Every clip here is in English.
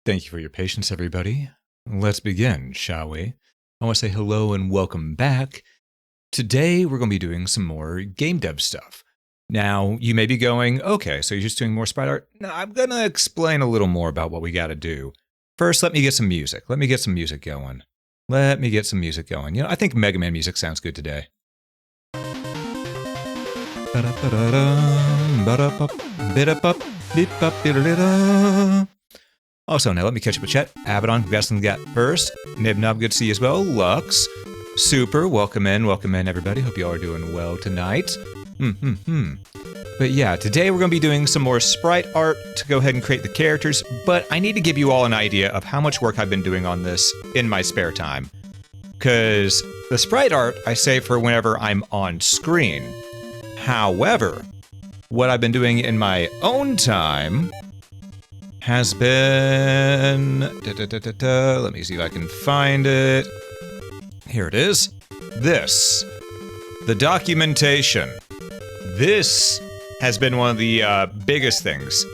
Thank you for your patience, everybody. Let's begin, shall we? I want to say hello and welcome back. Today, we're going to be doing some more game dev stuff. Now, you may be going, okay, so you're just doing more sprite art? No, I'm going to explain a little more about what we got to do. First, let me get some music. Let me get some music going. You know, I think Mega Man music sounds good today. Also, now let me catch up with chat. Abaddon, Gaston got first. Nibnob, good to see you as well. Lux, Super, welcome in, everybody. Hope you all are doing well tonight. But yeah, today we're going to be doing some more sprite art to go ahead and create the characters, but I need to give you all an idea of how much work I've been doing on this in my spare time. Because the sprite art I save for whenever I'm on screen. However, what I've been doing in my own time has been... Let me see if I can find it. Here it is. This. The documentation. This has been one of the biggest things.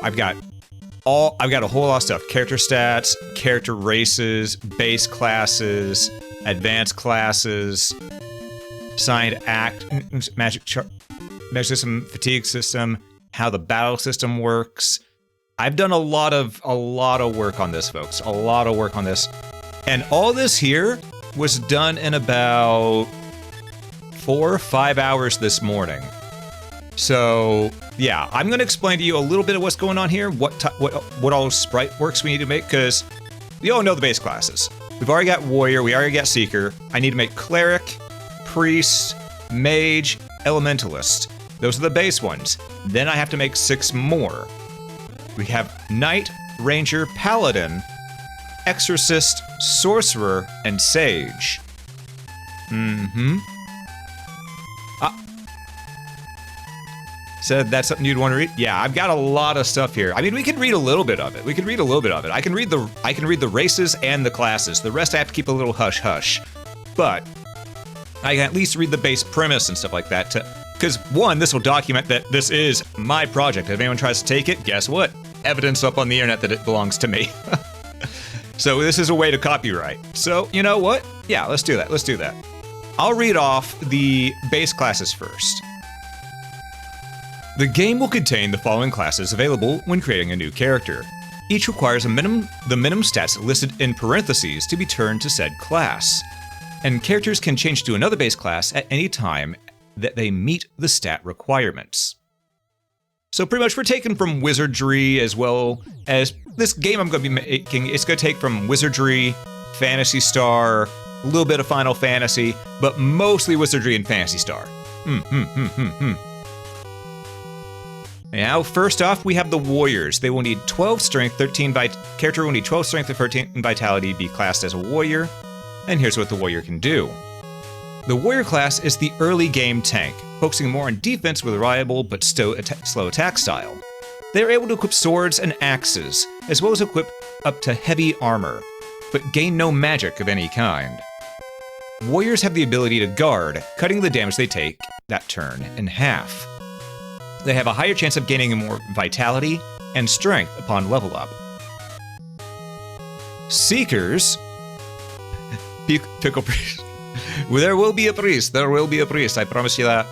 I've got a whole lot of stuff. Character stats, character races, base classes, advanced classes, signed act, magic system, fatigue system, how the battle system works. I've done a lot of work on this, folks. A lot of work on this. And all this here was done in about 4 or 5 hours this morning. So, yeah, I'm going to explain to you a little bit of what's going on here, what all sprite works we need to make, because we all know the base classes. We've already got Warrior, we already got Seeker. I need to make Cleric, Priest, Mage, Elementalist. Those are the base ones. Then I have to make 6 more. We have Knight, Ranger, Paladin, Exorcist, Sorcerer, and Sage. So that's something you'd want to read? Yeah, I've got a lot of stuff here. I mean, we can read a little bit of it. I can read the races and the classes. The rest I have to keep a little hush-hush. But I can at least read the base premise and stuff like that because one, this will document that this is my project. If anyone tries to take it, guess what? Evidence up on the internet that it belongs to me. So this is a way to copyright. So, you know what? Yeah, let's do that. I'll read off the base classes first. The game will contain the following classes available when creating a new character. Each requires the minimum stats listed in parentheses to be turned to said class. And characters can change to another base class at any time that they meet the stat requirements. So pretty much we're taking from Wizardry as well as this game I'm going to be making. It's going to take from Wizardry, Phantasy Star, a little bit of Final Fantasy, but mostly Wizardry and Phantasy Star. Now, first off, we have the Warriors. They will need 12 strength, 13 character will need 12 strength and 13 vitality to be classed as a warrior. And here's what the warrior can do. The warrior class is the early game tank, focusing more on defense with a reliable but slow attack style. They are able to equip swords and axes, as well as equip up to heavy armor, but gain no magic of any kind. Warriors have the ability to guard, cutting the damage they take that turn in half. They have a higher chance of gaining more vitality and strength upon level up. Seekers... Pickle priest. There will be a priest, I promise you that.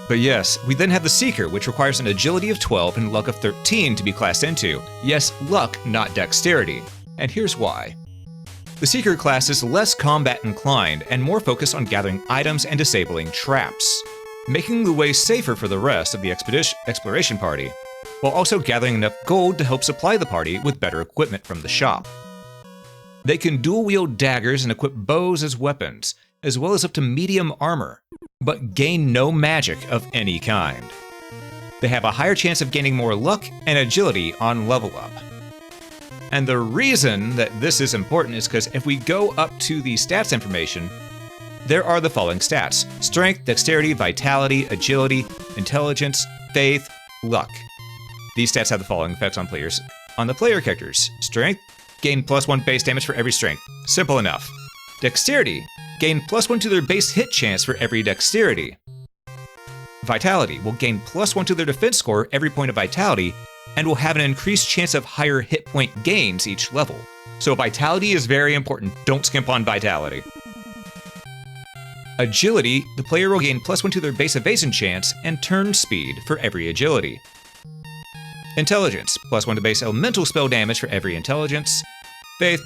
But yes, we then have the Seeker, which requires an agility of 12 and luck of 13 to be classed into. Yes, luck, not dexterity. And here's why. The Seeker class is less combat inclined and more focused on gathering items and disabling traps, making the way safer for the rest of the exploration party, while also gathering enough gold to help supply the party with better equipment from the shop. They can dual-wield daggers and equip bows as weapons, as well as up to medium armor, but gain no magic of any kind. They have a higher chance of gaining more luck and agility on level up. And the reason that this is important is because if we go up to the stats information, there are the following stats: strength, dexterity, vitality, agility, intelligence, faith, luck. These stats have the following effects on the player characters. Strength, gain +1 base damage for every strength. Simple enough. Dexterity, gain +1 to their base hit chance for every dexterity. Vitality will gain +1 to their defense score every point of vitality, and will have an increased chance of higher hit point gains each level. So Vitality is very important. Don't skimp on Vitality. Agility, the player will gain +1 to their base evasion chance and turn speed for every agility. Intelligence, +1 to base elemental spell damage for every intelligence. Faith,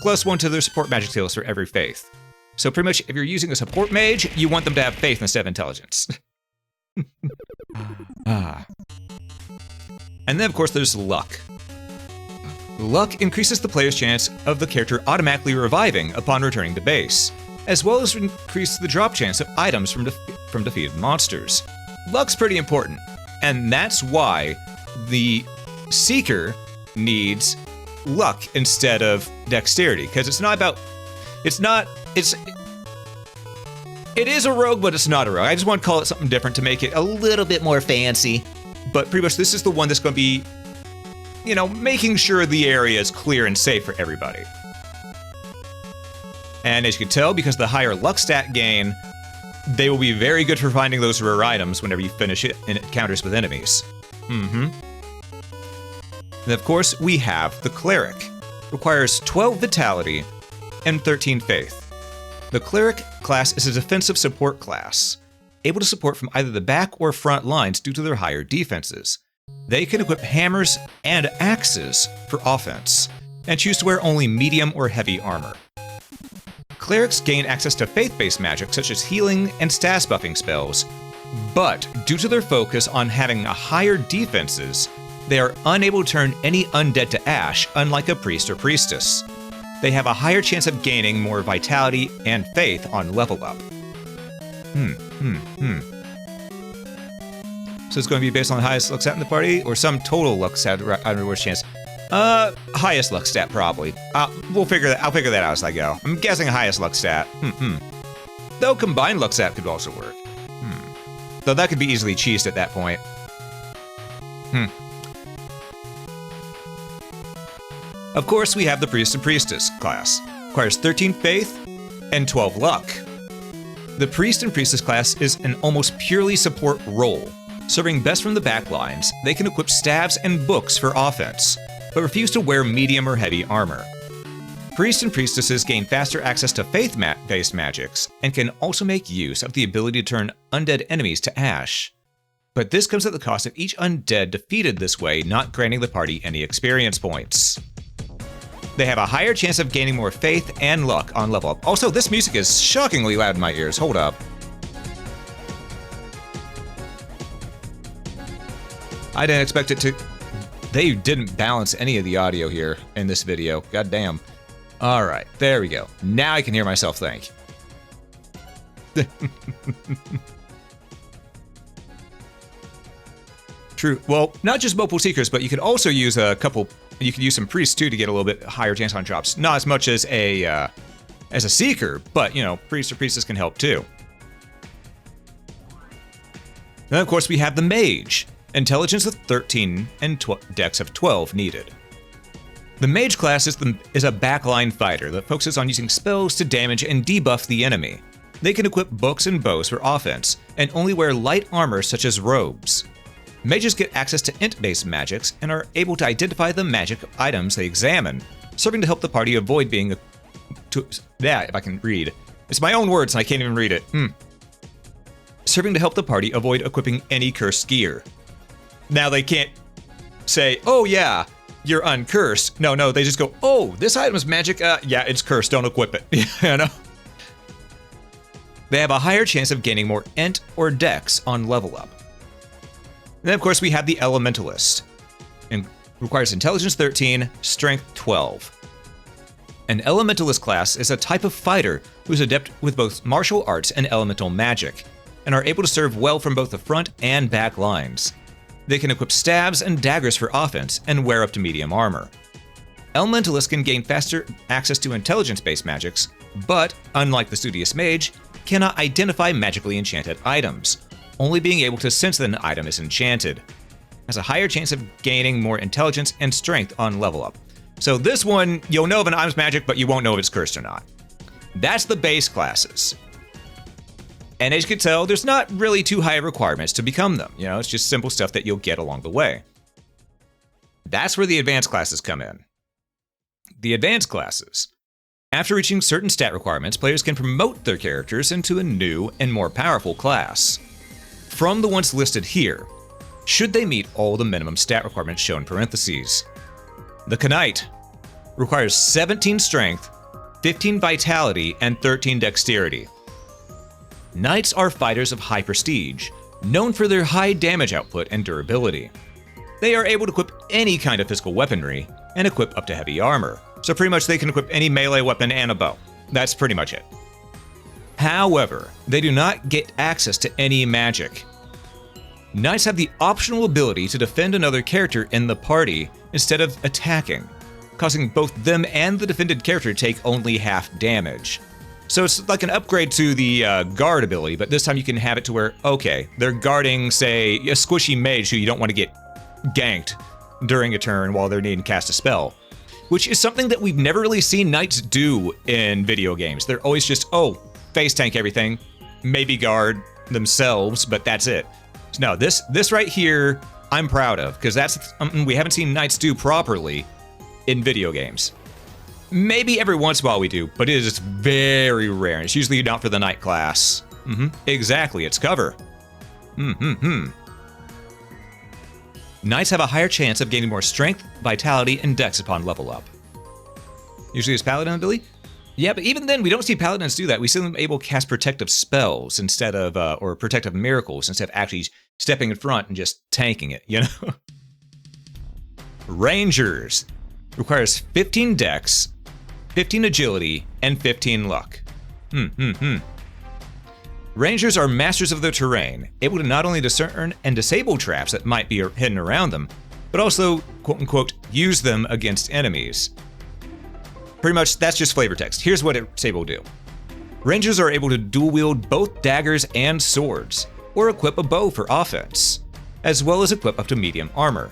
+1 to their support magic skills for every faith. So pretty much if you're using a support mage, you want them to have faith instead of intelligence. And then of course there's luck. Luck increases the player's chance of the character automatically reviving upon returning to base, as well as increase the drop chance of items from defeated monsters. Luck's pretty important, and that's why the Seeker needs luck instead of dexterity, because it is a rogue, but it's not a rogue. I just want to call it something different to make it a little bit more fancy. But pretty much this is the one that's going to be, you know, making sure the area is clear and safe for everybody. And as you can tell, because of the higher luck stat gain, they will be very good for finding those rare items whenever you finish it in encounters with enemies. And of course, we have the Cleric. Requires 12 Vitality and 13 Faith. The Cleric class is a defensive support class, able to support from either the back or front lines due to their higher defenses. They can equip hammers and axes for offense, and choose to wear only medium or heavy armor. Clerics gain access to faith-based magic such as healing and stats buffing spells, but due to their focus on having a higher defenses, they are unable to turn any undead to ash, unlike a priest or priestess. They have a higher chance of gaining more vitality and faith on level up. So it's going to be based on the highest luck stat in the party, or some total luck stat on worst chance? Highest luck stat probably. I'll figure that out as I go. I'm guessing highest luck stat. Though combined luck stat could also work. Though that could be easily cheesed at that point. Of course, we have the Priest and Priestess class. Requires 13 Faith and 12 Luck. The Priest and Priestess class is an almost purely support role. Serving best from the back lines, they can equip staves and books for offense, but refuse to wear medium or heavy armor. Priests and Priestesses gain faster access to faith-based magics, and can also make use of the ability to turn undead enemies to ash. But this comes at the cost of each undead defeated this way not granting the party any experience points. They have a higher chance of gaining more faith and luck on level up. Also, this music is shockingly loud in my ears. Hold up. I didn't expect it to... They didn't balance any of the audio here in this video. God damn. All right, there we go. Now I can hear myself think. True. Well, not just multiple seekers, but you could also use a couple... You could use some priests too to get a little bit higher chance on drops. Not as much as a seeker, but you know, priests or priestess can help too. Then of course we have the mage. Intelligence of 13 and dex of 12 needed. The mage class is a backline fighter that focuses on using spells to damage and debuff the enemy. They can equip books and bows for offense, and only wear light armor such as robes. Mages get access to int-based magics and are able to identify the magic items they examine, serving to help the party avoid being if I can read. It's my own words and I can't even read it. Serving to help the party avoid equipping any cursed gear. Now they can't say, oh yeah, you're uncursed. No, they just go, oh, this item is magic. Yeah, it's cursed, don't equip it. You know? They have a higher chance of gaining more int or dex on level up. And then, of course, we have the Elementalist. And requires Intelligence 13, Strength 12. An Elementalist class is a type of fighter who's adept with both martial arts and elemental magic, and are able to serve well from both the front and back lines. They can equip stabs and daggers for offense and wear up to medium armor. Elementalists can gain faster access to intelligence-based magics, but, unlike the Studious Mage, cannot identify magically enchanted items, only being able to sense that an item is enchanted. Has a higher chance of gaining more intelligence and strength on level up. So this one, you'll know if an item's magic, but you won't know if it's cursed or not. That's the base classes. And as you can tell, there's not really too high requirements to become them. You know, it's just simple stuff that you'll get along the way. That's where the advanced classes come in. The advanced classes. After reaching certain stat requirements, players can promote their characters into a new and more powerful class. From the ones listed here, should they meet all the minimum stat requirements shown in parentheses. The Knight requires 17 strength, 15 vitality, and 13 dexterity. Knights are fighters of high prestige, known for their high damage output and durability. They are able to equip any kind of physical weaponry and equip up to heavy armor. So pretty much they can equip any melee weapon and a bow. That's pretty much it. However, they do not get access to any magic. Knights have the optional ability to defend another character in the party instead of attacking, causing both them and the defended character to take only half damage. So it's like an upgrade to the guard ability, but this time you can have it to where, okay, they're guarding, say, a squishy mage who you don't want to get ganked during a turn while they're needing to cast a spell, which is something that we've never really seen knights do in video games. They're always just, oh, face tank everything, maybe guard themselves, but that's it. So no, this right here, I'm proud of, because that's something we haven't seen knights do properly in video games. Maybe every once in a while we do, but it is very rare. It's usually not for the knight class. Exactly, it's cover. Knights have a higher chance of gaining more strength, vitality, and dex upon level up. Usually it's paladin ability? Yeah, but even then, we don't see paladins do that. We see them able to cast protective spells instead of, or protective miracles instead of actually stepping in front and just tanking it, you know? Rangers requires 15 dex, 15 agility, and 15 luck. Rangers are masters of the terrain, able to not only discern and disable traps that might be hidden around them, but also, quote-unquote, use them against enemies. Pretty much, that's just flavor text. Here's what it's able to do. Rangers are able to dual-wield both daggers and swords, or equip a bow for offense, as well as equip up to medium armor.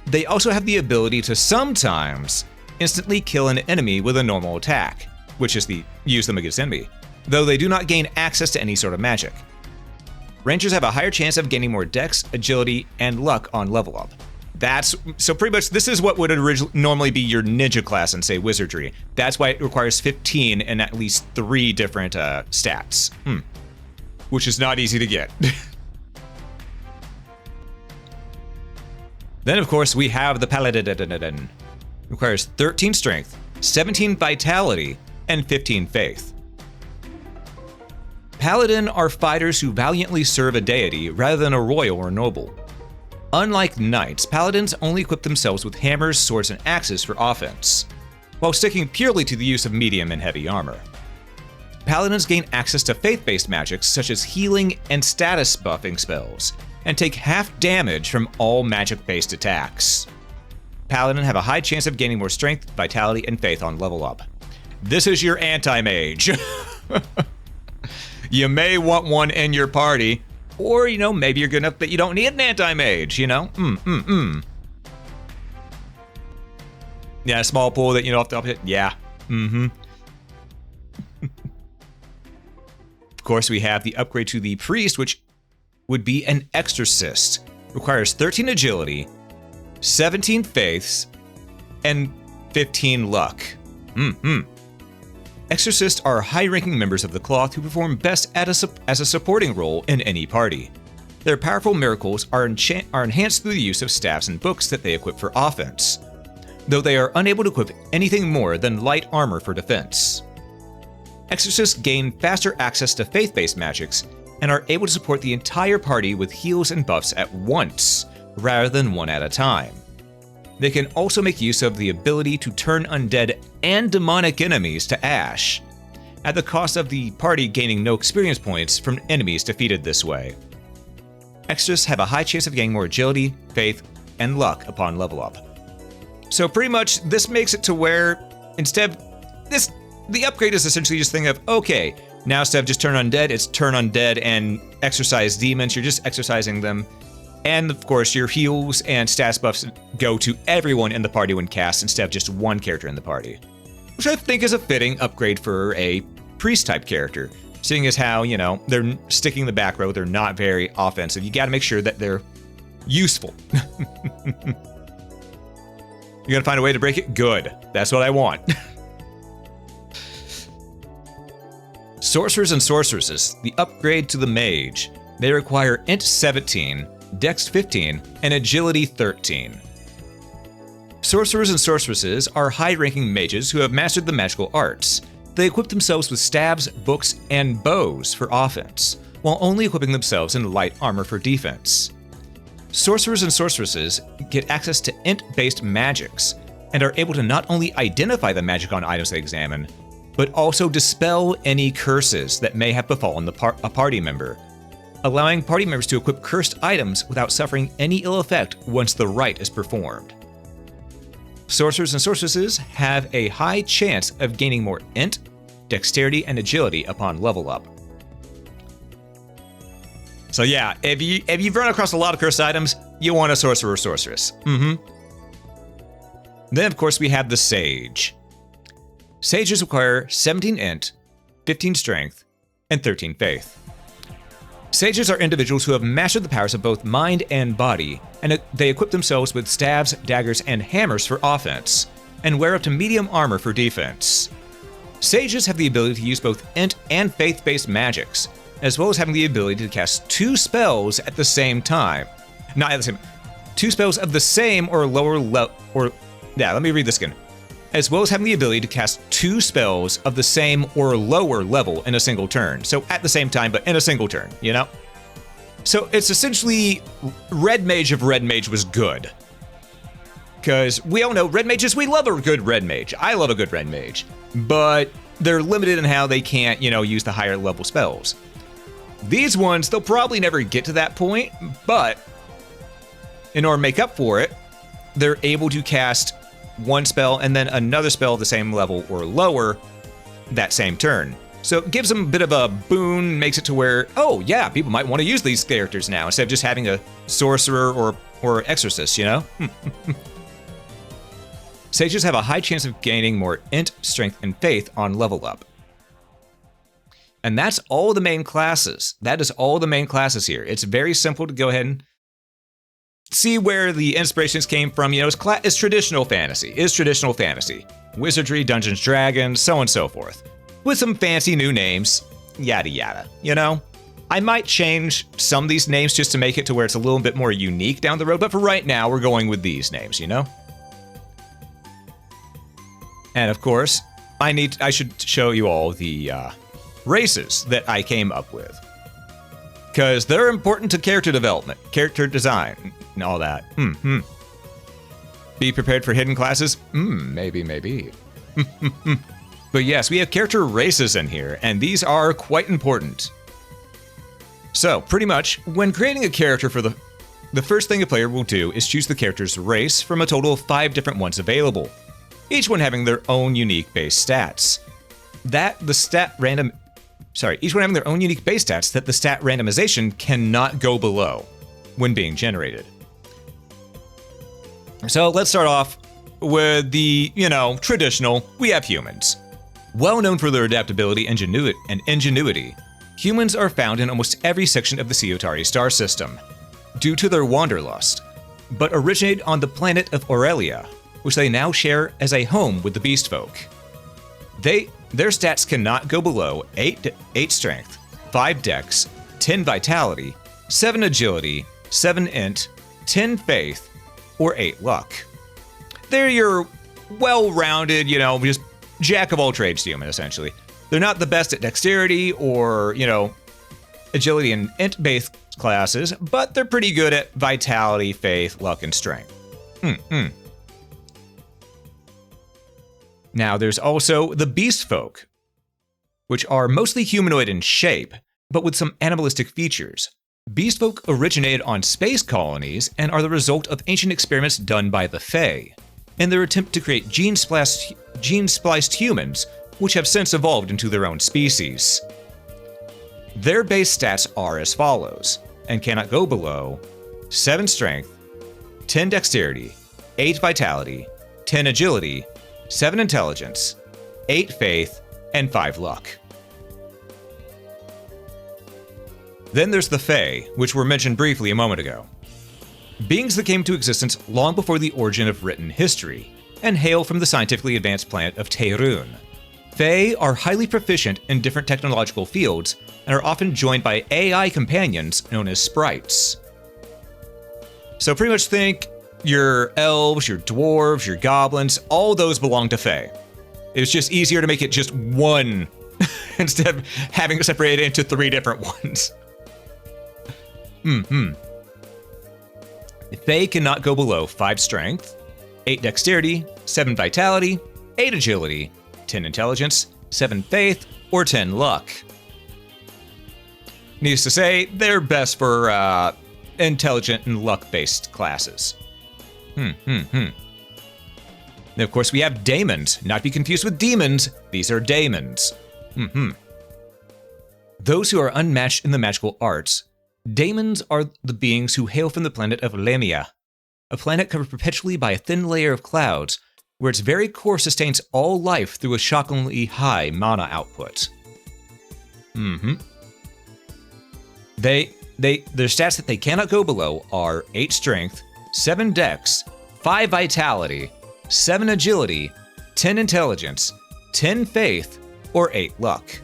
They also have the ability to sometimes instantly kill an enemy with a normal attack, which is the use them against enemy, though they do not gain access to any sort of magic. Rangers have a higher chance of gaining more dex, agility, and luck on level up. So pretty much this is what would normally be your ninja class in, say, wizardry. That's why it requires 15 and at least 3 different stats, which is not easy to get. Then, of course, we have the paladin. Requires 13 strength, 17 vitality, and 15 faith. Paladin are fighters who valiantly serve a deity rather than a royal or noble. Unlike knights, paladins only equip themselves with hammers, swords, and axes for offense, while sticking purely to the use of medium and heavy armor. Paladins gain access to faith-based magics such as healing and status buffing spells, and take half damage from all magic-based attacks. Paladin have a high chance of gaining more strength, vitality, and faith on level up. This is your anti-mage. You may want one in your party, or, you know, maybe you're good enough that you don't need an anti-mage, you know? Yeah, a small pool that you don't have to hit. Yeah. Of course, we have the upgrade to the priest, which would be an exorcist. Requires 13 agility, 17 faiths, and 15 luck. Exorcists are high-ranking members of the cloth who perform best as a supporting role in any party. Their powerful miracles are enhanced through the use of staffs and books that they equip for offense, though they are unable to equip anything more than light armor for defense. Exorcists gain faster access to faith-based magics and are able to support the entire party with heals and buffs at once, rather than one at a time. They can also make use of the ability to turn undead and demonic enemies to ash, at the cost of the party gaining no experience points from enemies defeated this way. Extras have a high chance of gaining more agility, faith, and luck upon level up. So pretty much this makes it to where the upgrade is essentially just a thing of, okay, now instead of just turn undead, it's turn undead and exorcise demons. You're just exorcising them. And of course, your heals and stats buffs go to everyone in the party when cast instead of just one character in the party, which I think is a fitting upgrade for a priest-type character, seeing as how, you know, they're sticking in the back row, they're not very offensive. You gotta make sure that they're useful. You're gonna find a way to break it? Good. That's what I want. Sorcerers and sorceresses, the upgrade to the mage. They require int 17, dex 15, and agility 13. Sorcerers and sorceresses are high-ranking mages who have mastered the magical arts. They equip themselves with staves, books, and bows for offense, while only equipping themselves in light armor for defense. Sorcerers and sorceresses get access to int-based magics, and are able to not only identify the magic on items they examine, but also dispel any curses that may have befallen a party member, allowing party members to equip cursed items without suffering any ill effect once the rite is performed. Sorcerers and sorceresses have a high chance of gaining more int, dexterity, and agility upon level up. So yeah, if you've run across a lot of cursed items, you want a sorcerer or sorceress. Then of course we have the Sage. Sages require 17 int, 15 strength, and 13 faith. Sages are individuals who have mastered the powers of both mind and body, and they equip themselves with staves, daggers, and hammers for offense, and wear up to medium armor for defense. Sages have the ability to use both int and faith-based magics, as well as having the ability to cast 2 spells at the same time. Not at the same, 2 spells of the same or lower level, let me read this again. As well as having the ability to cast 2 spells of the same or lower level in a single turn. So at the same time, but in a single turn, you know? So it's essentially Red Mage if Red Mage was good. Because we all know Red Mages, we love a good Red Mage. I love a good Red Mage. But they're limited in how they can't, use the higher level spells. These ones, they'll probably never get to that point, but in order to make up for it, they're able to cast 1 spell and then another spell at the same level or lower that same turn. So it gives them a bit of a boon, makes it to where, oh yeah, people might want to use these characters now instead of just having a sorcerer or exorcist, Sages have a high chance of gaining more int, strength, and faith on level up. And that's all the main classes. That is all the main classes here. It's very simple to go ahead and see where the inspirations came from. It's traditional fantasy. It's traditional fantasy. Wizardry, Dungeons, Dragons, so on and so forth. With some fancy new names, yada yada, I might change some of these names just to make it to where it's a little bit more unique down the road, but for right now, we're going with these names, And of course, I should show you all the races that I came up with. Because they're important to character development, character design, and all that. Be prepared for hidden classes? Maybe. But yes, we have character races in here, and these are quite important. So, pretty much, when creating a character for the first thing a player will do is choose the character's race from a total of 5 different ones available, each one having their own unique base stats. Each one having their own unique base stats that the stat randomization cannot go below when being generated. So let's start off with the, traditional, we have humans. Well known for their adaptability and ingenuity, humans are found in almost every section of the Ciotari star system, due to their wanderlust, but originated on the planet of Aurelia, which they now share as a home with the beast folk. Their stats cannot go below 8 strength, 5 dex, 10 vitality, 7 agility, 7 int, 10 faith, or 8 luck. They're your well-rounded, just jack-of-all-trades human, essentially. They're not the best at dexterity or, agility and int-based classes, but they're pretty good at vitality, faith, luck, and strength. Now, there's also the beast folk, which are mostly humanoid in shape, but with some animalistic features. Beast folk originated on space colonies and are the result of ancient experiments done by the Fae, in their attempt to create gene-spliced humans, which have since evolved into their own species. Their base stats are as follows, and cannot go below 7 strength, 10 dexterity, 8 vitality, 10 agility, 7 intelligence, 8 faith, and 5 luck. Then there's the Fae, which were mentioned briefly a moment ago. beings that came into existence long before the origin of written history, and hail from the scientifically advanced planet of Teirun. Fae are highly proficient in different technological fields and are often joined by AI companions known as Sprites. So pretty much think your elves, your dwarves, your goblins, all those belong to Fae. It's just easier to make it just one instead of having it separated into 3 different ones. Fae cannot go below 5 strength, 8 dexterity, 7 vitality, 8 agility, 10 intelligence, 7 faith, or 10 luck. Needless to say, they're best for intelligent and luck-based classes. Then of course we have daemons, not to be confused with demons, these are daemons. Those who are unmatched in the magical arts. Daemons are the beings who hail from the planet of Lemia, a planet covered perpetually by a thin layer of clouds, where its very core sustains all life through a shockingly high mana output. Their stats that they cannot go below are 8 strength, 7 dex, 5 vitality, 7 agility, 10 intelligence, 10 faith, or 8 luck.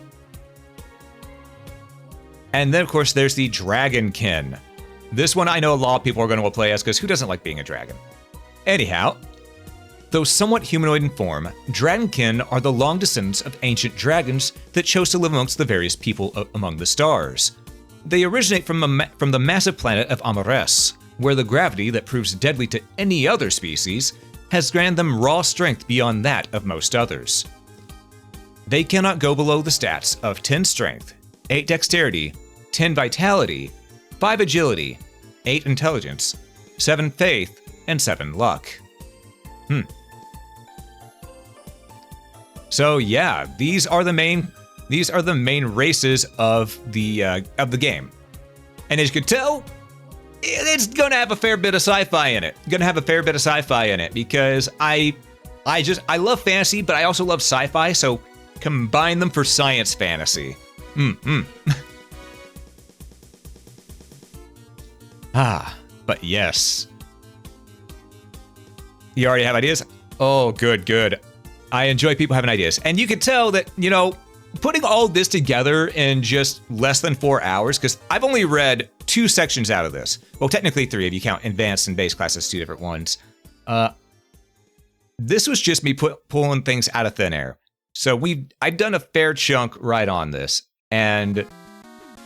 And then, of course, there's the Dragonkin. This one I know a lot of people are going to play as, because who doesn't like being a dragon? Anyhow, though somewhat humanoid in form, Dragonkin are the long descendants of ancient dragons that chose to live amongst the various people among the stars. They originate from the massive planet of Amares, where the gravity that proves deadly to any other species has granted them raw strength beyond that of most others. They cannot go below the stats of 10 strength, 8 dexterity, 10 vitality, 5 agility, 8 intelligence, 7 faith, and 7 luck. So yeah, these are the main races of the game. And as you can tell, it's gonna have a fair bit of sci-fi in it. Because I love fantasy, but I also love sci-fi, so combine them for science fantasy. But yes. You already have ideas? Oh, good. I enjoy people having ideas. And you can tell that, putting all this together in just less than 4 hours, because I've only read 2 sections out of this. Well, technically 3 if you count advanced and base classes, 2 different ones. This was just me pulling things out of thin air. So I've done a fair chunk right on this. And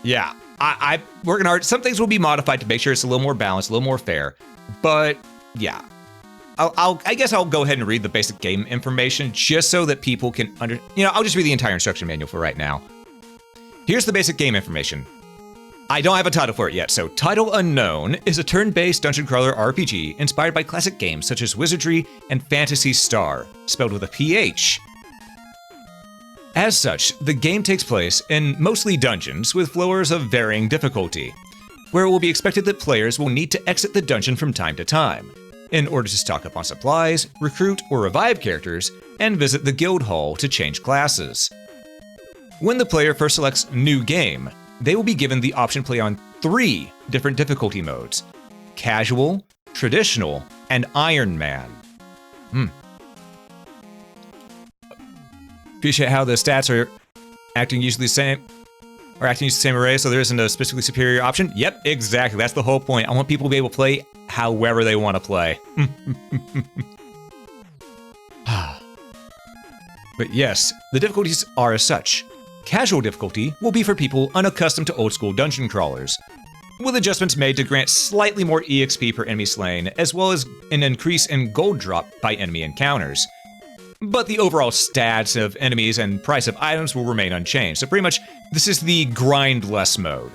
yeah, I'm working hard. Some things will be modified to make sure it's a little more balanced, a little more fair. But yeah, I guess I'll go ahead and read the basic game information just so that people can I'll just read the entire instruction manual for right now. Here's the basic game information. I don't have a title for it yet, so Title Unknown is a turn-based dungeon crawler RPG inspired by classic games such as Wizardry and Phantasy Star, spelled with a PH. As such, the game takes place in mostly dungeons with floors of varying difficulty, where it will be expected that players will need to exit the dungeon from time to time, in order to stock up on supplies, recruit or revive characters, and visit the guild hall to change classes. When the player first selects New Game, they will be given the option to play on 3 different difficulty modes: Casual, Traditional, and Iron Man. Appreciate how the stats are acting usually the same array, so there isn't a specifically superior option. Yep, exactly. That's the whole point. I want people to be able to play however they want to play. But yes, the difficulties are as such. Casual difficulty will be for people unaccustomed to old-school dungeon crawlers, with adjustments made to grant slightly more EXP per enemy slain, as well as an increase in gold drop by enemy encounters. But the overall stats of enemies and price of items will remain unchanged, so pretty much this is the grind less mode.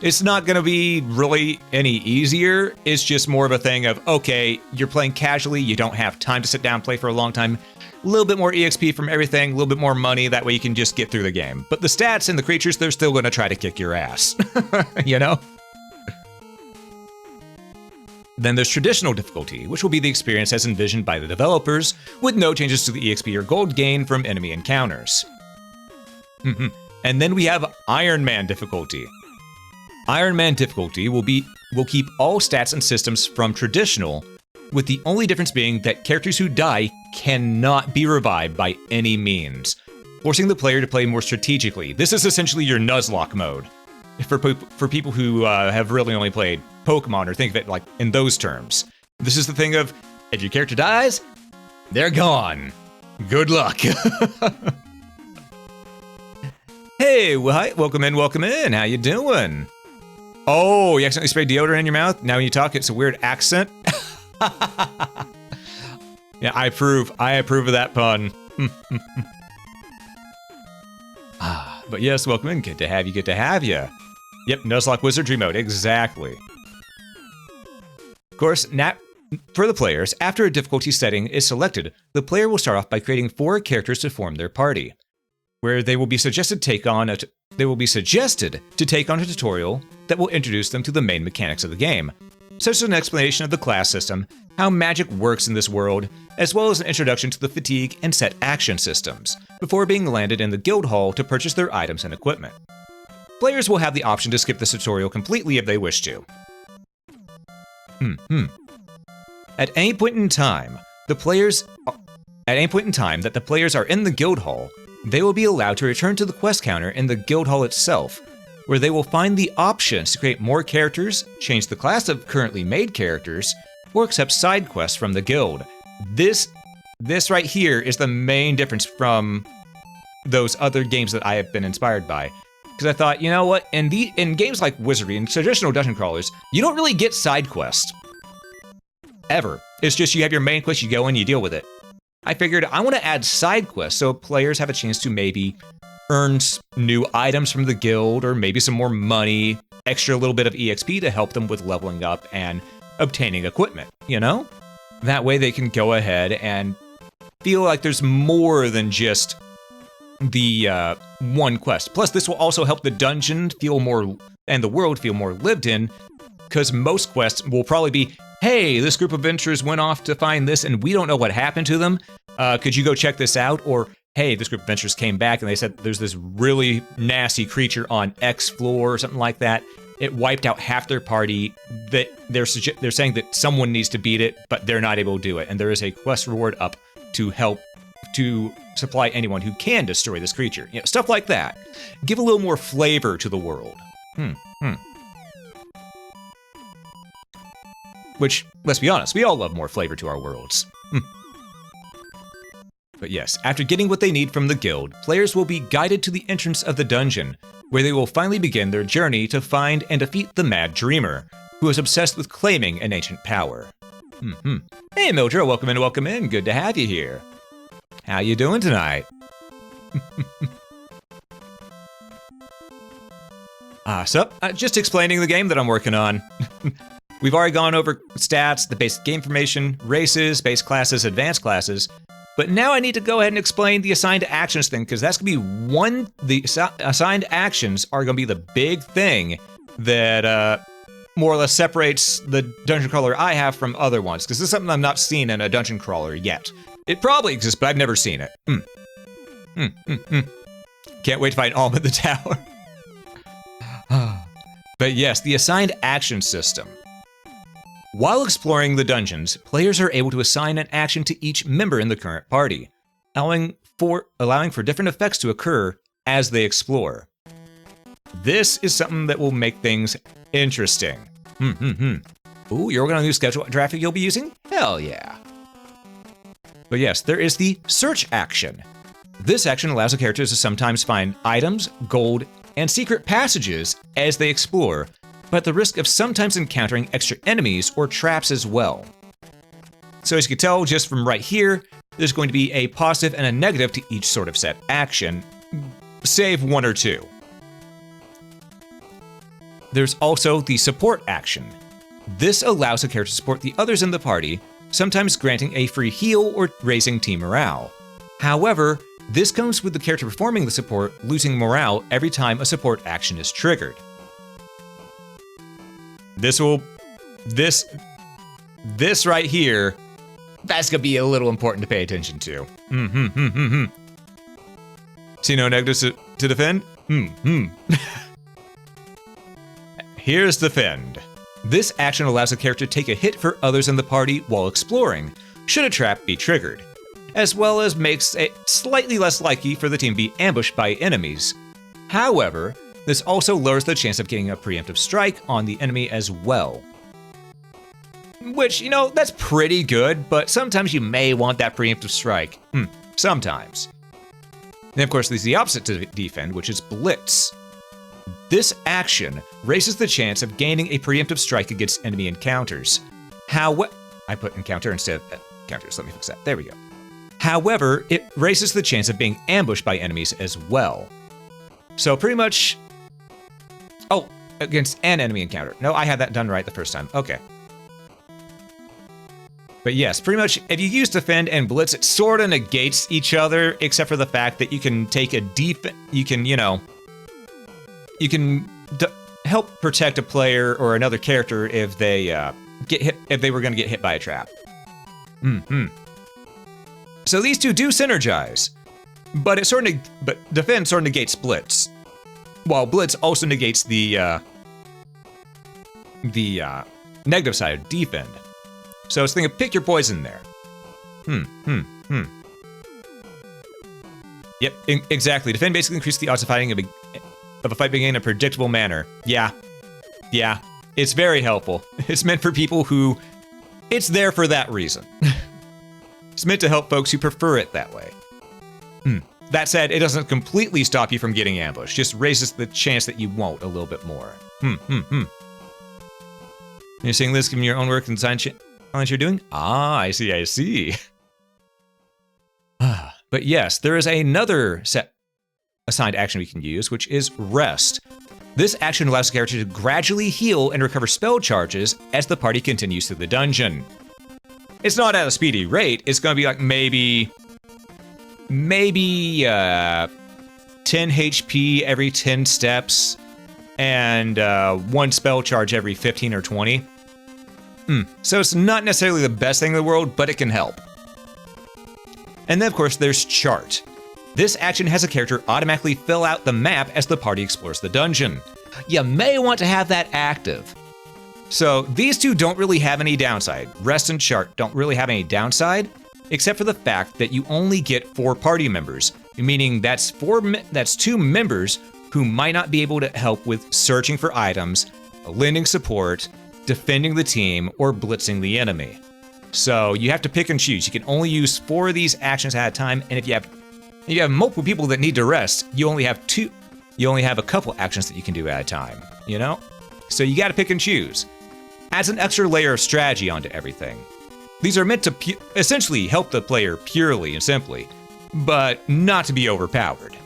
It's not going to be really any easier, it's just more of a thing of, okay, you're playing casually, you don't have time to sit down and play for a long time, a little bit more EXP from everything, a little bit more money, that way you can just get through the game. But the stats and the creatures, they're still going to try to kick your ass, Then there's Traditional difficulty, which will be the experience as envisioned by the developers, with no changes to the EXP or gold gain from enemy encounters. And then we have Iron Man difficulty. Iron Man difficulty will keep all stats and systems from traditional, with the only difference being that characters who die cannot be revived by any means, forcing the player to play more strategically. This is essentially your Nuzlocke mode. For people who have really only played Pokemon or think of it like in those terms. This is the thing of, if your character dies, they're gone. Good luck. Hey, hi, welcome in. How you doing? Oh, you accidentally sprayed deodorant in your mouth? Now when you talk, it's a weird accent. Yeah, I approve of that pun. But yes, welcome in. Good to have you. Yep, Nuzlocke Wizardry mode, exactly. Of course, for the players, after a difficulty setting is selected, the player will start off by creating 4 characters to form their party, where they will be suggested to take on a tutorial that will introduce them to the main mechanics of the game, such as an explanation of the class system, how magic works in this world, as well as an introduction to the fatigue and set action systems, before being landed in the guild hall to purchase their items and equipment. Players will have the option to skip this tutorial completely if they wish to. At any point in time that the players are in the guild hall, they will be allowed to return to the quest counter in the guild hall itself, where they will find the options to create more characters, change the class of currently made characters, or accept side quests from the guild. This right here is the main difference from those other games that I have been inspired by. Because I thought, you know what, in games like Wizardry and traditional dungeon crawlers, you don't really get side quests. Ever. It's just you have your main quest, you go in, you deal with it. I figured I want to add side quests so players have a chance to maybe earn new items from the guild, or maybe some more money, extra little bit of EXP to help them with leveling up and obtaining equipment, you know? That way they can go ahead and feel like there's more than just the one quest. Plus, this will also help the dungeon feel more, and the world feel more lived in, because most quests will probably be, hey, this group of adventurers went off to find this and we don't know what happened to them. Could you go check this out? Or, hey, this group of adventurers came back and they said there's this really nasty creature on X floor or something like that. It wiped out half their party. That they're saying that someone needs to beat it, but they're not able to do it. And there is a quest reward up to help to supply anyone who can destroy this creature. You know, stuff like that. Give a little more flavor to the world. Which, let's be honest, we all love more flavor to our worlds. But yes, after getting what they need from the guild, players will be guided to the entrance of the dungeon, where they will finally begin their journey to find and defeat the Mad Dreamer, who is obsessed with claiming an ancient power. Hey Mildred, welcome in, good to have you here. How you doing tonight? Just explaining the game that I'm working on. We've already gone over stats, the basic game information, races, base classes, advanced classes, but now I need to go ahead and explain the assigned actions thing, because that's going to be the assigned actions are going to be the big thing that more or less separates the dungeon crawler I have from other ones, because this is something I've not seen in a dungeon crawler yet. It probably exists, but I've never seen it. Can't wait to find Alm in the tower. But yes, the assigned action system. While exploring the dungeons, players are able to assign an action to each member in the current party, allowing for different effects to occur as they explore. This is something that will make things interesting. Ooh, you're working on a new schedule graphic you'll be using? Hell yeah. But yes, there is the search action. This action allows the characters to sometimes find items, gold, and secret passages as they explore, but at the risk of sometimes encountering extra enemies or traps as well. So as you can tell just from right here, there's going to be a positive and a negative to each sort of set action, save one or two. There's also the support action. This allows the character to support the others in the party, sometimes granting a free heal or raising team morale. However, this comes with the character performing the support losing morale every time a support action is triggered. This right here, that's gonna be a little important to pay attention to. See no negatives to defend? here's Defend. This action allows the character to take a hit for others in the party while exploring, should a trap be triggered, as well as makes it slightly less likely for the team to be ambushed by enemies. However, this also lowers the chance of getting a preemptive strike on the enemy as well. Which, you know, that's pretty good, but sometimes you may want that preemptive strike. Sometimes. Then, of course, there's the opposite to Defend, which is Blitz. This action raises the chance of gaining a preemptive strike against enemy encounters. I put encounter instead of encounters. Let me fix that. There we go. However, it raises the chance of being ambushed by enemies as well. So pretty much... Oh, against an enemy encounter. No, I had that done right the first time. Okay. But yes, pretty much, if you use Defend and Blitz, it sort of negates each other, except for the fact that you can take a you can, you know, you can help protect a player or another character if they get hit, if they were going to get hit by a trap. So these two do synergize, but Defend sort of negates Blitz, while Blitz also negates the negative side of Defend. So it's thinking, pick your poison there. Yep, exactly. Defend basically increases the odds of fighting of a fight being in a predictable manner. Yeah, it's very helpful. It's meant for people who, it's there for that reason. It's meant to help folks who prefer it that way. That said, it doesn't completely stop you from getting ambushed, just raises the chance that you won't a little bit more. You're seeing this, given your own work and design challenge you're doing? Ah, I see. But yes, there is another set assigned action we can use, which is Rest. This action allows the character to gradually heal and recover spell charges as the party continues through the dungeon. It's not at a speedy rate, it's gonna be like maybe 10 HP every 10 steps, and 1 spell charge every 15 or 20. So it's not necessarily the best thing in the world, but it can help. And then, of course, there's Chart. This action has a character automatically fill out the map as the party explores the dungeon. You may want to have that active. So these two don't really have any downside. Rest and Chart don't really have any downside, except for the fact that you only get 4 party members, meaning that's 2 members who might not be able to help with searching for items, lending support, defending the team, or blitzing the enemy. So you have to pick and choose. You can only use 4 of these actions at a time, and if you have multiple people that need to rest, you only have a couple actions that you can do at a time, you know? So you gotta pick and choose. Adds an extra layer of strategy onto everything. These are meant to essentially help the player purely and simply, but not to be overpowered.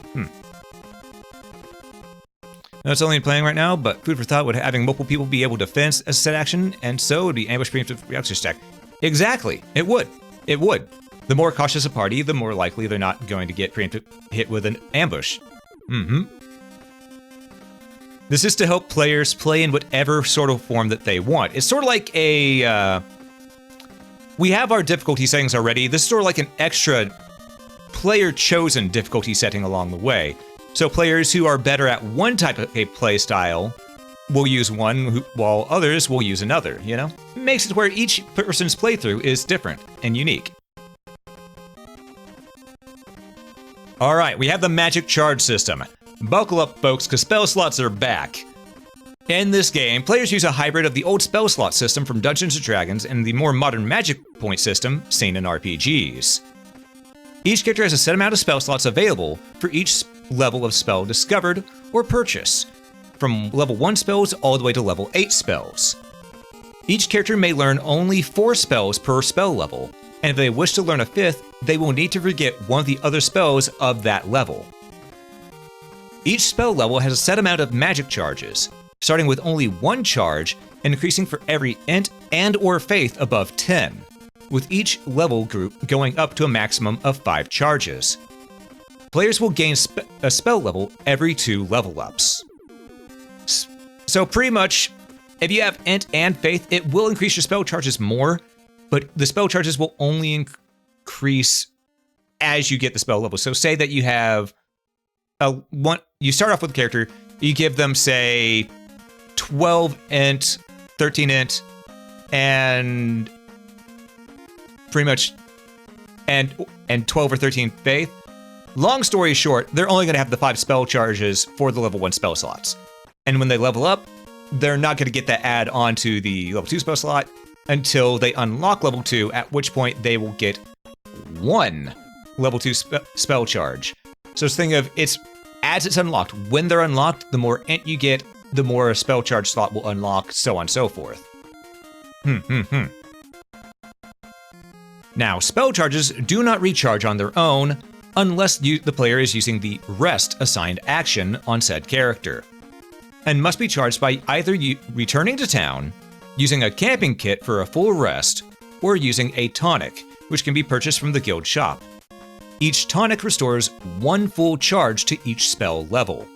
Now, it's only playing right now, but food for thought would having multiple people be able to defend a set action, and so would be ambush preemptive reaction stack. Exactly, it would. The more cautious a party, the more likely they're not going to get preemptive hit with an ambush. This is to help players play in whatever sort of form that they want. It's sort of like a, we have our difficulty settings already. This is sort of like an extra player-chosen difficulty setting along the way. So players who are better at one type of a play style will use one, while others will use another, you know? It makes it where each person's playthrough is different and unique. Alright, we have the magic charge system. Buckle up, folks, because spell slots are back. In this game, players use a hybrid of the old spell slot system from Dungeons & Dragons and the more modern magic point system seen in RPGs. Each character has a set amount of spell slots available for each level of spell discovered or purchase, from level 1 spells all the way to level 8 spells. Each character may learn only 4 spells per spell level, and if they wish to learn a 5th, they will need to forget one of the other spells of that level. Each spell level has a set amount of magic charges, starting with only 1 charge and increasing for every int and or faith above 10, with each level group going up to a maximum of 5 charges. Players will gain a spell level every 2 level ups. So pretty much, if you have int and faith, it will increase your spell charges more, but the spell charges will only increase as you get the spell level. So say that you have you start off with a character, you give them, say, 12 int, 13 int, and pretty much and 12 or 13 faith. Long story short, they're only going to have the 5 spell charges for the level 1 spell slots. And when they level up, they're not going to get that add on to the level 2 spell slot until they unlock level 2, at which point they will get 1 level 2 spell charge. So think of it's as it's unlocked. When they're unlocked, the more int you get, the more a spell charge slot will unlock, so on and so forth. Now, spell charges do not recharge on their own unless the player is using the rest assigned action on said character, and must be charged by either returning to town, using a camping kit for a full rest, or using a tonic, which can be purchased from the guild shop. Each tonic restores 1 full charge to each spell level.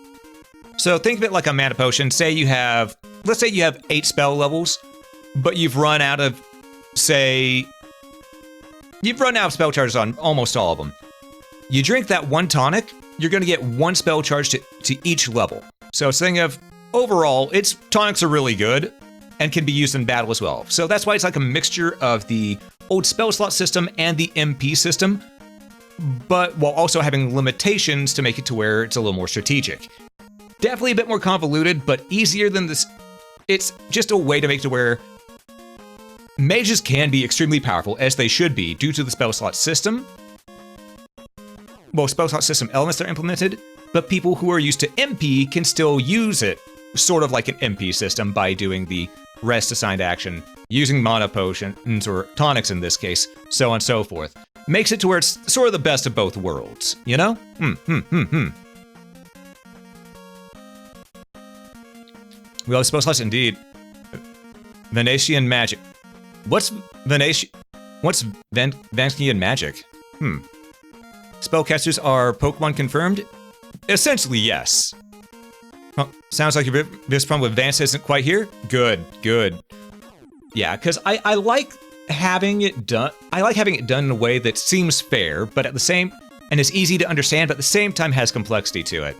So think of it like a mana potion. Let's say you have 8 spell levels, but you've run out of spell charges on almost all of them. You drink that 1 tonic, you're going to get 1 spell charge to each level. So think of, overall, tonics are really good and can be used in battle as well. So that's why it's like a mixture of the old spell slot system and the MP system, but while also having limitations to make it to where it's a little more strategic. Definitely a bit more convoluted, but easier than this. It's just a way to make it to where mages can be extremely powerful, as they should be, due to the spell slot system. Well, spell slot system elements are implemented, but people who are used to MP can still use it, sort of like an MP system, by doing the rest assigned action, using mana potions, or tonics in this case, so on and so forth. Makes it to where it's sort of the best of both worlds, you know? Well, spell slots indeed. Venetian magic. What's Venetian magic? Spellcasters are Pokemon confirmed? Essentially, yes. Oh, sounds like this problem with Vance isn't quite here. Good. Yeah, because I like having it done. I like having it done in a way that seems fair, but at the same, and is easy to understand, but at the same time has complexity to it.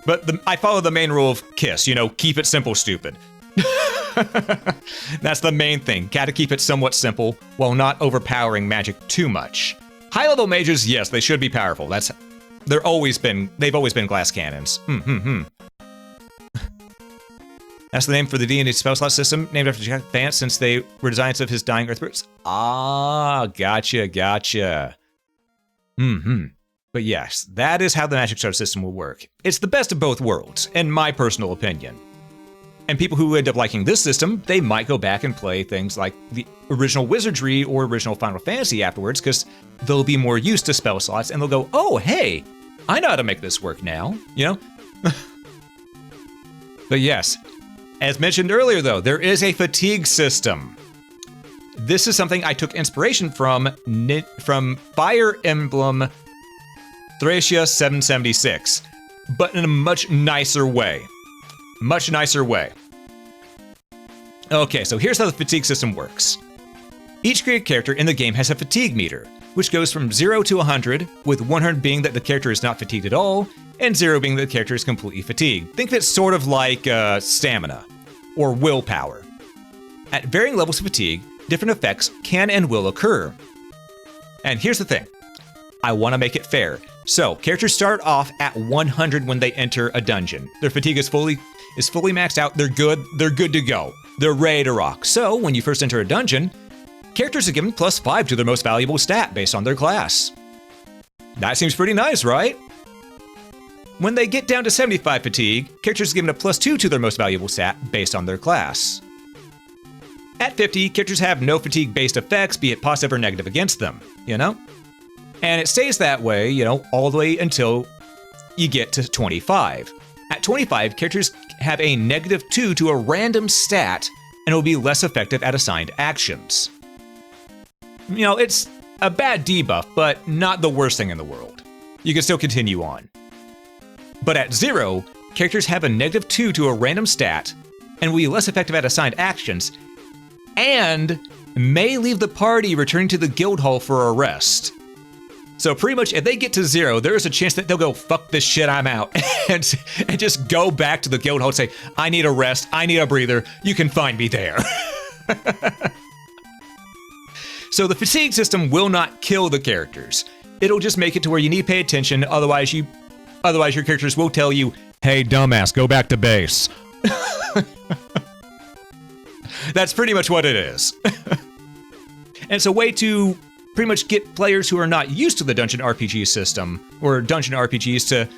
But I follow the main rule of KISS, keep it simple, stupid. That's the main thing. Gotta keep it somewhat simple while not overpowering magic too much. High-level mages, yes, they should be powerful. They've always been glass cannons. That's the name for the D&D spell slot system, named after Jack Vance, since they were designs of his dying Earthbirds. Ah, gotcha. But yes, that is how the magic star system will work. It's the best of both worlds, in my personal opinion. And people who end up liking this system, they might go back and play things like the original Wizardry or original Final Fantasy afterwards, because they'll be more used to spell slots, and they'll go, oh, hey, I know how to make this work now, But yes, as mentioned earlier, though, there is a fatigue system. This is something I took inspiration from Fire Emblem Thracia 776, but in a much nicer way. Okay, so here's how the fatigue system works. Each character in the game has a fatigue meter, which goes from 0 to 100, with 100 being that the character is not fatigued at all, and 0 being that the character is completely fatigued. Think of it sort of like stamina, or willpower. At varying levels of fatigue, different effects can and will occur. And here's the thing. I want to make it fair. So, characters start off at 100 when they enter a dungeon. Their fatigue is fully maxed out, they're good to go. They're ready to rock. So, when you first enter a dungeon, characters are given +5 to their most valuable stat based on their class. That seems pretty nice, right? When they get down to 75 fatigue, characters are given a +2 to their most valuable stat based on their class. At 50, characters have no fatigue-based effects, be it positive or negative against them, And it stays that way, all the way until you get to 25. At 25, characters have a -2 to a random stat and will be less effective at assigned actions. It's a bad debuff, but not the worst thing in the world. You can still continue on. But at 0, characters have a -2 to a random stat and will be less effective at assigned actions, and may leave the party returning to the guild hall for a rest. So pretty much if they get to 0, there's a chance that they'll go, fuck this shit, I'm out. and just go back to the guild hall and say, I need a rest, I need a breather, you can find me there. So the fatigue system will not kill the characters. It'll just make it to where you need to pay attention, otherwise your characters will tell you, hey dumbass, go back to base. That's pretty much what it is. And it's a way to pretty much get players who are not used to the dungeon RPG system, or dungeon RPGs, to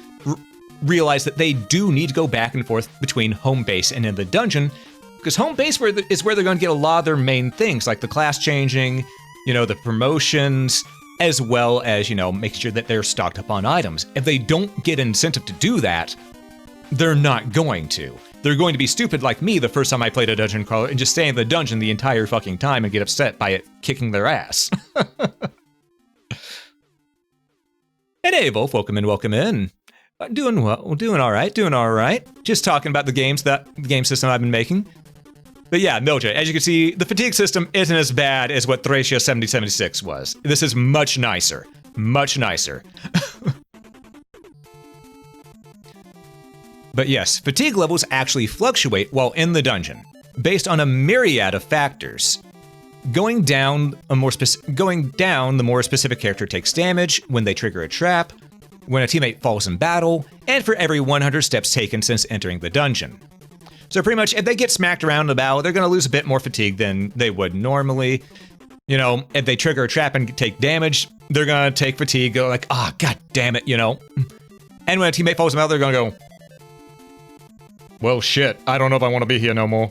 realize that they do need to go back and forth between home base and in the dungeon, because home base is where they're going to get a lot of their main things, like the class changing, the promotions, as well as, making sure that they're stocked up on items. If they don't get incentive to do that, they're not going to. They're going to be stupid like me the first time I played a dungeon crawler and just stay in the dungeon the entire fucking time and get upset by it kicking their ass. And hey, Wolf, welcome in. Doing well, doing all right. Just talking about the game system I've been making. But yeah, Mildred, as you can see, the fatigue system isn't as bad as what Thracia 7076 was. This is much nicer. Much nicer. But yes, fatigue levels actually fluctuate while in the dungeon, based on a myriad of factors. Going down, the more specific character takes damage, when they trigger a trap, when a teammate falls in battle, and for every 100 steps taken since entering the dungeon. So pretty much, if they get smacked around the battle, they're going to lose a bit more fatigue than they would normally. If they trigger a trap and take damage, they're going to take fatigue, go like, god damn it, And when a teammate falls in battle, they're going to go, well, shit, I don't know if I want to be here no more.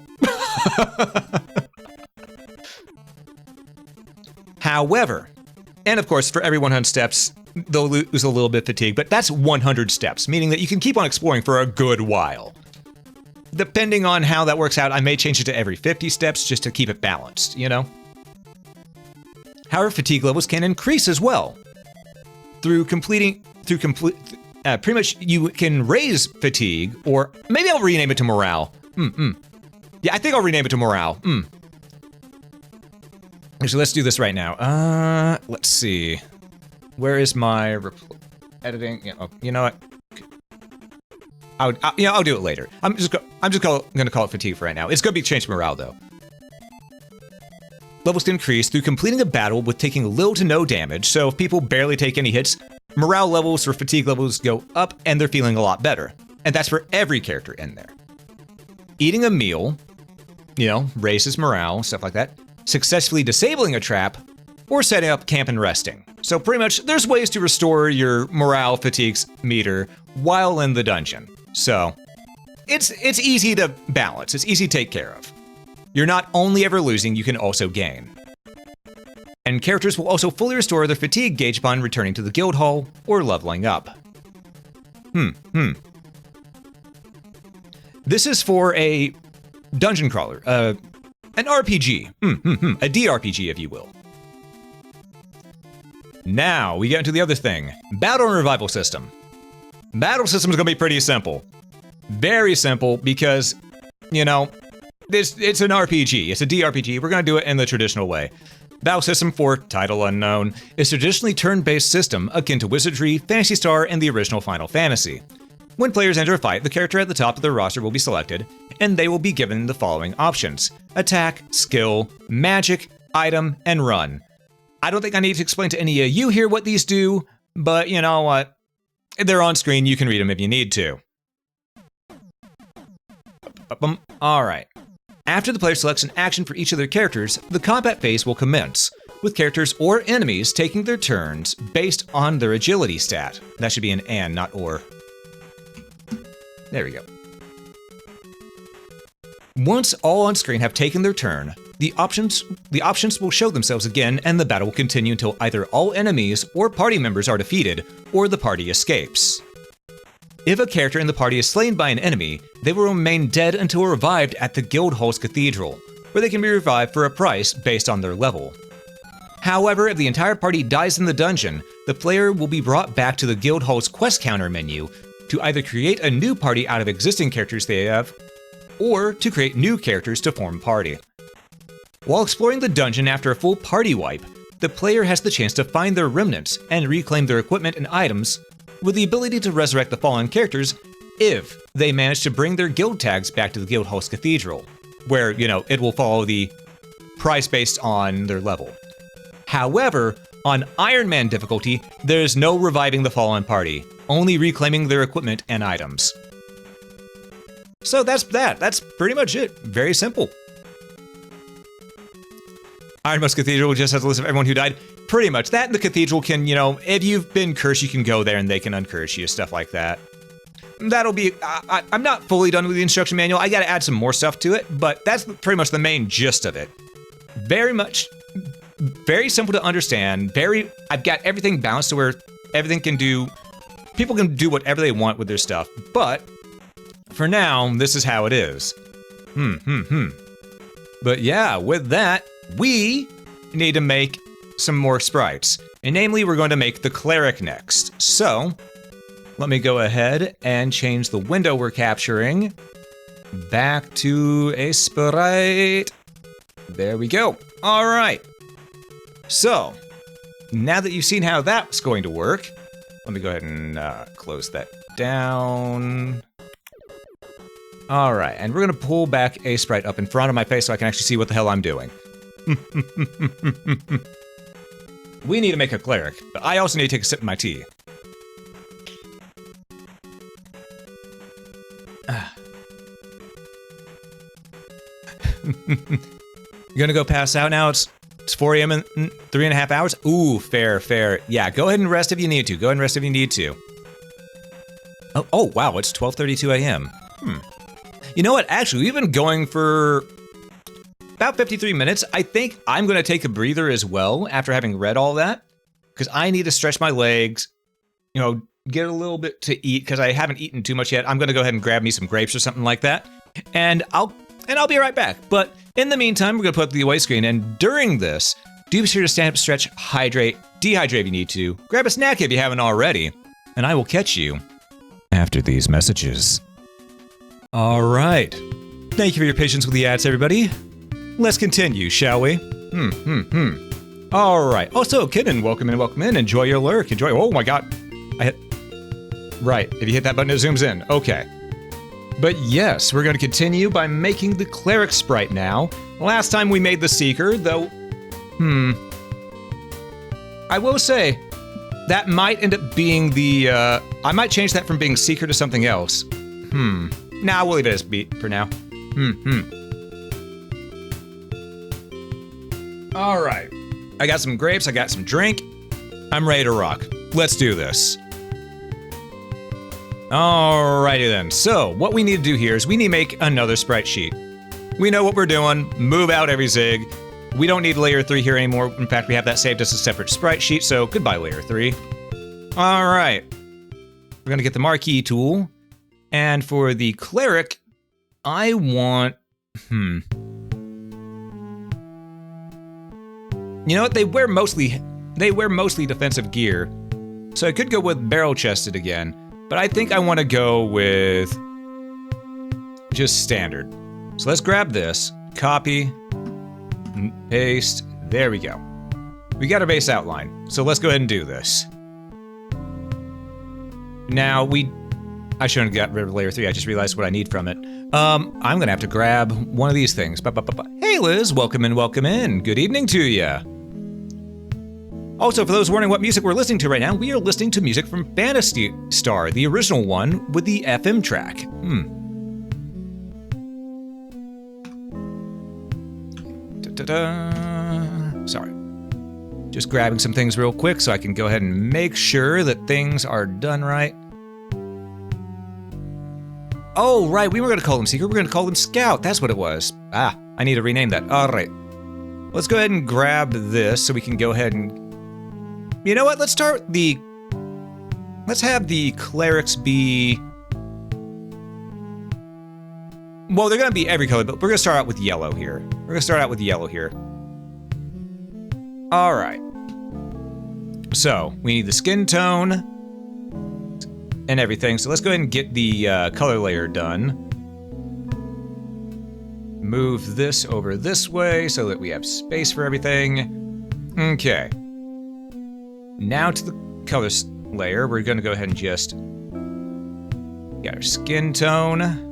However, and of course, for every 100 steps, they'll lose a little bit of fatigue, but that's 100 steps, meaning that you can keep on exploring for a good while. Depending on how that works out, I may change it to every 50 steps just to keep it balanced, However, fatigue levels can increase as well. Pretty much you can raise fatigue, or maybe I'll rename it to morale. Yeah, I think I'll rename it to morale. Actually, let's do this right now. Let's see. Where is my editing? Yeah, you know what? I'll do it later. I'm just gonna call it fatigue for right now. It's gonna be changed to morale though. Levels can increase through completing a battle with taking little to no damage. So if people barely take any hits, morale levels or fatigue levels go up and they're feeling a lot better. And that's for every character in there. Eating a meal, raises morale, stuff like that. Successfully disabling a trap, or setting up camp and resting. So pretty much there's ways to restore your morale fatigues meter while in the dungeon. So it's easy to balance, it's easy to take care of. You're not only ever losing, you can also gain. And characters will also fully restore their fatigue gauge upon returning to the guild hall or leveling up. This is for a dungeon crawler, an RPG, a DRPG if you will. Now we get into the other thing, battle and revival system. Battle system is going to be pretty simple. Very simple because, it's an RPG, it's a DRPG, we're going to do it in the traditional way. Battle system, for title unknown, is a traditionally turn-based system akin to Wizardry, Phantasy Star, and the original Final Fantasy. When players enter a fight, the character at the top of their roster will be selected, and they will be given the following options: attack, skill, magic, item, and run. I don't think I need to explain to any of you here what these do, but you know what? They're on screen, you can read them if you need to. Alright. After the player selects an action for each of their characters, the combat phase will commence, with characters or enemies taking their turns based on their agility stat. That should be an and, not or. There we go. Once all on screen have taken their turn, the options will show themselves again and the battle will continue until either all enemies or party members are defeated or the party escapes. If a character in the party is slain by an enemy, they will remain dead until revived at the guild hall's cathedral, where they can be revived for a price based on their level. However, if the entire party dies in the dungeon, the player will be brought back to the guild hall's quest counter menu to either create a new party out of existing characters they have, or to create new characters to form a party. While exploring the dungeon after a full party wipe, the player has the chance to find their remnants and reclaim their equipment and items, with the ability to resurrect the fallen characters if they manage to bring their guild tags back to the guild host cathedral, where, it will follow the price based on their level. However, on Iron Man difficulty, there's no reviving the fallen party, only reclaiming their equipment and items. So that's that. That's pretty much it. Very simple. Ironmost Cathedral just has a list of everyone who died. Pretty much. That and the cathedral can, if you've been cursed, you can go there and they can uncurse you, stuff like that. That'll be, I'm not fully done with the instruction manual. I gotta add some more stuff to it, but that's pretty much the main gist of it. Very simple to understand. I've got everything balanced to where people can do whatever they want with their stuff, but for now, this is how it is. But yeah, with that, we need to make some more sprites. And namely, we're going to make the cleric next. So, let me go ahead and change the window we're capturing back to Aesprite. There we go. All right. So, now that you've seen how that's going to work, let me go ahead and close that down. All right, and we're gonna pull back Aesprite up in front of my face so I can actually see what the hell I'm doing. We need to make a cleric, but I also need to take a sip of my tea. You're gonna go pass out now? It's 4 a.m. in 3.5 hours? Ooh, fair. Yeah, go ahead and rest if you need to. Oh, wow, it's 12:32 a.m. You know what? Actually, we've been going for about 53 minutes. I think I'm going to take a breather as well after having read all that, because I need to stretch my legs, get a little bit to eat, because I haven't eaten too much yet. I'm going to go ahead and grab me some grapes or something like that, and I'll be right back. But in the meantime, we're going to put up the away screen, and during this, do be sure to stand up, stretch, hydrate, dehydrate if you need to, grab a snack if you haven't already, and I will catch you after these messages. All right. Thank you for your patience with the ads, everybody. Let's continue, shall we? All right. Also, Kidden, welcome in. Enjoy your lurk. Oh my God. Right. If you hit that button, it zooms in. Okay. But yes, we're going to continue by making the cleric sprite now. Last time we made the seeker, though. I will say that might end up being the. I might change that from being seeker to something else. Nah, we'll leave it as beat for now. All right. I got some grapes, I got some drink. I'm ready to rock. Let's do this. Alrighty then. So, what we need to do here is we need to make another sprite sheet. We know what we're doing. Move out every zig. We don't need layer 3 here anymore. In fact, we have that saved as a separate sprite sheet, so goodbye layer 3. Alright. We're gonna get the marquee tool. And for the cleric, I want, You know what? They wear mostly defensive gear. So I could go with barrel chested again, but I think I want to go with just standard. So let's grab this, copy, paste, there we go. We got our base outline. So let's go ahead and do this. Now I shouldn't have got rid of layer 3, I just realized what I need from it. I'm gonna have to grab one of these things. Hey Liz, welcome in. Good evening to ya. Also, for those wondering what music we're listening to right now, we are listening to music from Phantasy Star, the original one with the FM track. Sorry. Just grabbing some things real quick so I can go ahead and make sure that things are done right. Oh, right, we were going to call them Seeker, we're going to call them Scout, that's what it was. I need to rename that. All right. Let's go ahead and grab this so we can go ahead and... You know what, let's have the clerics be... Well, they're going to be every color, but we're going to start out with yellow here. All right. So, we need the skin tone and everything. So let's go ahead and get the color layer done. Move this over this way so that we have space for everything. Okay. Now to the colors layer, we're going to go ahead and just get our skin tone.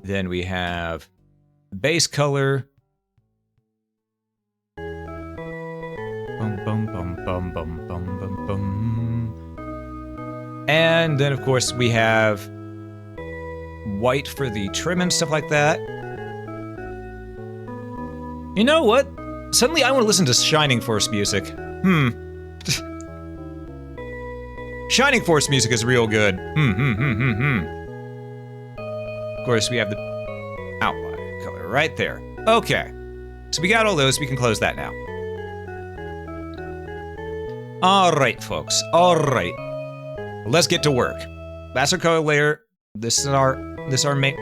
Then we have base color. Bum, bum, bum, bum, bum, bum, bum, bum. And then, of course, we have white for the trim and stuff like that. You know what? Suddenly I want to listen to Shining Force music. Shining Force music is real good. Of course, we have the outline color right there. Okay. So we got all those. We can close that now. All right, folks. All right. Let's get to work. That's our color layer. This is our main.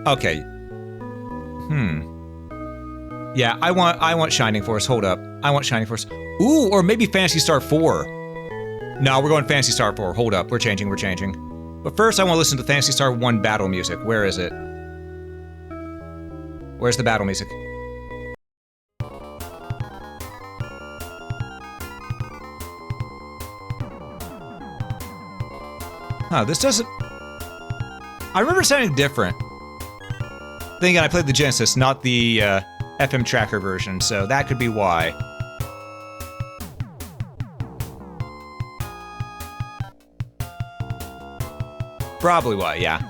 Okay. Yeah, I want Shining Force. Hold up. I want Shining Force. Ooh, or maybe Phantasy Star 4. No, we're going Phantasy Star 4. Hold up. We're changing. But first, I want to listen to Phantasy Star 1 battle music. Where is it? Where's the battle music? Huh, this doesn't... I remember it sounding different. Then again, I played the Genesis, not the FM tracker version, so that could be why. Probably why, yeah.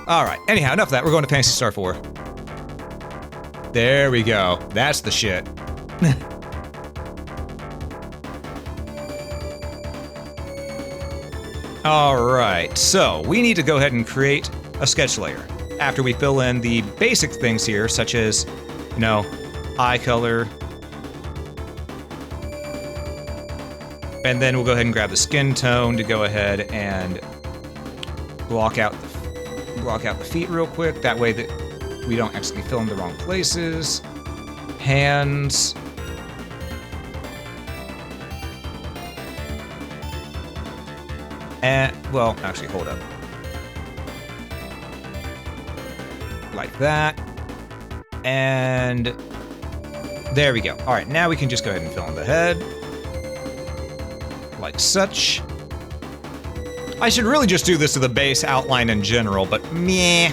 Alright, anyhow, enough of that. We're going to Phantasy Star 4. There we go. That's the shit. Alright, so we need to go ahead and create a sketch layer after we fill in the basic things here, such as, you know, eye color. And then we'll go ahead and grab the skin tone to go ahead and block out the feet real quick. That way that we don't actually fill in the wrong places. Hands. And, well, actually, hold up. Like that. And there we go. All right, now we can just go ahead and fill in the head. Like such. I should really just do this to the base outline in general, but meh.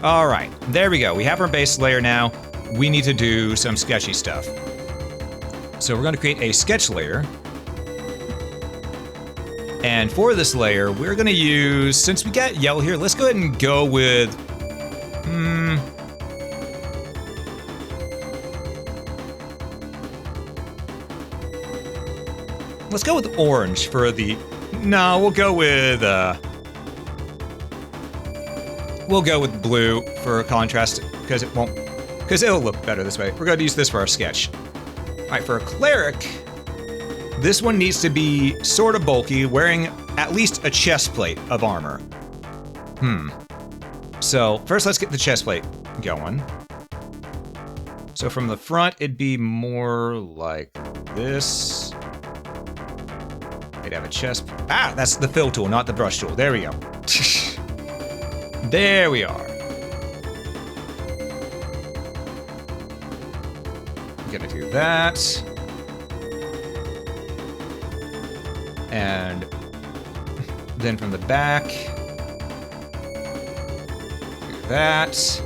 All right, there we go. We have our base layer now. We need to do some sketchy stuff. So we're going to create a sketch layer. And for this layer, we're going to use, since we got yellow here, let's go ahead and go with, let's go with orange for the, no, we'll go with blue for contrast, because it'll look better this way. We're going to use this for our sketch. All right, for a cleric, this one needs to be sort of bulky, wearing at least a chest plate of armor. So first let's get the chest plate going. So from the front, it'd be more like this. They'd have a chest. Ah, that's the fill tool, not the brush tool. There we go. There we are. I'm gonna do that. And then from the back, do that.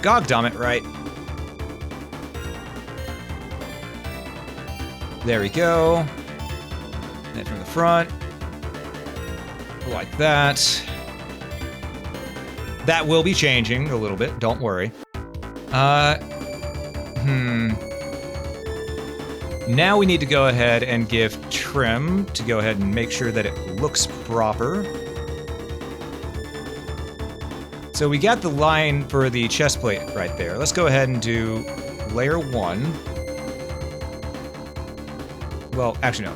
Goddamn it, right? There we go. And then from the front, like that. That will be changing a little bit, don't worry. Now we need to go ahead and give trim to go ahead and make sure that it looks proper. So we got the line for the chest plate right there. Let's go ahead and do layer 1. Well, actually,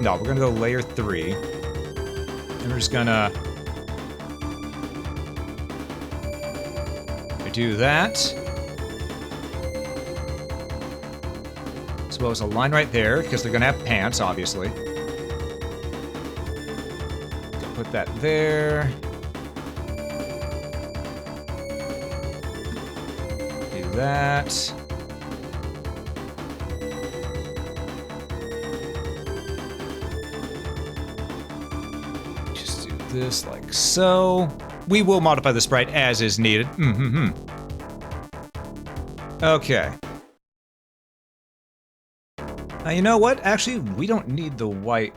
no, we're gonna go layer 3. And we're just gonna do that. So well as a line right there, because they're going to have pants, obviously. Put that there. Do that. Just do this like so. We will modify the sprite as is needed. Okay. Now, you know what? Actually, we don't need the white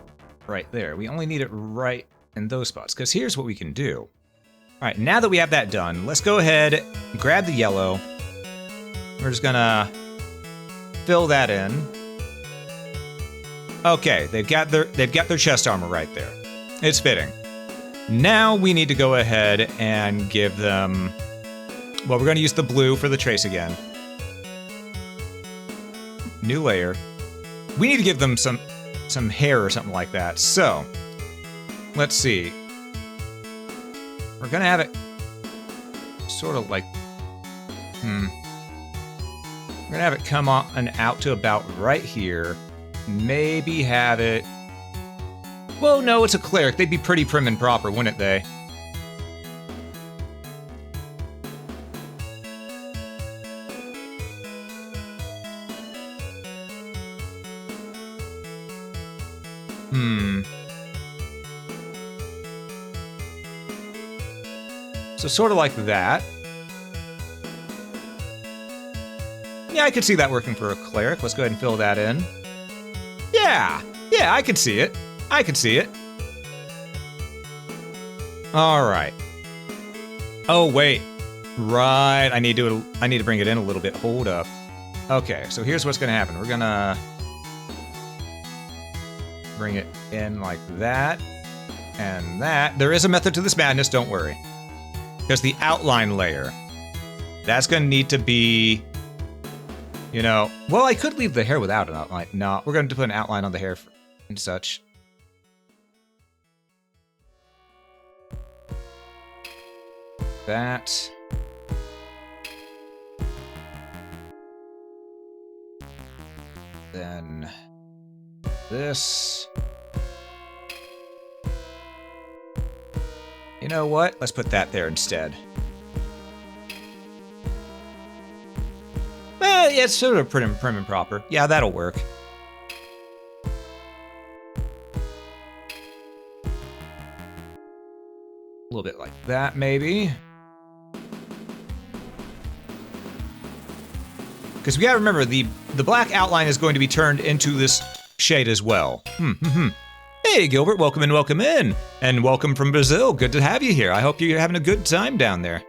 right there. We only need it right in those spots, because here's what we can do. All right, now that we have that done, let's go ahead, grab the yellow. We're just gonna fill that in. Okay, they've got their chest armor right there. It's fitting. Now we need to go ahead and give them. Well, we're gonna use the blue for the trace again. New layer. We need to give them some hair or something like that. So, let's see. We're gonna have it sort of like, We're gonna have it come on and out to about right here. Maybe have it. Well, no, it's a cleric. They'd be pretty prim and proper, wouldn't they? So sort of like that. Yeah, I could see that working for a cleric. Let's go ahead and fill that in. Yeah, I could see it. I could see it. All right. Oh wait, right. I need to bring it in a little bit. Hold up. Okay, so here's what's gonna happen. We're gonna bring it in like that and that. There is a method to this madness. Don't worry. Because the outline layer, that's gonna need to be, you know, well, I could leave the hair without an outline. No, we're going to put an outline on the hair and such. That. Then this. You know what? Let's put that there instead. Well, yeah, it's sort of prim and proper. Yeah, that'll work. A little bit like that, maybe. Because we gotta remember, the black outline is going to be turned into this shade as well. Hey, Gilbert, welcome in. And welcome from Brazil. Good to have you here. I hope you're having a good time down there.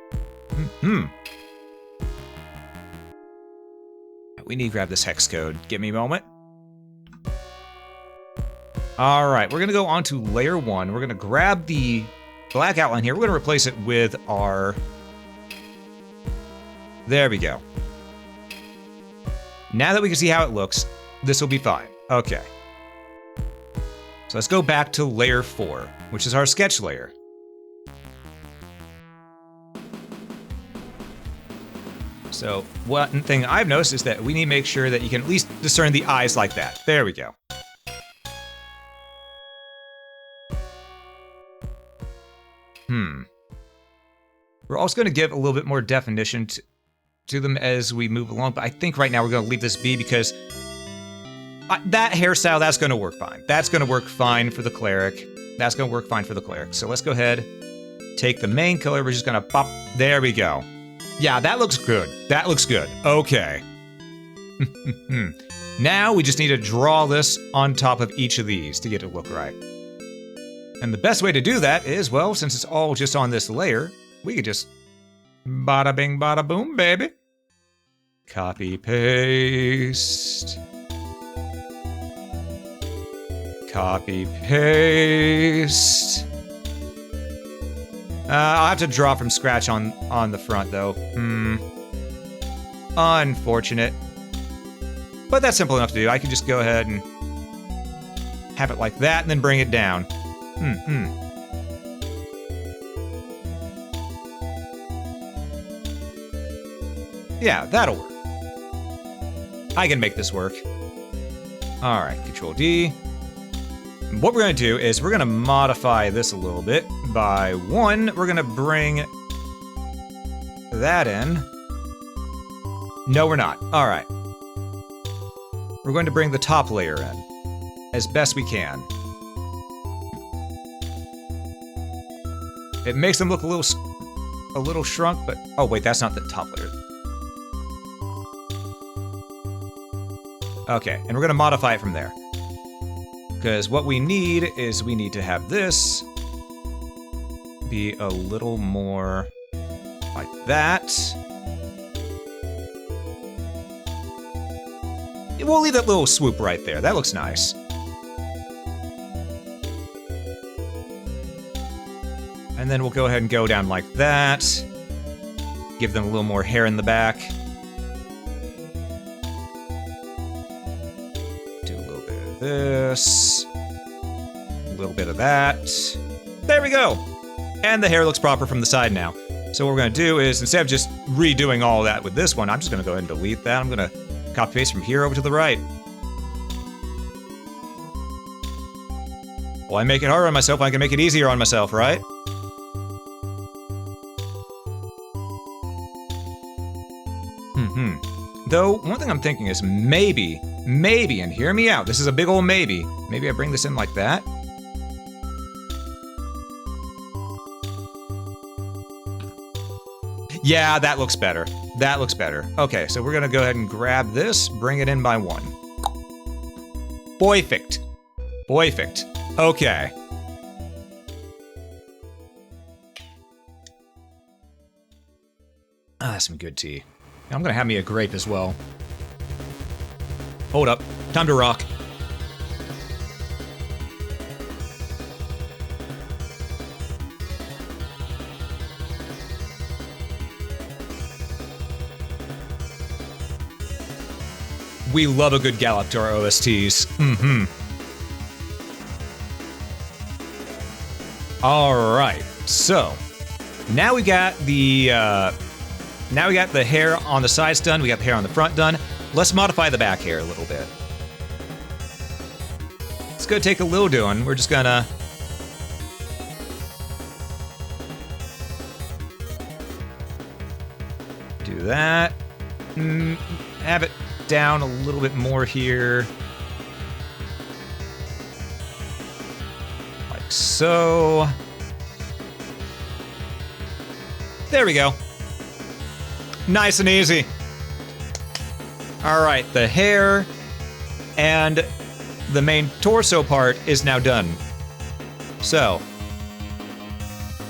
We need to grab this hex code. Give me a moment. All right, we're gonna go on to layer 1. We're gonna grab the black outline here. We're gonna replace it with our... There we go. Now that we can see how it looks, this will be fine. Okay. So let's go back to layer 4, which is our sketch layer. So one thing I've noticed is that we need to make sure that you can at least discern the eyes like that. There we go. We're also going to give a little bit more definition to them as we move along, but I think right now we're going to leave this be because that hairstyle, that's going to work fine. That's going to work fine for the cleric. That's going to work fine for the cleric. So let's go ahead, take the main color, we're just going to pop. There we go. Yeah, that looks good. That looks good. Okay. Now we just need to draw this on top of each of these to get it to look right. And the best way to do that is, well, since it's all just on this layer, we could just bada bing, bada boom, baby. Copy, paste. Copy, paste. I'll have to draw from scratch on the front, though. Unfortunate. But that's simple enough to do. I can just go ahead and have it like that and then bring it down. Yeah, that'll work. I can make this work. All right, Control D. What we're going to do is we're going to modify this a little bit by one. We're going to bring that in. No, we're not. All right. We're going to bring the top layer in as best we can. It makes them look a little shrunk, but oh wait, that's not the top layer. Okay, and we're gonna modify it from there. Because what we need is we need to have this be a little more like that. We'll leave that little swoop right there. That looks nice. And then we'll go ahead and go down like that. Give them a little more hair in the back. Do a little bit of this. A little bit of that. There we go! And the hair looks proper from the side now. So what we're gonna do is, instead of just redoing all that with this one, I'm just gonna go ahead and delete that. I'm gonna copy paste from here over to the right. Well, I make it harder on myself, I can make it easier on myself, right? Though, one thing I'm thinking is maybe, and hear me out, this is a big old maybe I bring this in like that. Yeah, that looks better. That looks better. Okay, so we're gonna go ahead and grab this, bring it in by one. Perfect. Perfect. Okay. Ah, that's some good tea. I'm gonna have me a grape as well. Hold up. Time to rock. We love a good gallop to our OSTs. Alright, so now we got the hair on the sides done, we got the hair on the front done. Let's modify the back hair a little bit. It's gonna take a little doing. We're just gonna do that. Have it down a little bit more here. Like so. There we go. Nice and easy. All right, the hair and the main torso part is now done. So,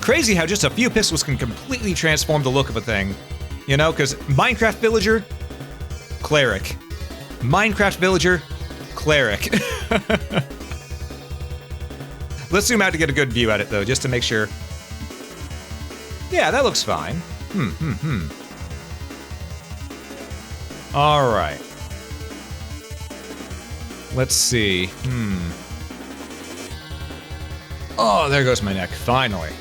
crazy how just a few pixels can completely transform the look of a thing. You know, because Minecraft Villager, Cleric. Minecraft Villager, Cleric. Let's zoom out to get a good view at it, though, just to make sure. Yeah, that looks fine. All right. Let's see. Oh, there goes my neck, finally.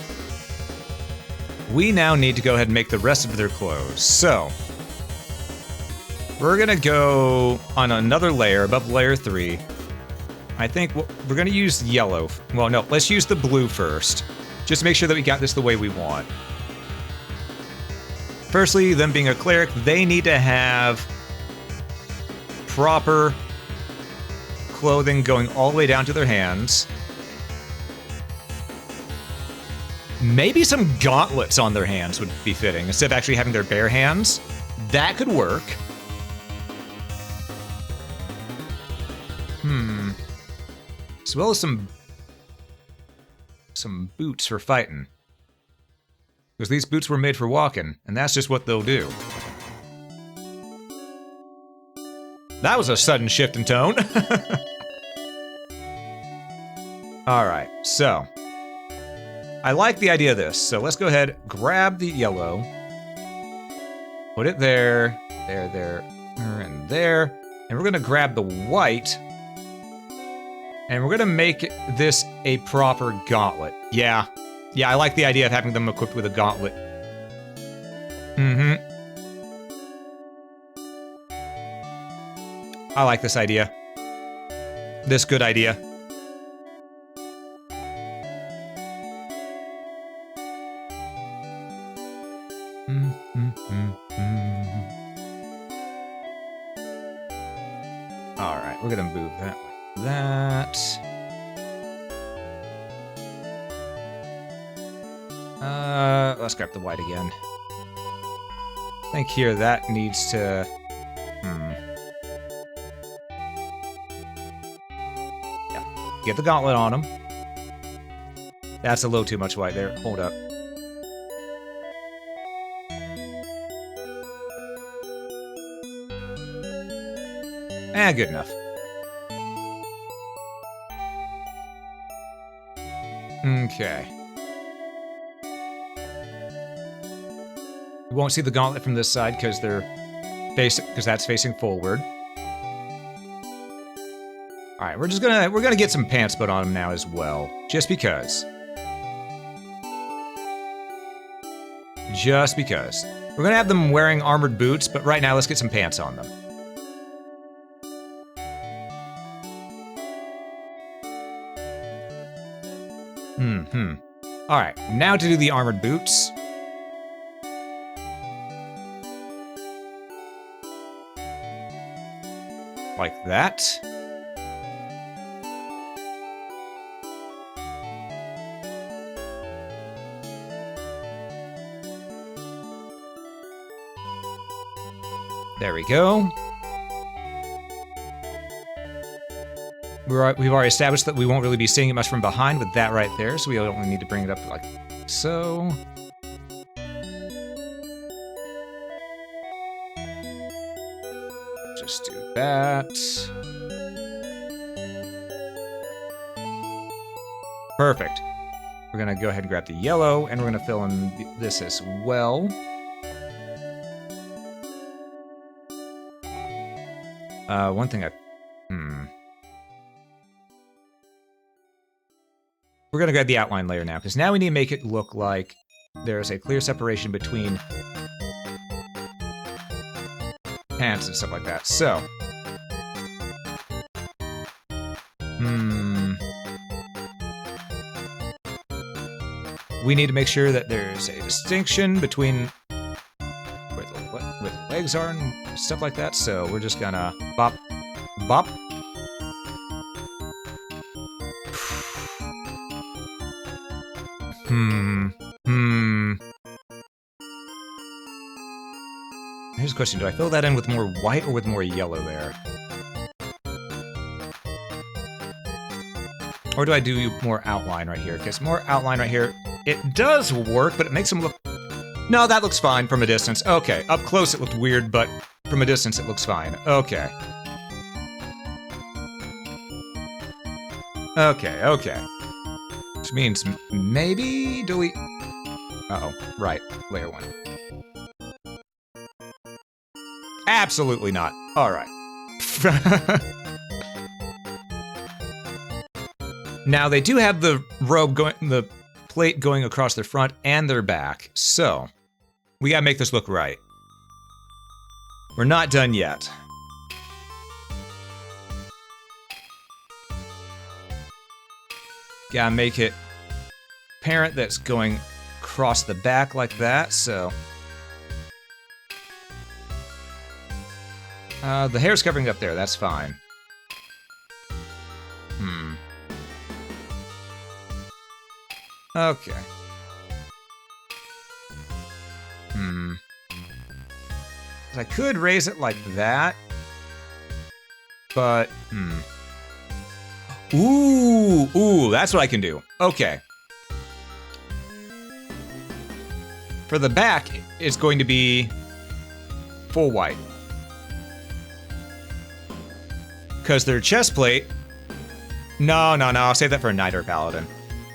We now need to go ahead and make the rest of their clothes. So, we're gonna go on another layer above layer 3. I think we're gonna use yellow. Well, no, let's use the blue first. Just to make sure that we got this the way we want. Firstly, them being a cleric, they need to have proper clothing going all the way down to their hands. Maybe some gauntlets on their hands would be fitting, instead of actually having their bare hands. That could work. As well as some boots for fighting. Because these boots were made for walking, and that's just what they'll do. That was a sudden shift in tone. Alright, so. I like the idea of this, so let's go ahead, grab the yellow. Put it there, there, and there. And we're gonna grab the white. And we're gonna make this a proper gauntlet. Yeah, I like the idea of having them equipped with a gauntlet. I like this idea. this good idea. Alright, we're gonna move that like that. Let's grab the white again. I think here that needs to... Yeah, get the gauntlet on him. That's a little too much white there. Hold up. Good enough. Okay. You won't see the gauntlet from this side because that's facing forward. All right, we're gonna get some pants put on him now as well, just because. Just because. We're gonna have them wearing armored boots, but right now let's get some pants on them. All right, now to do the armored boots. Like that. There we go. We've already established that we won't really be seeing it much from behind with that right there, so we only need to bring it up like so. Just do that. Perfect. We're gonna go ahead and grab the yellow, and we're gonna fill in this as well. One thing We're gonna grab the outline layer now, because now we need to make it look like there's a clear separation between pants and stuff like that. So, we need to make sure that there's a distinction between where the legs are and stuff like that. So we're just gonna bop, bop. Here's a question, do I fill that in with more white or with more yellow there? Or do I do more outline right here? Because more outline right here, it does work, but it makes them look... No, that looks fine from a distance. Okay, up close it looked weird, but from a distance it looks fine. Okay. Okay. Which means maybe delete... Uh-oh, right, layer 1. Absolutely not. All right. Now they do have the the plate going across their front and their back, so we gotta make this look right. We're not done yet. Gotta make it apparent that's going across the back like that, so... the hair's covering up there, that's fine. Okay. I could raise it like that, but, Ooh, that's what I can do. Okay. For the back, it's going to be full white. Because their chest plate... No, I'll save that for a knight or a paladin.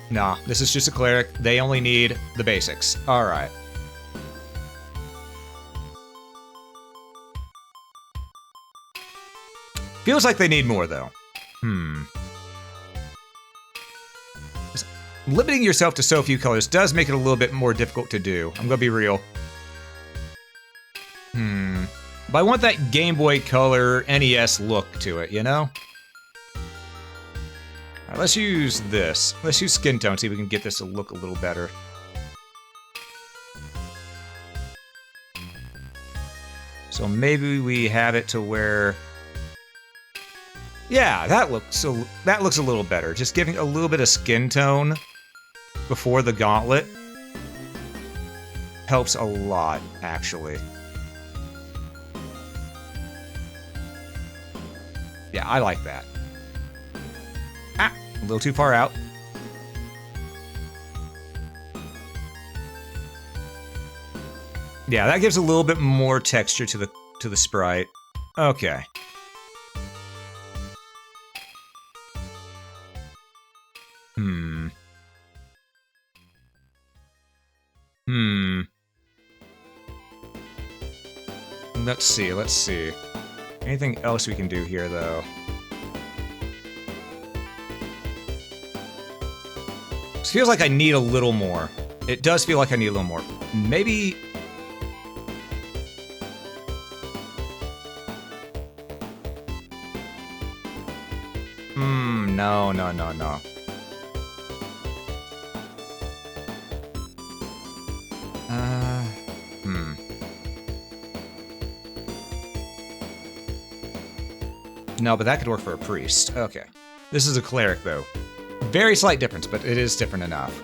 No, this is just a cleric. They only need the basics. Alright. Feels like they need more, though. Limiting yourself to so few colors does make it a little bit more difficult to do. I'm gonna be real. But I want that Game Boy Color NES look to it, you know? Alright, let's use this. Let's use skin tone, see if we can get this to look a little better. So maybe we have it to where... Yeah, that looks a little better. Just giving a little bit of skin tone before the gauntlet helps a lot, actually. Yeah, I like that. Ah, a little too far out. Yeah, that gives a little bit more texture to the sprite. Okay. Let's see. Anything else we can do here, though? It feels like I need a little more. It does feel like I need a little more. Maybe... No. No, but that could work for a priest. Okay. This is a cleric, though. Very slight difference, but it is different enough.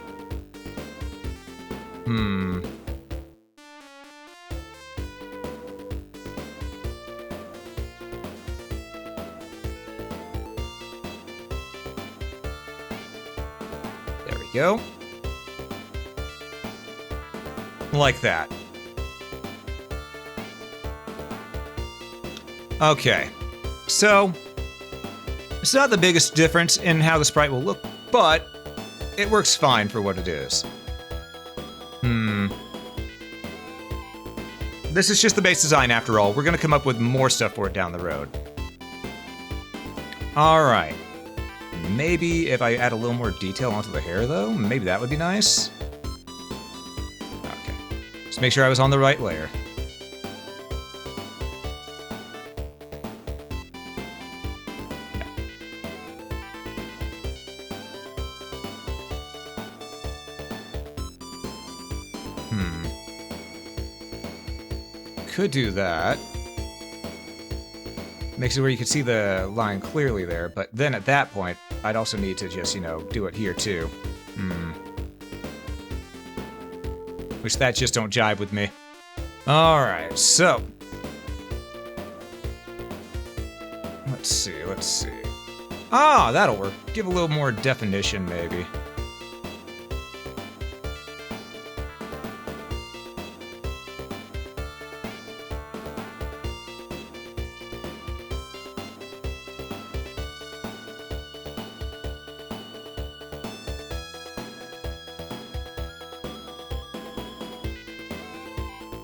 There we go. Like that. Okay. So, it's not the biggest difference in how the sprite will look, but it works fine for what it is. This is just the base design after all. We're gonna come up with more stuff for it down the road. Alright. Maybe if I add a little more detail onto the hair, though, maybe that would be nice. Okay. Just make sure I was on the right layer. Could do that. Makes it where you can see the line clearly there, but then at that point, I'd also need to just, do it here too. Which that just don't jive with me. Alright, so. Let's see. Ah, that'll work. Give a little more definition, maybe.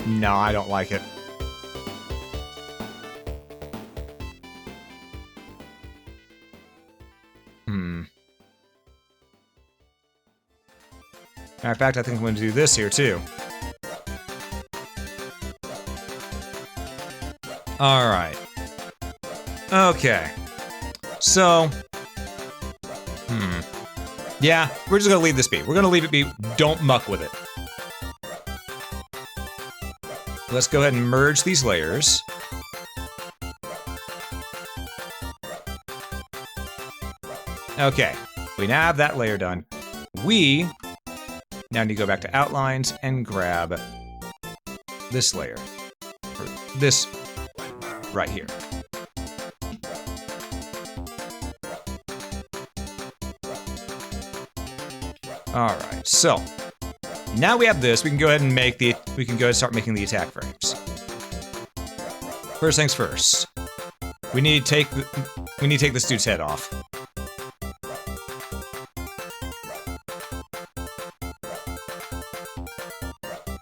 No, I don't like it. Matter of fact, I think I'm going to do this here, too. Alright. Okay. So... Yeah, we're just going to leave this be. We're going to leave it be. Don't muck with it. Let's go ahead and merge these layers. Okay, we now have that layer done. We now need to go back to outlines and grab this layer. Or this right here. Alright, so now we have this, we can go ahead and start making the attack frames. First things first. We need to take this dude's head off.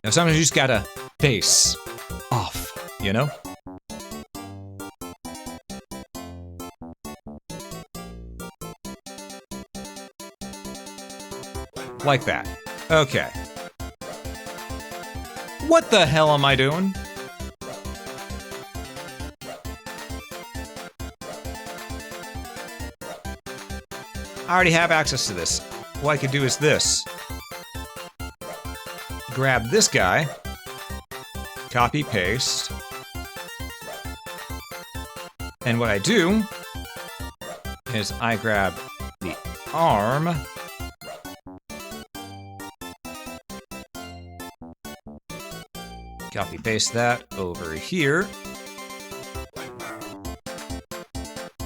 Now sometimes you just gotta face off, you know? Like that. Okay. What the hell am I doing? I already have access to this. What I could do is this. Grab this guy. Copy, paste. And what I do is I grab the arm. Copy, paste that over here.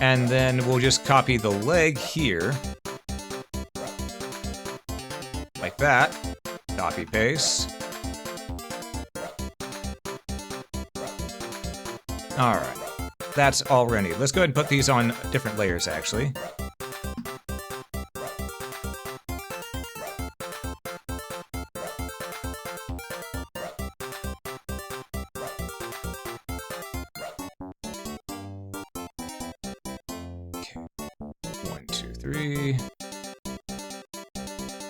And then we'll just copy the leg here. Like that. Copy, paste. Alright. That's all we're gonna need. Let's go ahead and put these on different layers, actually. Okay. 1, 2, 3.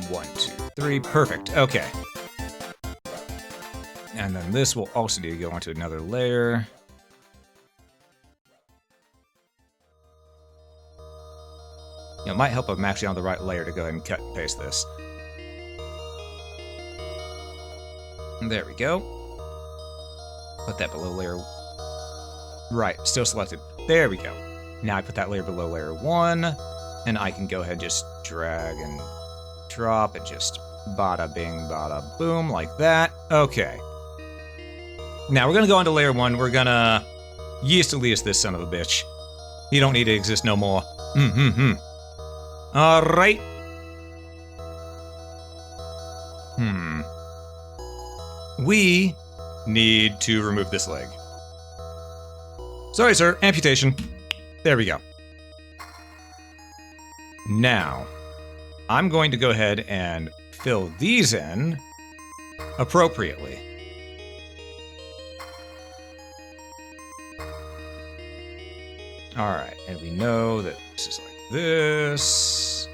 1, 2, 3. Perfect. Okay. And then this will also need to go onto another layer. You know, it might help if I'm actually on the right layer to go ahead and cut and paste this. There we go. Put that below layer... Right, still selected. There we go. Now I put that layer below layer 1, and I can go ahead and just drag and drop and just bada bing, bada boom, like that. Okay. Now we're gonna go onto layer 1. We're gonna yeast Elias this son of a bitch. He don't need to exist no more. Alright. We need to remove this leg. Sorry, sir. Amputation. There we go. Now, I'm going to go ahead and fill these in appropriately. Alright, and we know that this is like this,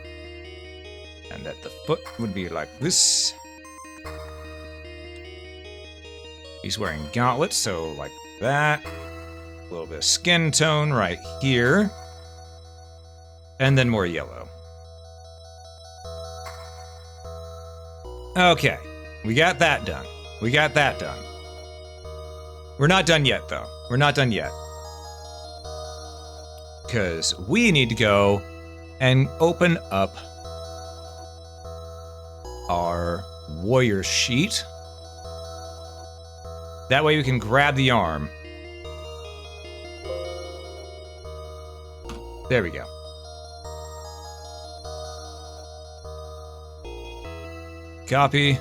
and that the foot would be like this. He's wearing gauntlets, so like that. A little bit of skin tone right here. And then more yellow. Okay, we got that done. We got that done. We're not done yet, though. We're not done yet. Because we need to go and open up our warrior sheet. That way we can grab the arm. There we go. Copy.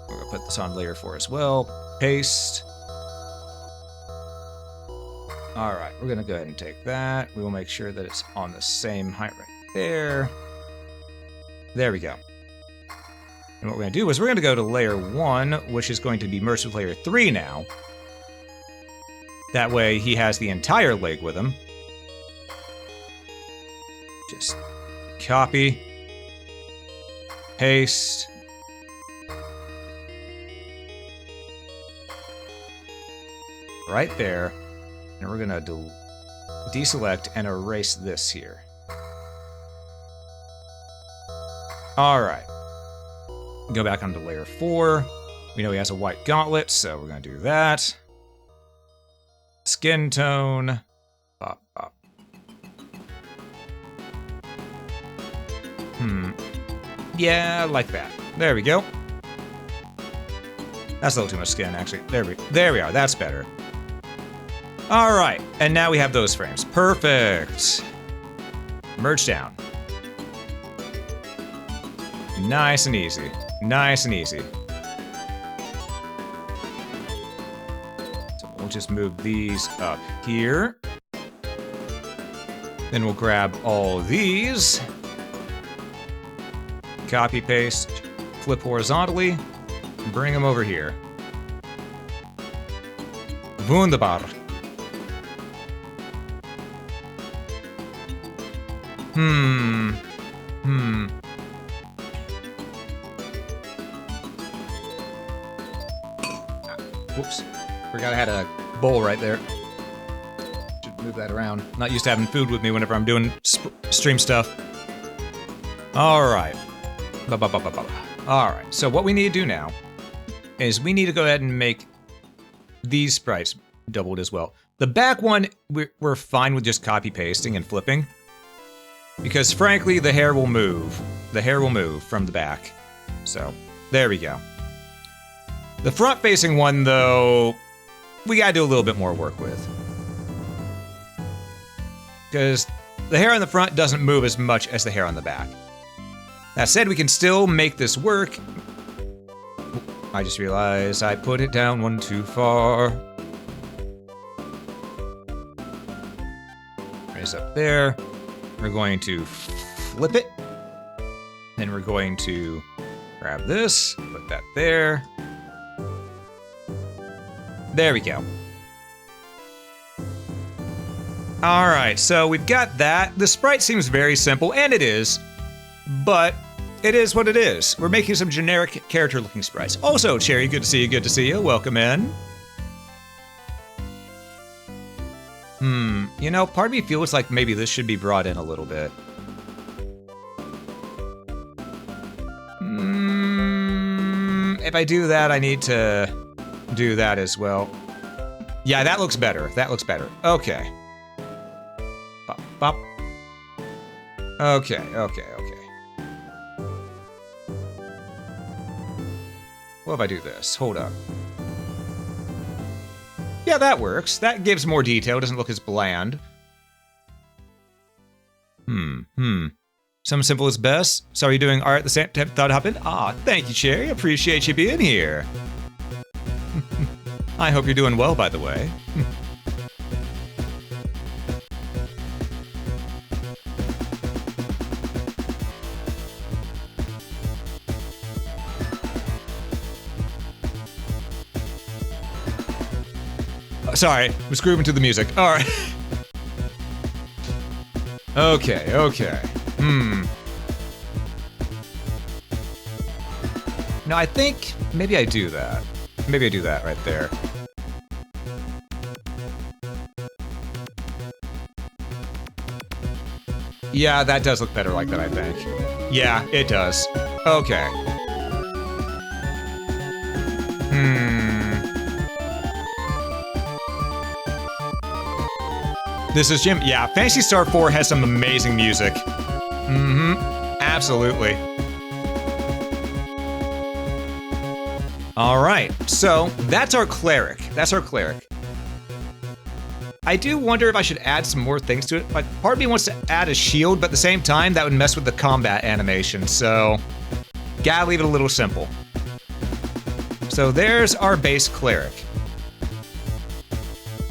We're gonna put this on layer 4 as well. Paste. Alright, we're gonna go ahead and take that. We will make sure that it's on the same height right there. There we go. And what we're gonna do is we're gonna go to layer 1, which is going to be merged with layer 3 now. That way he has the entire leg with him. Just copy. Paste. Right there. And we're gonna deselect and erase this here. Alright. Go back onto layer 4. We know he has a white gauntlet, so we're gonna do that. Skin tone. Pop, pop. Yeah, like that. There we go. That's a little too much skin, actually. There we are. That's better. All right, and now we have those frames. Perfect. Merge down. Nice and easy. Nice and easy. So we'll just move these up here. Then we'll grab all these. Copy, paste, flip horizontally, and bring them over here. Wunderbar. Whoops. Forgot I had a bowl right there. Move that around. Not used to having food with me whenever I'm doing stream stuff. All right. All right. So what we need to do now is we need to go ahead and make these sprites doubled as well. The back one, we're fine with just copy pasting and flipping. Because frankly, the hair will move. The hair will move from the back. So, there we go. The front-facing one, though, we gotta do a little bit more work with. Because the hair on the front doesn't move as much as the hair on the back. That said, we can still make this work. I just realized I put it down one too far. Raise up there. We're going to flip it. Then we're going to grab this, put that there. There we go. All right, so we've got that. The sprite seems very simple, and it is, but it is what it is. We're making some generic character-looking sprites. Also, Cherry, good to see you, good to see you. Welcome in. You know, part of me feels like maybe this should be brought in a little bit. If I do that, I need to do that as well. Yeah, that looks better. That looks better. Okay. Bop, bop. Okay, okay, okay. What if I do this? Hold up. Yeah, that works. That gives more detail. Doesn't look as bland. Some simple is best. So are you doing art at the same time? Thought it happened? Ah, thank you, Cherry. Appreciate you being here. I hope you're doing well, by the way. Sorry, was grooving to the music. All right. Okay, okay. No, I think maybe I do that. Maybe I do that right there. Yeah, that does look better like that, I think. Yeah, it does. Okay. This is Jim. Yeah, Phantasy Star 4 has some amazing music. Absolutely. All right, so that's our cleric. That's our cleric. I do wonder if I should add some more things to it. Like, part of me wants to add a shield, but at the same time, that would mess with the combat animation, so gotta leave it a little simple. So there's our base cleric.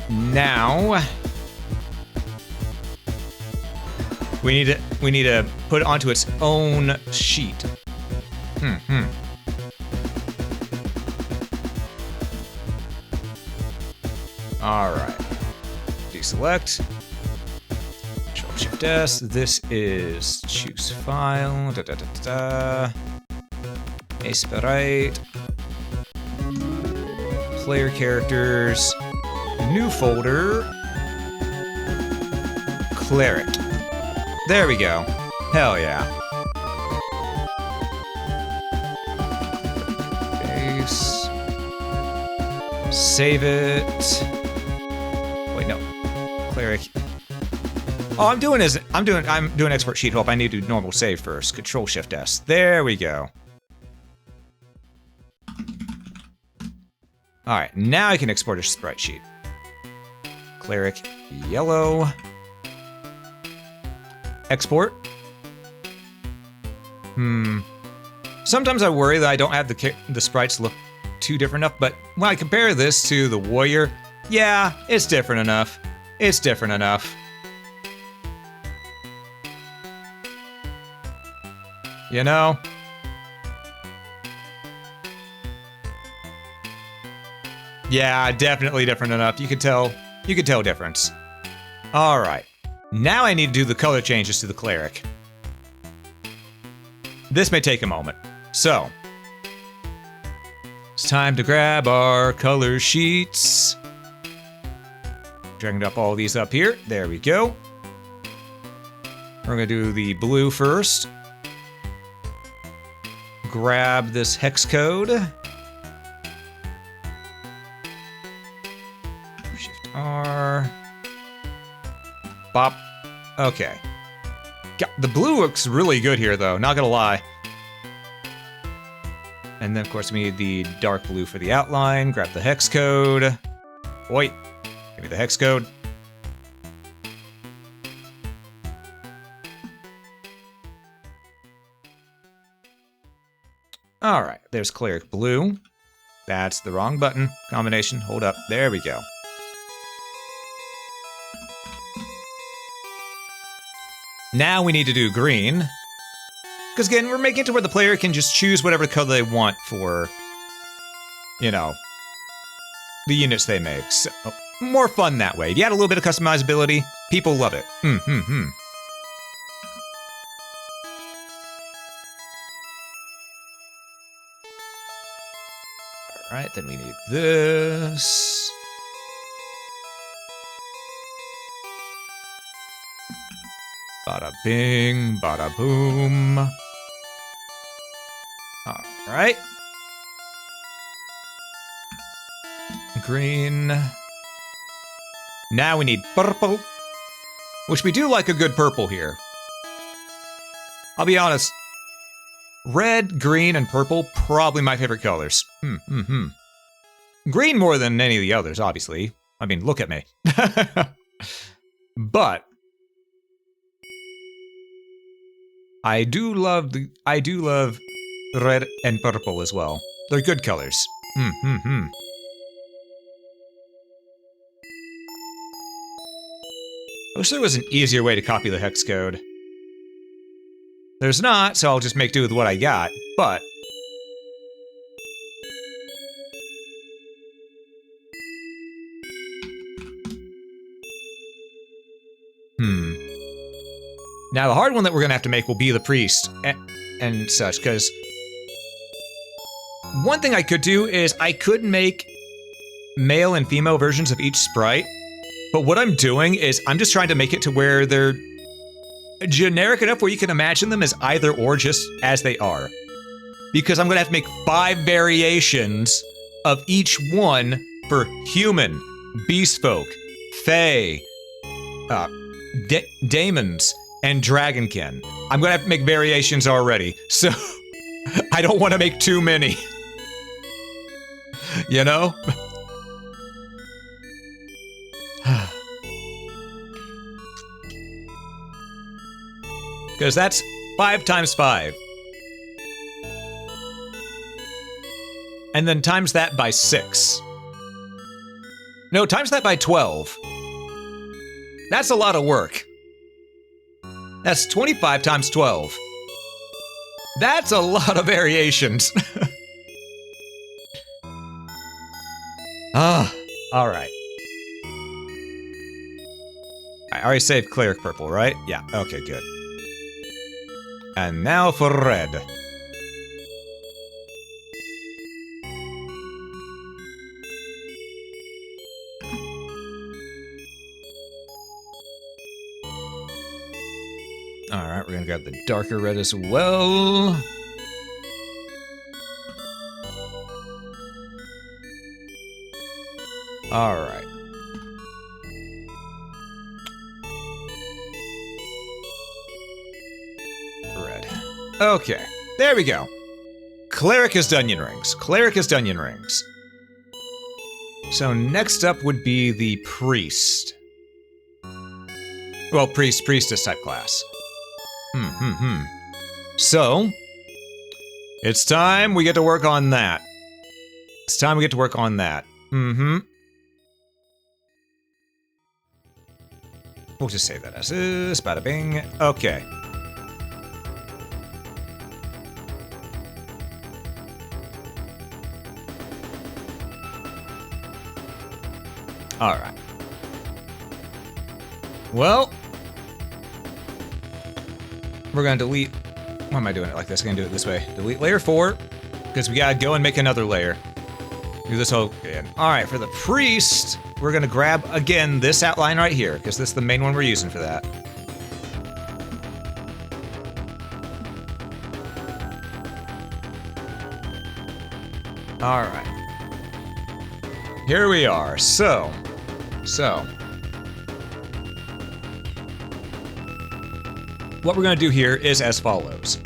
Now, we need to put it onto its own sheet. All right. Deselect. Control-Shift-S. This is choose file. Aesprite. Player characters. New folder. Cleric. There we go. Hell yeah. Base. Save it. Wait, no. Cleric. Oh, I'm doing export sheet. Hope I need to do normal save first. Control-Shift-S. There we go. All right, now I can export a sprite sheet. Cleric yellow. Export. Sometimes I worry that I don't have the sprites look too different enough, but when I compare this to the warrior, yeah, it's different enough. It's different enough. You know? Yeah, definitely different enough. You could tell difference. All right. Now I need to do the color changes to the cleric. This may take a moment. So, it's time to grab our color sheets. Dragging up all these up here. There we go. We're gonna do the blue first. Grab this hex code. Shift R. Bop. Okay. The blue looks really good here, though, not gonna lie. And then, of course, we need the dark blue for the outline. Grab the hex code. Wait. Give me the hex code. Alright, there's Cleric Blue. That's the wrong button combination. Hold up. There we go. Now we need to do green. Because again, we're making it to where the player can just choose whatever color they want for, you know, the units they make. So, more fun that way. If you add a little bit of customizability, people love it. Alright, then we need this. Bada bing, bada boom. Alright. Green. Now we need purple. Which we do like a good purple here. I'll be honest. Red, green, and purple, probably my favorite colors. Green more than any of the others, obviously. I mean, look at me. But I do love red and purple as well. They're good colors. I wish there was an easier way to copy the hex code. There's not, so I'll just make do with what I got, but now the hard one that we're gonna have to make will be the priest and such, because one thing I could do is I could make male and female versions of each sprite, but what I'm doing is I'm just trying to make it to where they're generic enough where you can imagine them as either or just as they are. Because I'm gonna have to make 5 variations of each one for human, beast folk, fae, daemons, and dragonkin. I'm gonna have to make variations already, so I don't want to make too many. You know? Because that's 5 times 5. And then times that by 6. No, times that by 12. That's a lot of work. That's 25 times 12. That's a lot of variations. Alright. I already saved Cleric Purple, right? Yeah, okay, good. And now for red. Alright, we're gonna grab the darker red as well. Alright. Red. Okay, there we go. Cleric is Dungeon Rings. Cleric is Dungeon Rings. So next up would be the priest. Well, priestess type class. So, it's time we get to work on that. It's time we get to work on that. We'll just save that as is. Bada bing. Okay. Alright. Well, we're gonna delete. Why am I doing it like this? I'm gonna do it this way. Delete layer 4, because we gotta go and make another layer. Do this whole again. Alright, for the priest, we're we're gonna grab, again, this outline right here, because this is the main one we're using for that. Alright. Here we are. So. What we're gonna do here is as follows.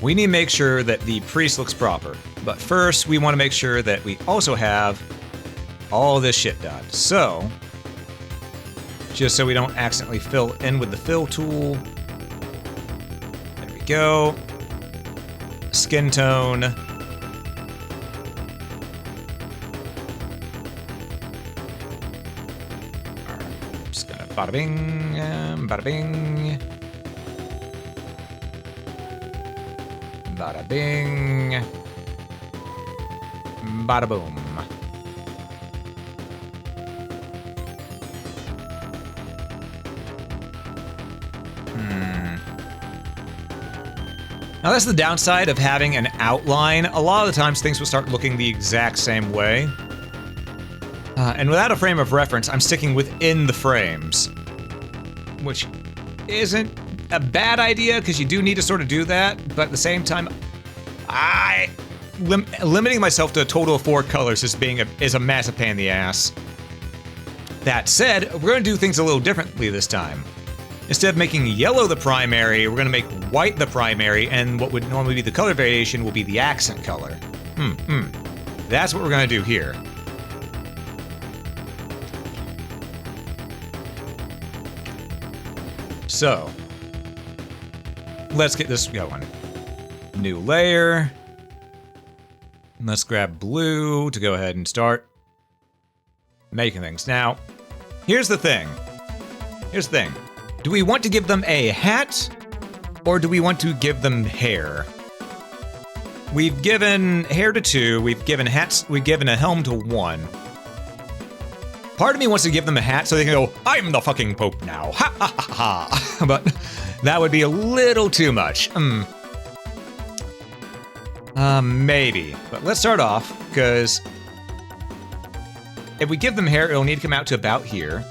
We need to make sure that the priest looks proper. But first, we want to make sure that we also have all this shit done. So, just so we don't accidentally fill in with the fill tool. There we go. Skin tone. Just gonna bada bing, bada bing. Bada bing. Bada boom. Now that's the downside of having an outline. A lot of the times things will start looking the exact same way. And without a frame of reference, I'm sticking within the frames. Which isn't a bad idea, because you do need to sort of do that, but at the same time, limiting myself to a total of 4 colors is a massive pain in the ass. That said, we're going to do things a little differently this time. Instead of making yellow the primary, we're going to make white the primary, and what would normally be the color variation will be the accent color. That's what we're going to do here. So, let's get this going. New layer. Let's grab blue to go ahead and start making things. Now, here's the thing. Do we want to give them a hat, or do we want to give them hair? We've given hair to 2, we've given hats, we've given a helm to 1. Part of me wants to give them a hat so they can go, I'm the fucking Pope now, ha ha ha ha. But that would be a little too much. Maybe. But let's start off, because if we give them hair, it'll need to come out to about here.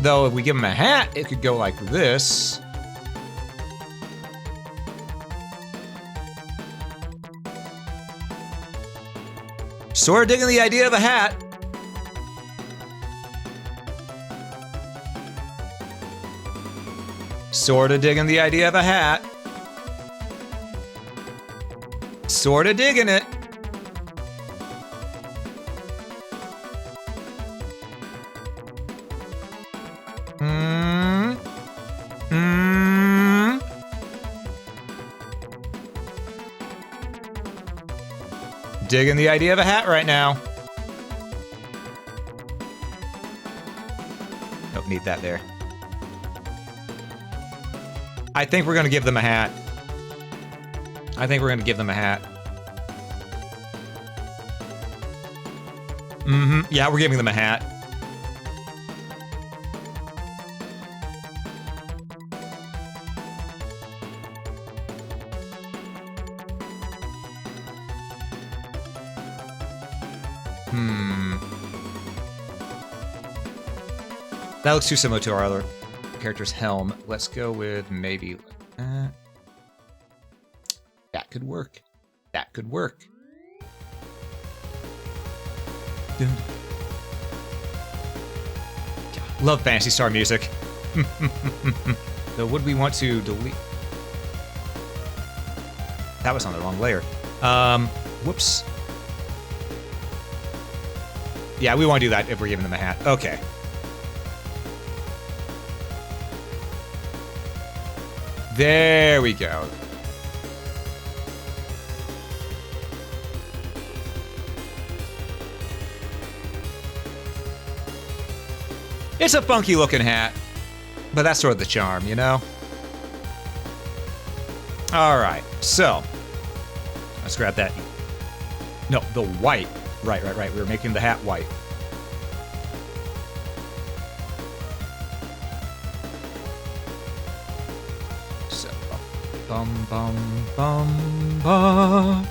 Though if we give them a hat, it could go like this. Sort of digging the idea of a hat. Sort of digging the idea of a hat. Sort of digging it. Digging the idea of a hat right now. Don't need that there. I think we're gonna give them a hat. Yeah, we're giving them a hat. That looks too similar to our other character's helm. Let's go with maybe that. That could work. That could work. Love Phantasy Star music. So would we want to delete? That was on the wrong layer. Whoops. Yeah, we want to do that if we're giving them a hat. Okay. There we go. It's a funky looking hat, but that's sort of the charm, you know? All right, so let's grab that. No, the white. Right. We were making the hat white. Bum, bum, bum, bum.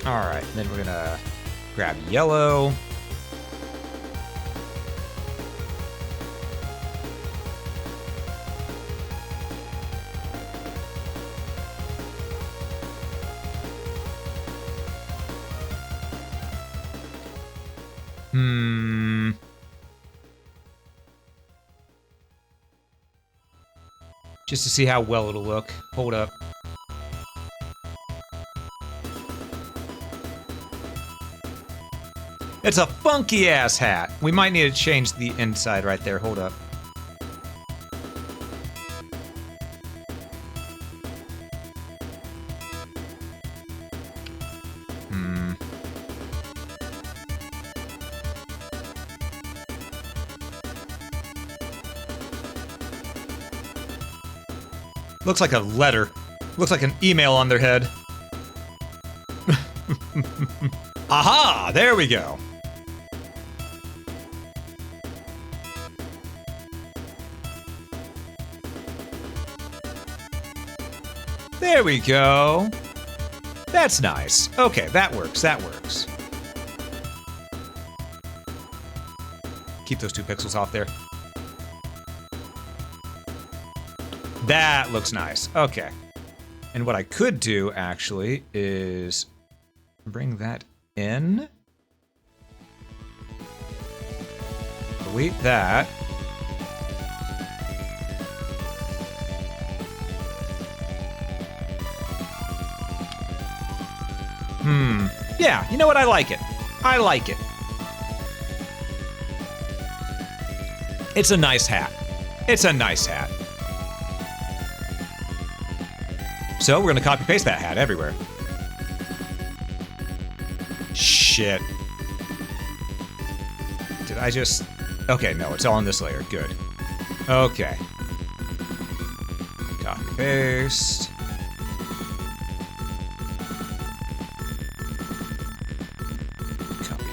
Alright, then we're gonna grab yellow. Just to see how well it'll look. Hold up. It's a funky ass hat. We might need to change the inside right there. Hold up. Looks like a letter. Looks like an email on their head. Aha! There we go. There we go. That's nice. Okay, that works. That works. Keep those 2 pixels off there. That looks nice. Okay. And what I could do, actually, is bring that in. Delete that. Yeah, you know what? I like it. I like it. It's a nice hat. It's a nice hat. So we're gonna copy paste that hat everywhere. Shit. Did I just... Okay, no, it's all on this layer. Good. Okay. Copy paste. Copy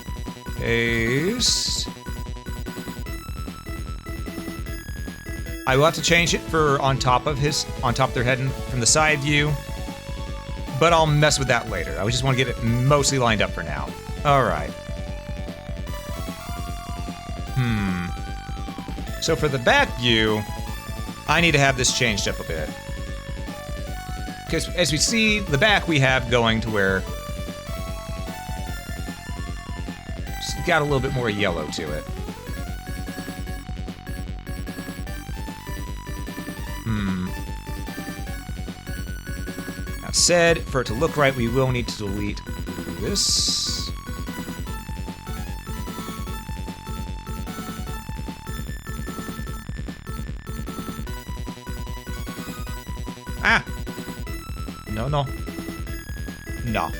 paste. I will have to change it for on top of their head and from the side view, but I'll mess with that later. I just want to get it mostly lined up for now. All right. So for the back view, I need to have this changed up a bit. Because as we see, the back we have going to where it's got a little bit more yellow to it. That said, for it to look right, we will need to delete this. Ah! No, no. No.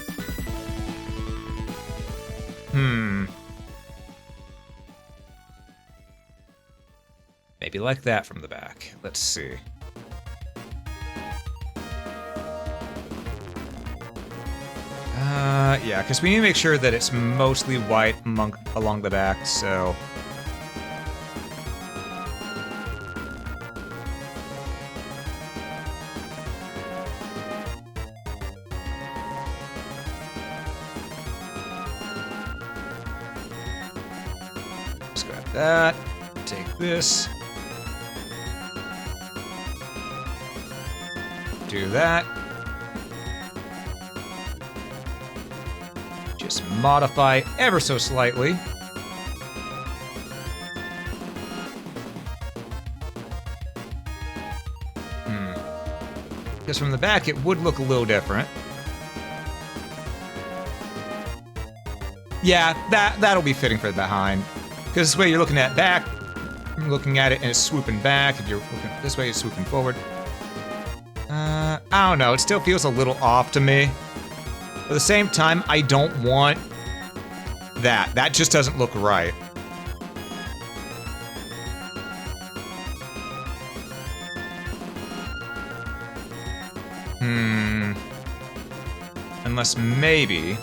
Maybe like that from the back. Let's see. Yeah, because we need to make sure that it's mostly white along the back, so... Let's grab that, take this, do that. Just modify ever so slightly. Because from the back it would look a little different. Yeah, that'll be fitting for the behind. Because this way you're looking at back, you're looking at it and it's swooping back. If you're looking this way, it's swooping forward. I don't know, it still feels a little off to me. At the same time, I don't want that. That just doesn't look right. Unless maybe...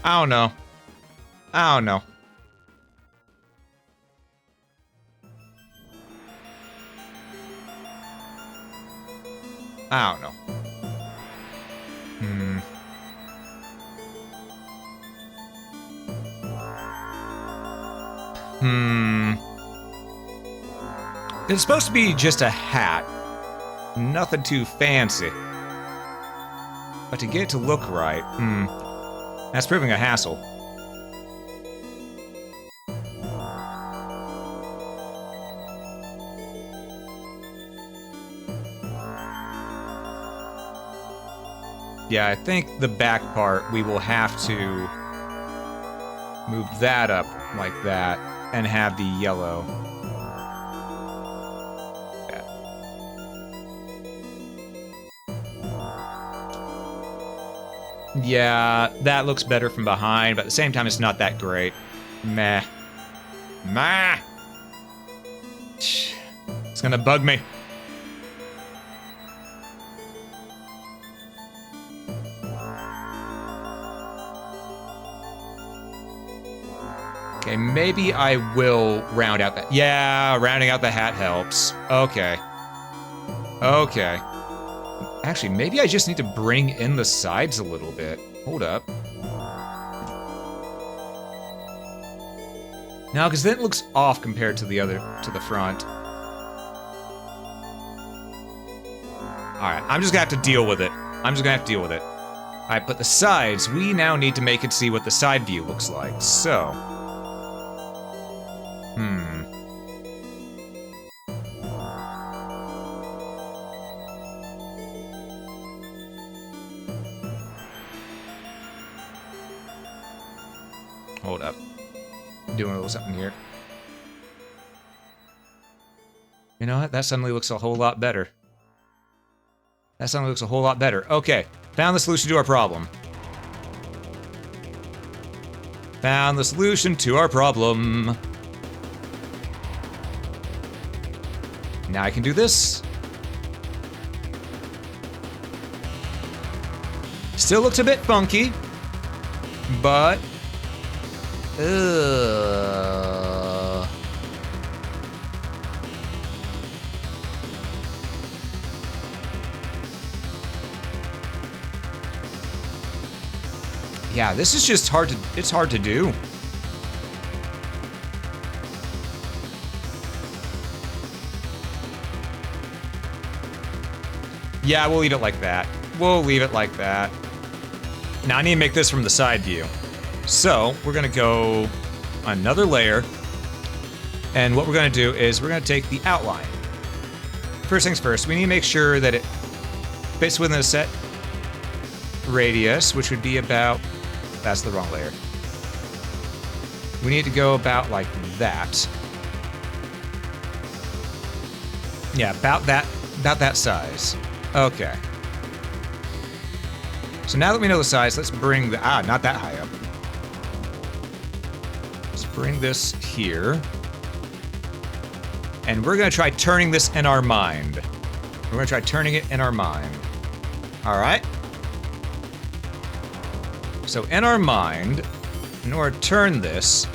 I don't know. I don't know. I don't know. It's supposed to be just a hat. Nothing too fancy. But to get it to look right, that's proving a hassle. Yeah, I think the back part, we will have to move that up like that and have the yellow. Yeah, that looks better from behind, but at the same time, it's not that great. Meh. Meh. It's gonna bug me. Okay, maybe I will round out that. Yeah, rounding out the hat helps. Okay. Okay. Actually, maybe I just need to bring in the sides a little bit. Hold up. No, because then it looks off compared to the other, to the front. Alright, I'm just gonna have to deal with it. I'm just gonna have to deal with it. Alright, but the sides, we now need to make it see what the side view looks like. So... Hold up. Doing a little something here. You know what? That suddenly looks a whole lot better. That suddenly looks a whole lot better. Okay. Found the solution to our problem. Found the solution to our problem. Now I can do this. Still looks a bit funky, but... Yeah, this is just hard to, it's hard to do. Yeah, we'll leave it like that. We'll leave it like that. Now I need to make this from the side view. So, we're gonna go another layer, and what we're gonna do is we're gonna take the outline. First things first, we need to make sure that it fits within a set radius, which would be about, that's the wrong layer. We need to go about like that. Yeah, about that size. Okay. So now that we know the size, let's bring the, not that high up. Let's bring this here. And we're gonna try turning this in our mind. We're gonna try turning it in our mind. All right? So in our mind, in order to turn this,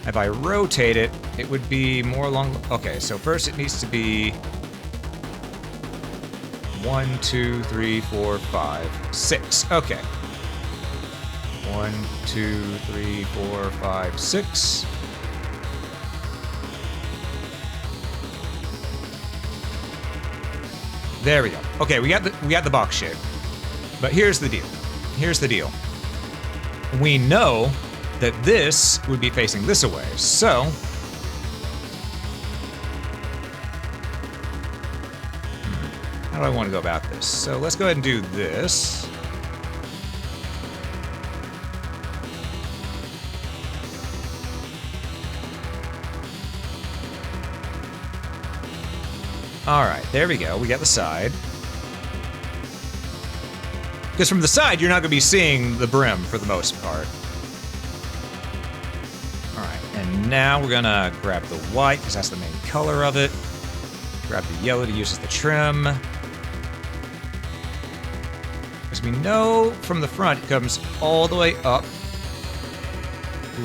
if I rotate it, it would be more along, okay, so first it needs to be 1, 2, 3, 4, 5, 6. Okay. 1, 2, 3, 4, 5, 6. There we go. Okay, we got the box shape. But here's the deal. Here's the deal. We know that this would be facing this away, so how do I want to go about this? So let's go ahead and do this. All right, there we go. We got the side. Because from the side, you're not going to be seeing the brim for the most part. All right, and now we're going to grab the white, because that's the main color of it. Grab the yellow to use as the trim. As we know from the front, it comes all the way up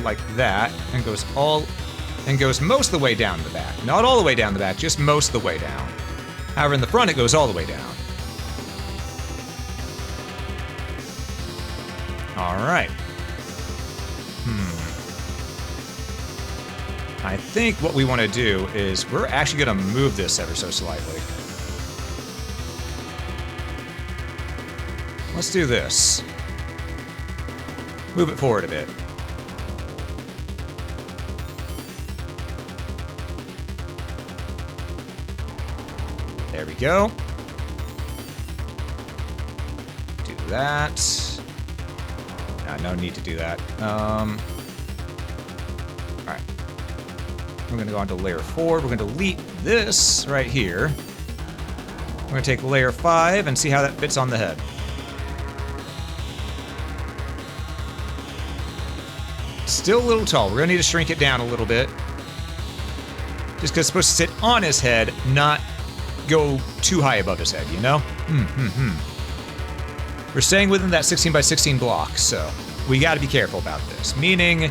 like that, and goes most of the way down the back. Not all the way down the back, just most of the way down. However, in the front, it goes all the way down. All right. I think what we want to do is we're actually going to move this ever so slightly. Let's do this. Move it forward a bit. There we go. Do that. No need to do that. All right. We're going to go on to layer 4. We're going to delete this right here. We're going to take layer 5 and see how that fits on the head. Still a little tall. We're going to need to shrink it down a little bit. Just because it's supposed to sit on his head, not go too high above his head, you know? We're staying within that 16 by 16 block, so we got to be careful about this. Meaning,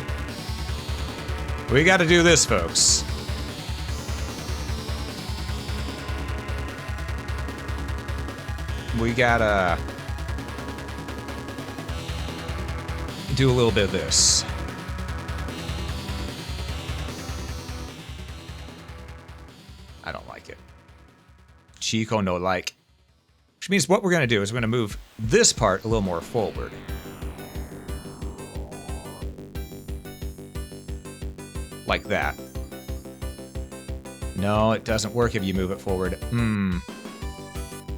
we got to do this, folks. We got to do a little bit of this. I don't like it. Chico no like. Which means what we're going to do is we're going to move this part a little more forward. Like that. No, it doesn't work if you move it forward.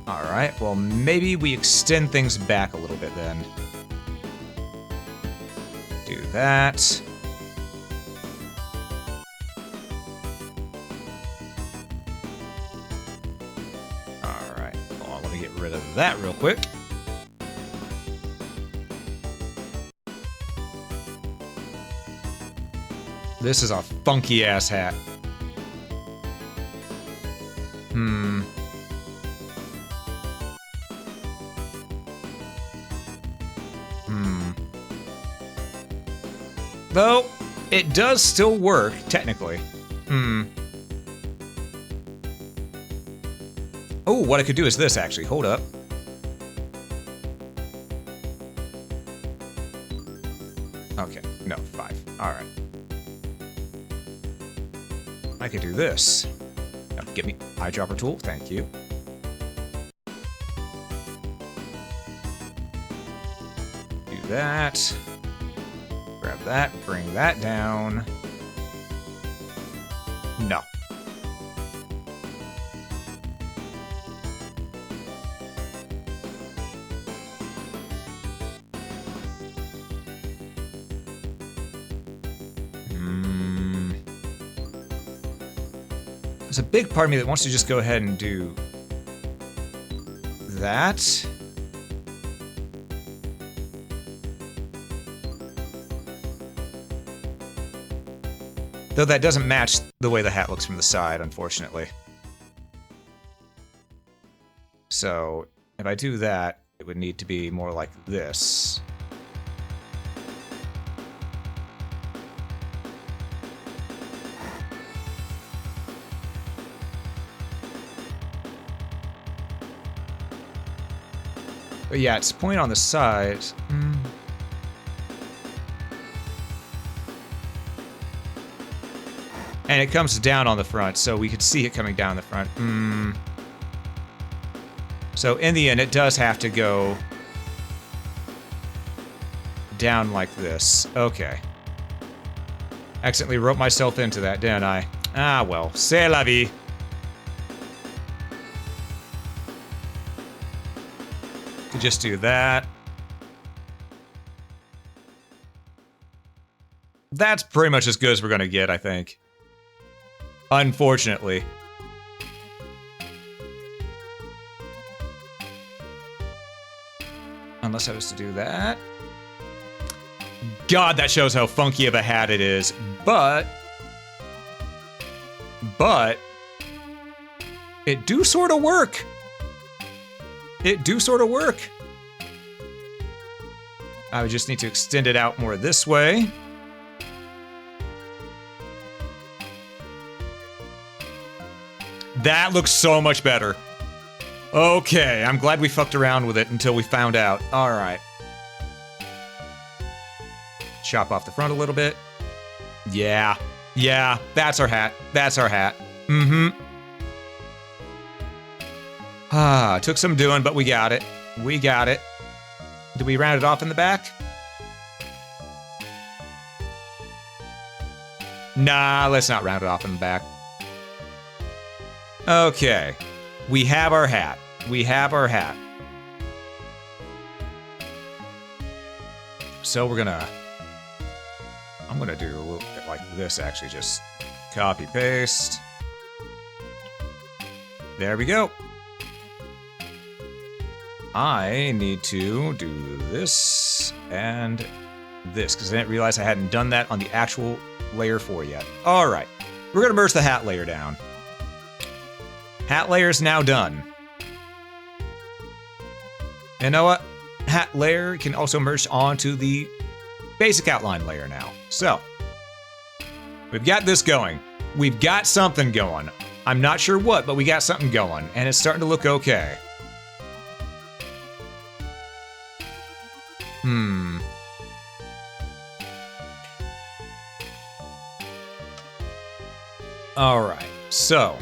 Alright, well maybe we extend things back a little bit then. Do that. Alright, hold on, let me get rid of that real quick. This is a funky-ass hat. Though, it does still work, technically. Oh, what I could do is this, actually. Hold up. Okay, no, 5. Alright. I could do this. Now, give me eyedropper tool, thank you. Do that. Grab that, bring that down. No. There's a big part of me that wants to just go ahead and do that. Though that doesn't match the way the hat looks from the side, unfortunately. So, if I do that, it would need to be more like this. But yeah, it's pointing on the side. And it comes down on the front, so we could see it coming down the front. So in the end, it does have to go down like this. Okay. Accidentally wrote myself into that, didn't I? Ah, well. C'est la vie. Could just do that. That's pretty much as good as we're gonna get, I think. Unfortunately. unless I was to do that. God, that shows how funky of a hat it is. But it do sort of work. It do sort of work. I would just need to extend it out more this way. That looks so much better. Okay, I'm glad we fucked around with it until we found out. All right. Chop off the front a little bit. Yeah, that's our hat. That's our hat. Took some doing, but we got it. We got it. Do we round it off in the back? Nah, let's not round it off in the back. Okay. We have our hat. We have our hat. So I'm gonna do a little bit like this, actually. Just copy, paste. There we go. I need to do this and this, because I didn't realize I hadn't done that on the actual layer 4 yet. All right, we're gonna merge the hat layer down. Hat layer is now done. You know what? Hat layer can also merge onto the basic outline layer now. So, we've got this going. We've got something going. I'm not sure what, but we got something going, and it's starting to look okay. All right, so.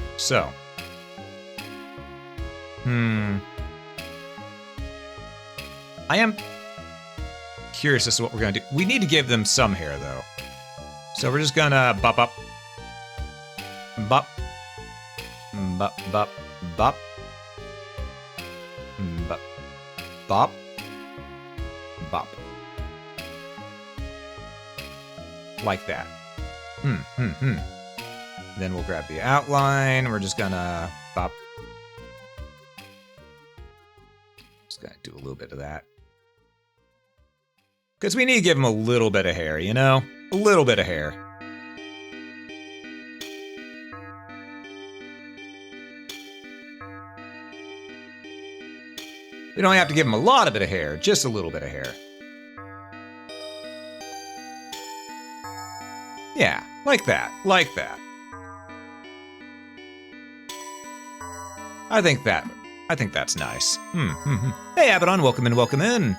I am curious as to what we're gonna do. We need to give them some hair, though. So we're just gonna bop up. Bop. Bop, bop, bop. Bop. Bop. Bop. Like that. Then we'll grab the outline. We're just gonna bop. Just gonna do a little bit of that. Because we need to give him a little bit of hair, you know? A little bit of hair. We don't have to give him a lot of bit of hair, just a little bit of hair. Yeah, like that, like that. I think that's nice. Hey, Abaddon, welcome in, welcome in.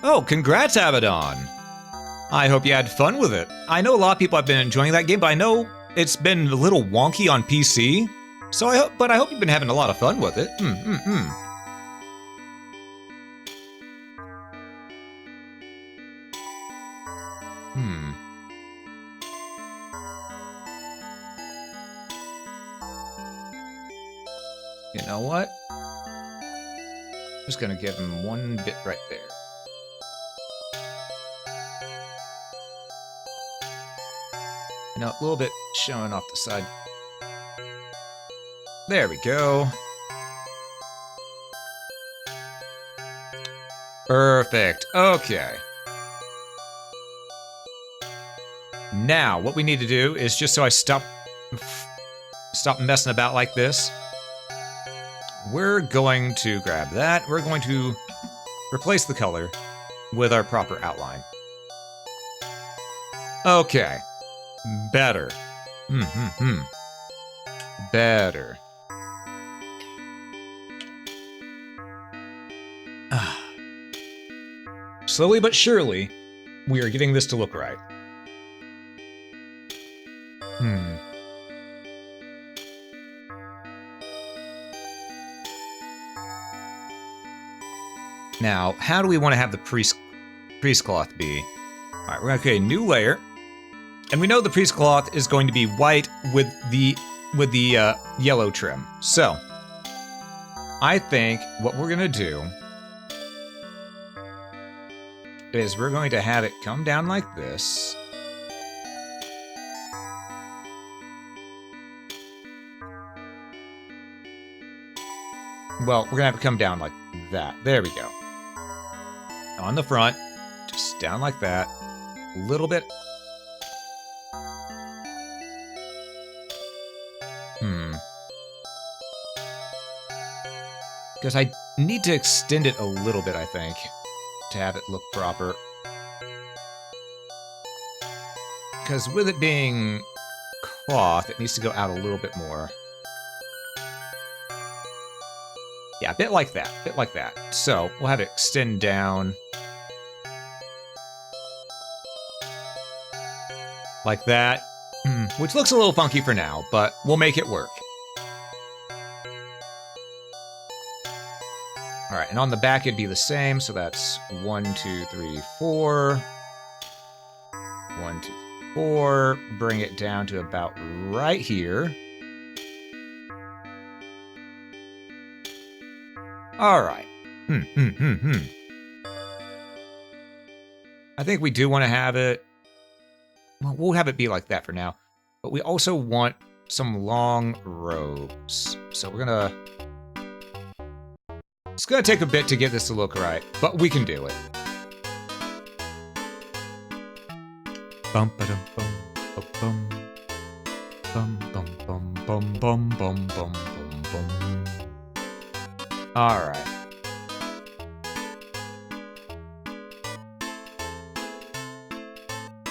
Oh, congrats, Abaddon. I hope you had fun with it. I know a lot of people have been enjoying that game, but I know it's been a little wonky on PC. So I hope you've been having a lot of fun with it. You know what? Just gonna give him one bit right there. You know, a little bit showing off the side. There we go. Perfect. Okay. Now, what we need to do is, just so I stop messing about like this, we're going to grab that. We're going to replace the color with our proper outline. Okay. Better. Better. Slowly but surely, we are getting this to look right. Now, how do we want to have the priest cloth be? All right, we're gonna create a new layer, and we know the priest cloth is going to be white with the yellow trim. So, I think what we're gonna do is we're going to have it come down like this. Well, we're gonna have it come down like that. There we go. on the front, just down like that. A little bit. Because I need to extend it a little bit, I think, to have it look proper. Because with it being cloth, it needs to go out a little bit more. Yeah, a bit like that, So, we'll have it extend down. Like that. Which looks a little funky for now, but we'll make it work. Alright, and on the back it'd be the same, so that's 1, 2, 3, 4. 1, 2, 4. Bring it down to about right here. Alright. I think we do want to have it... Well, we'll have it be like that for now. But we also want some long robes. So we're gonna... It's gonna take a bit to get this to look right, but we can do it. Bum ba dum bum bum bum bum bum bum bum bum bum bum. All right.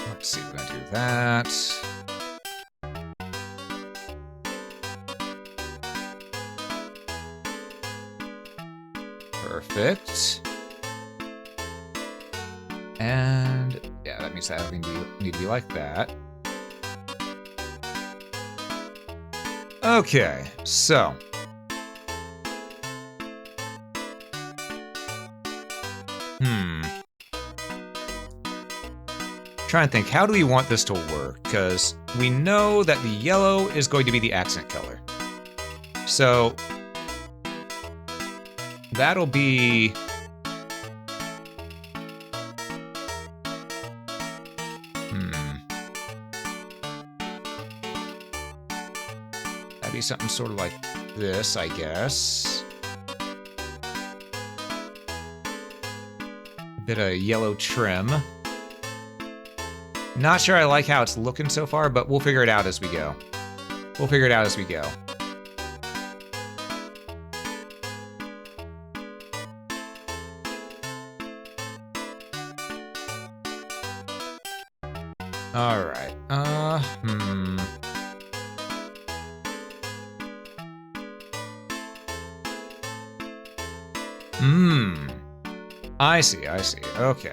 Let's see, we're gonna do that. Perfect. And yeah, that means that everything need to be like that. Okay, so trying to think, how do we want this to work? Because we know that the yellow is going to be the accent color. So that'll be... That'd be something sort of like this, I guess. A bit of yellow trim. Not sure I like how it's looking so far, but we'll figure it out as we go. We'll figure it out as we go. Alright, I see, okay.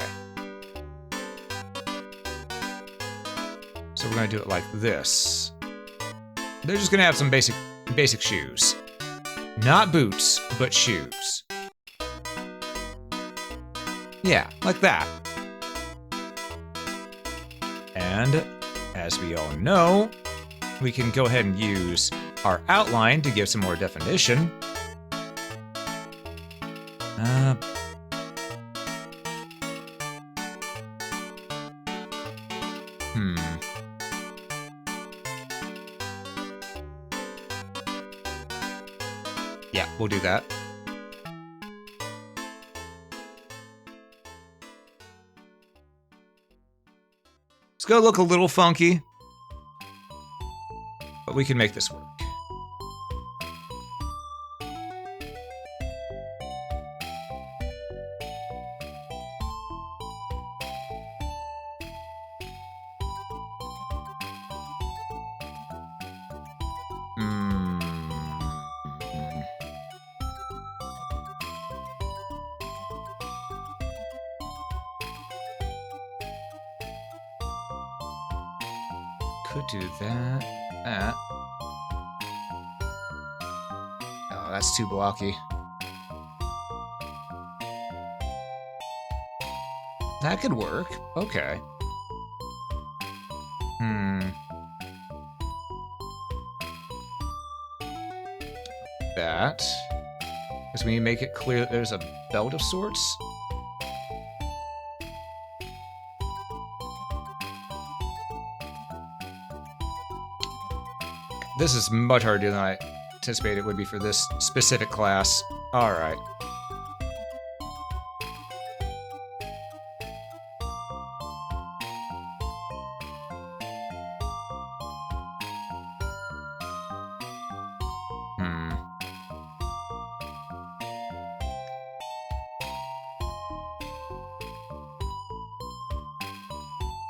So we're gonna do it like this. They're just gonna have some basic shoes. Not boots, but shoes. Yeah, like that. And, as we all know, we can go ahead and use our outline to give some more definition. Yeah, we'll do that. It's gonna look a little funky, but we can make this work. Could do that. Oh, that's too blocky. That could work. Okay. That. Because we need to make it clear that there's a belt of sorts. This is much harder than I anticipated it would be for this specific class. Alright.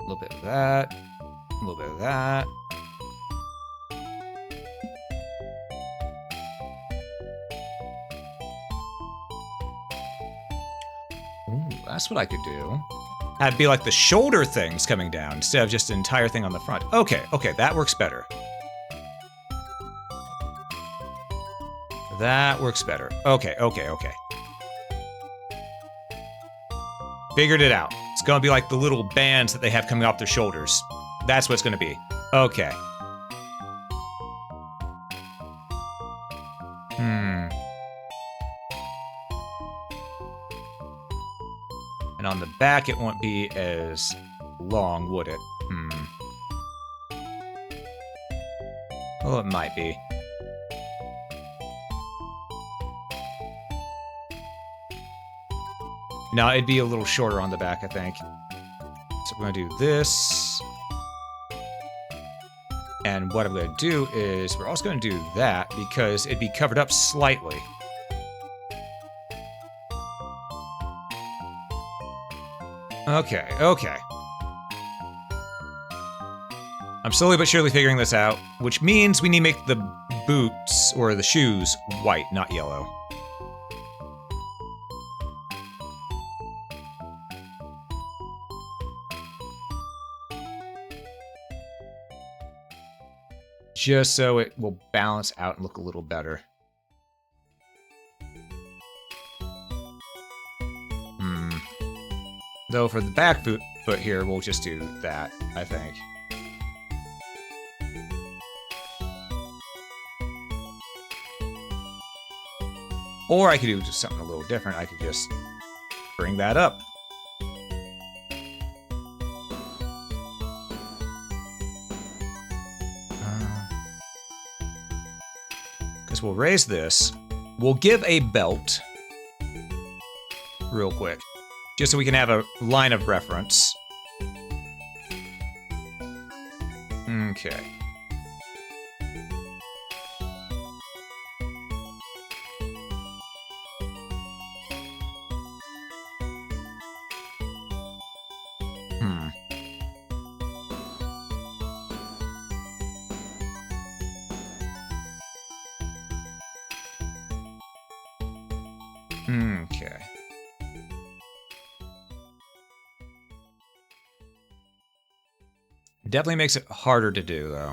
A little bit of that. A little bit of that. Ooh, that's what I could do. That'd be like the shoulder things coming down instead of just an entire thing on the front. Okay, okay, that works better. That works better. Okay, okay, okay. Figured it out. It's gonna be like the little bands that they have coming off their shoulders. That's what it's gonna be. Okay. And on the back, it won't be as long, would it? Well, it might be. No, it'd be a little shorter on the back, I think. So we're gonna do this. And what I'm gonna do is, we're also gonna do that because it'd be covered up slightly. Okay, okay. I'm slowly but surely figuring this out, which means we need to make the boots, or the shoes, white, not yellow. Just so it will balance out and look a little better. Though for the back foot here, we'll just do that, I think. Or I could do just something a little different. I could just bring that up. Because we'll raise this. We'll give a belt. Real quick. Just so we can have a line of reference. Okay. Okay. Definitely makes it harder to do, though.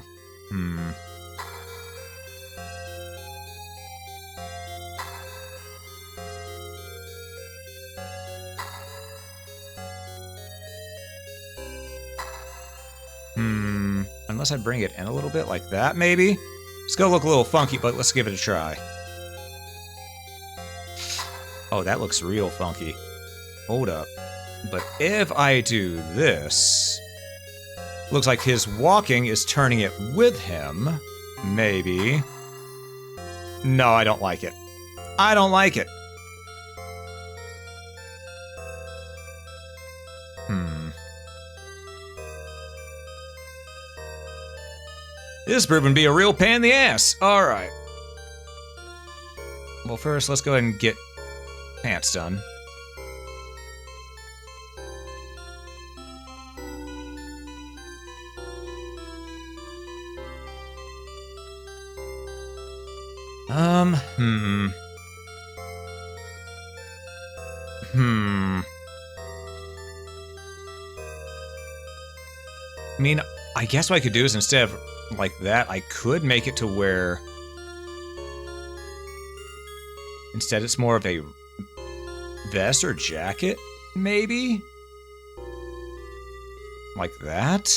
Unless I bring it in a little bit like that, maybe? It's gonna look a little funky, but let's give it a try. Oh, that looks real funky. Hold up. But if I do this... Looks like his walking is turning it with him. Maybe. No, I don't like it. I don't like it. This is proving to be a real pain in the ass. Alright. Well, first, let's go ahead and get pants done. I mean, I guess what I could do is instead of like that, I could make it to where instead it's more of a vest or jacket, maybe? Like that?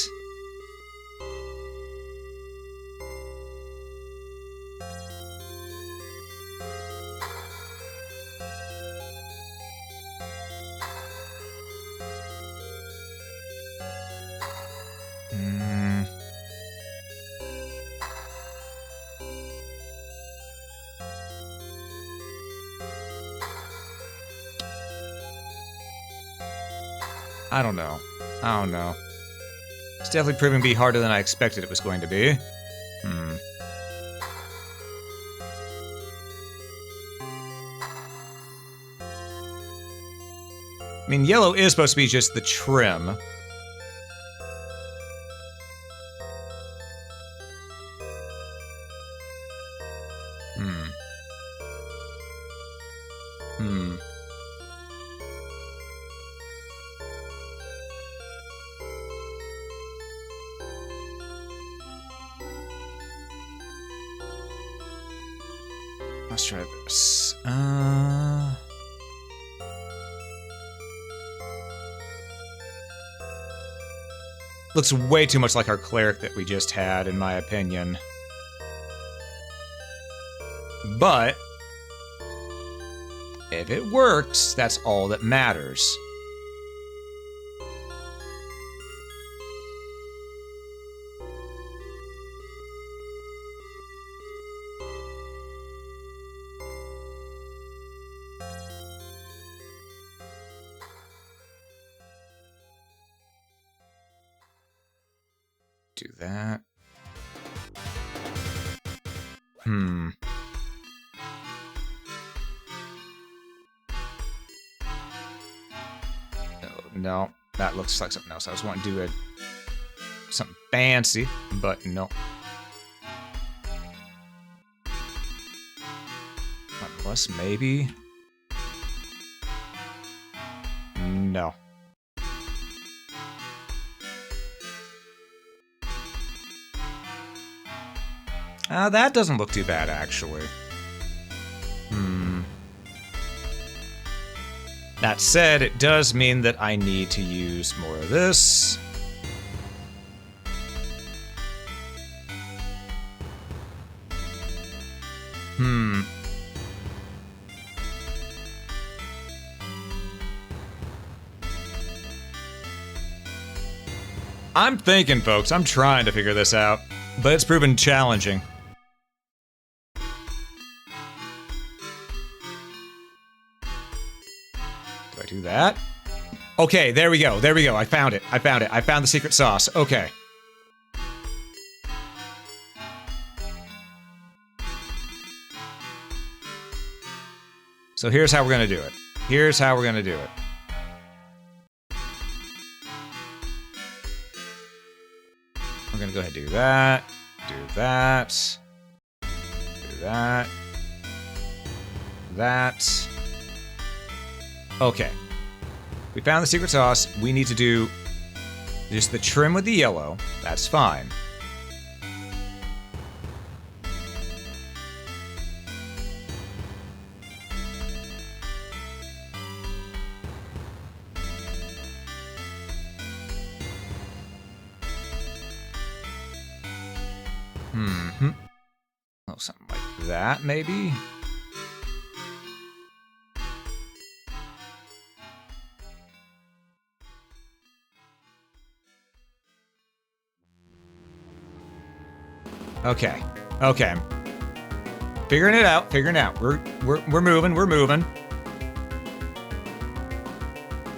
I don't know. I don't know. It's definitely proving to be harder than I expected it was going to be. I mean, yellow is supposed to be just the trim. Let's try this. Looks way too much like our cleric that we just had, in my opinion. But if it works, that's all that matters. Do that. No, that looks like something else. I was wanting to do something fancy, but no. Unless maybe... No. That doesn't look too bad, actually. That said, it does mean that I need to use more of this. I'm thinking, folks. I'm trying to figure this out, but it's proven challenging. Do that. Okay, there we go. There we go. I found it. I found it. I found the secret sauce. Okay. So here's how we're gonna do it. Here's how we're gonna do it. We're gonna go ahead and do that. Do that. Do that. That. Okay. We found the secret sauce. We need to do just the trim with the yellow. That's fine. Oh, something like that, maybe? Okay. Okay. Figuring it out. Figuring it out. We're moving. We're moving.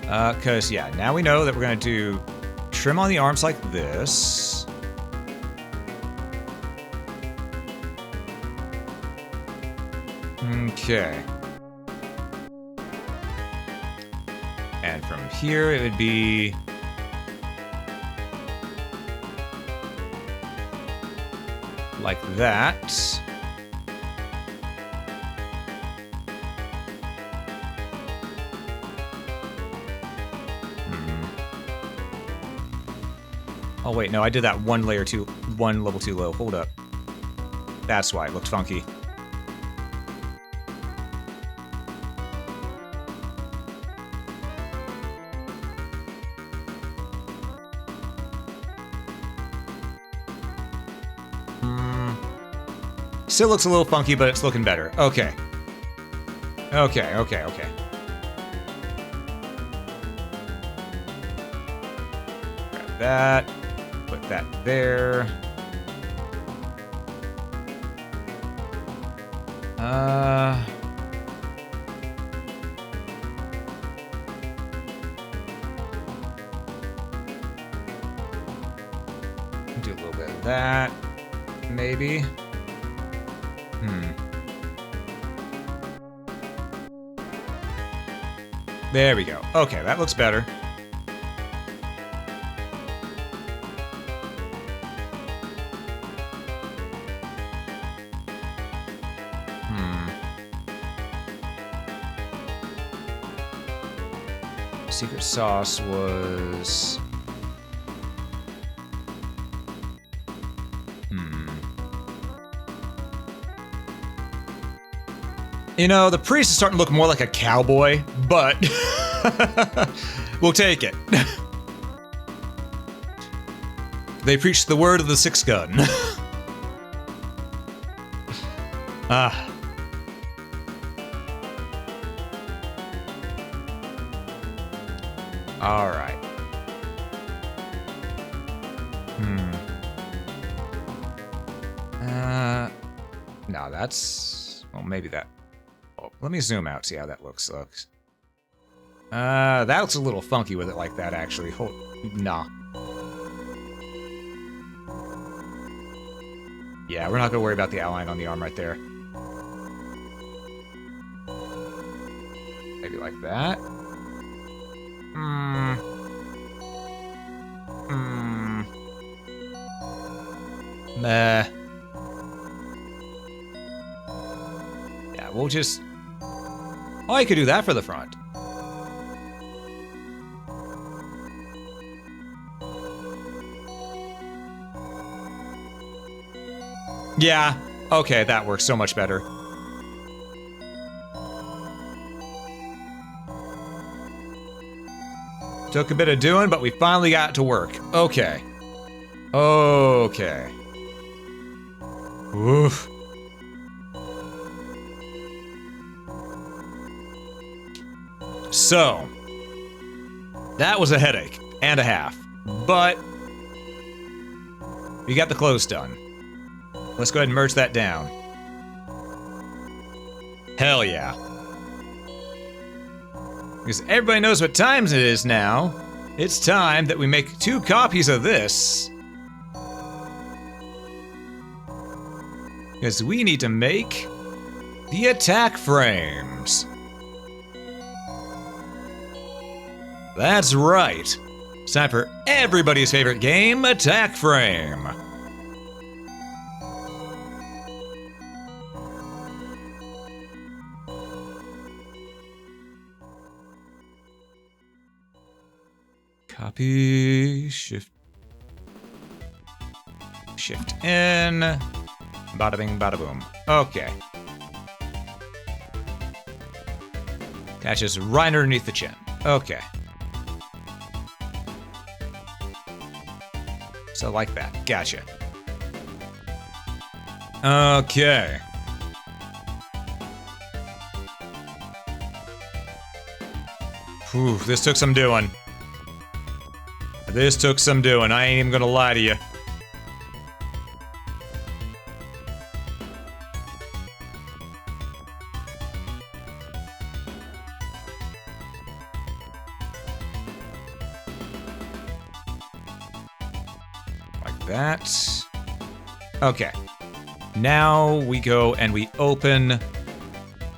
Cause yeah, now we know that we're gonna do trim on the arms like this. Okay. And from here it would be like that. Oh wait, no, I did that one level too low. Hold up. That's why it looked funky. Still looks a little funky, but it's looking better. Okay. Okay, okay, okay. Grab that. Put that there. Do a little bit of that, maybe. There we go. Okay, that looks better. Secret sauce was... You know, the priest is starting to look more like a cowboy, but we'll take it. They preach the word of the six gun. Ah. All right. No, that's... Well, maybe that... Oh, let me zoom out, see how that looks. That looks a little funky with it like that, actually. Nah. Yeah, we're not gonna worry about the outline on the arm right there. Maybe like that. Meh. Yeah, we'll just... Oh, I could do that for the front. Yeah, okay, that works so much better. Took a bit of doing, but we finally got it to work. Okay. Okay. Oof. So, that was a headache and a half, but we got the clothes done. Let's go ahead and merge that down. Hell yeah. Because everybody knows what time it is now. It's time that we make 2 copies of this. Because we need to make the attack frames. That's right. It's time for everybody's favorite game, Attack Frame. Copy, shift in, bada bing, bada boom. Okay. Attaches right underneath the chin. Okay. So like that, gotcha. Okay. Whew, this took some doing. This took some doing, I ain't even gonna lie to you. Like that. Okay. Now we go and we open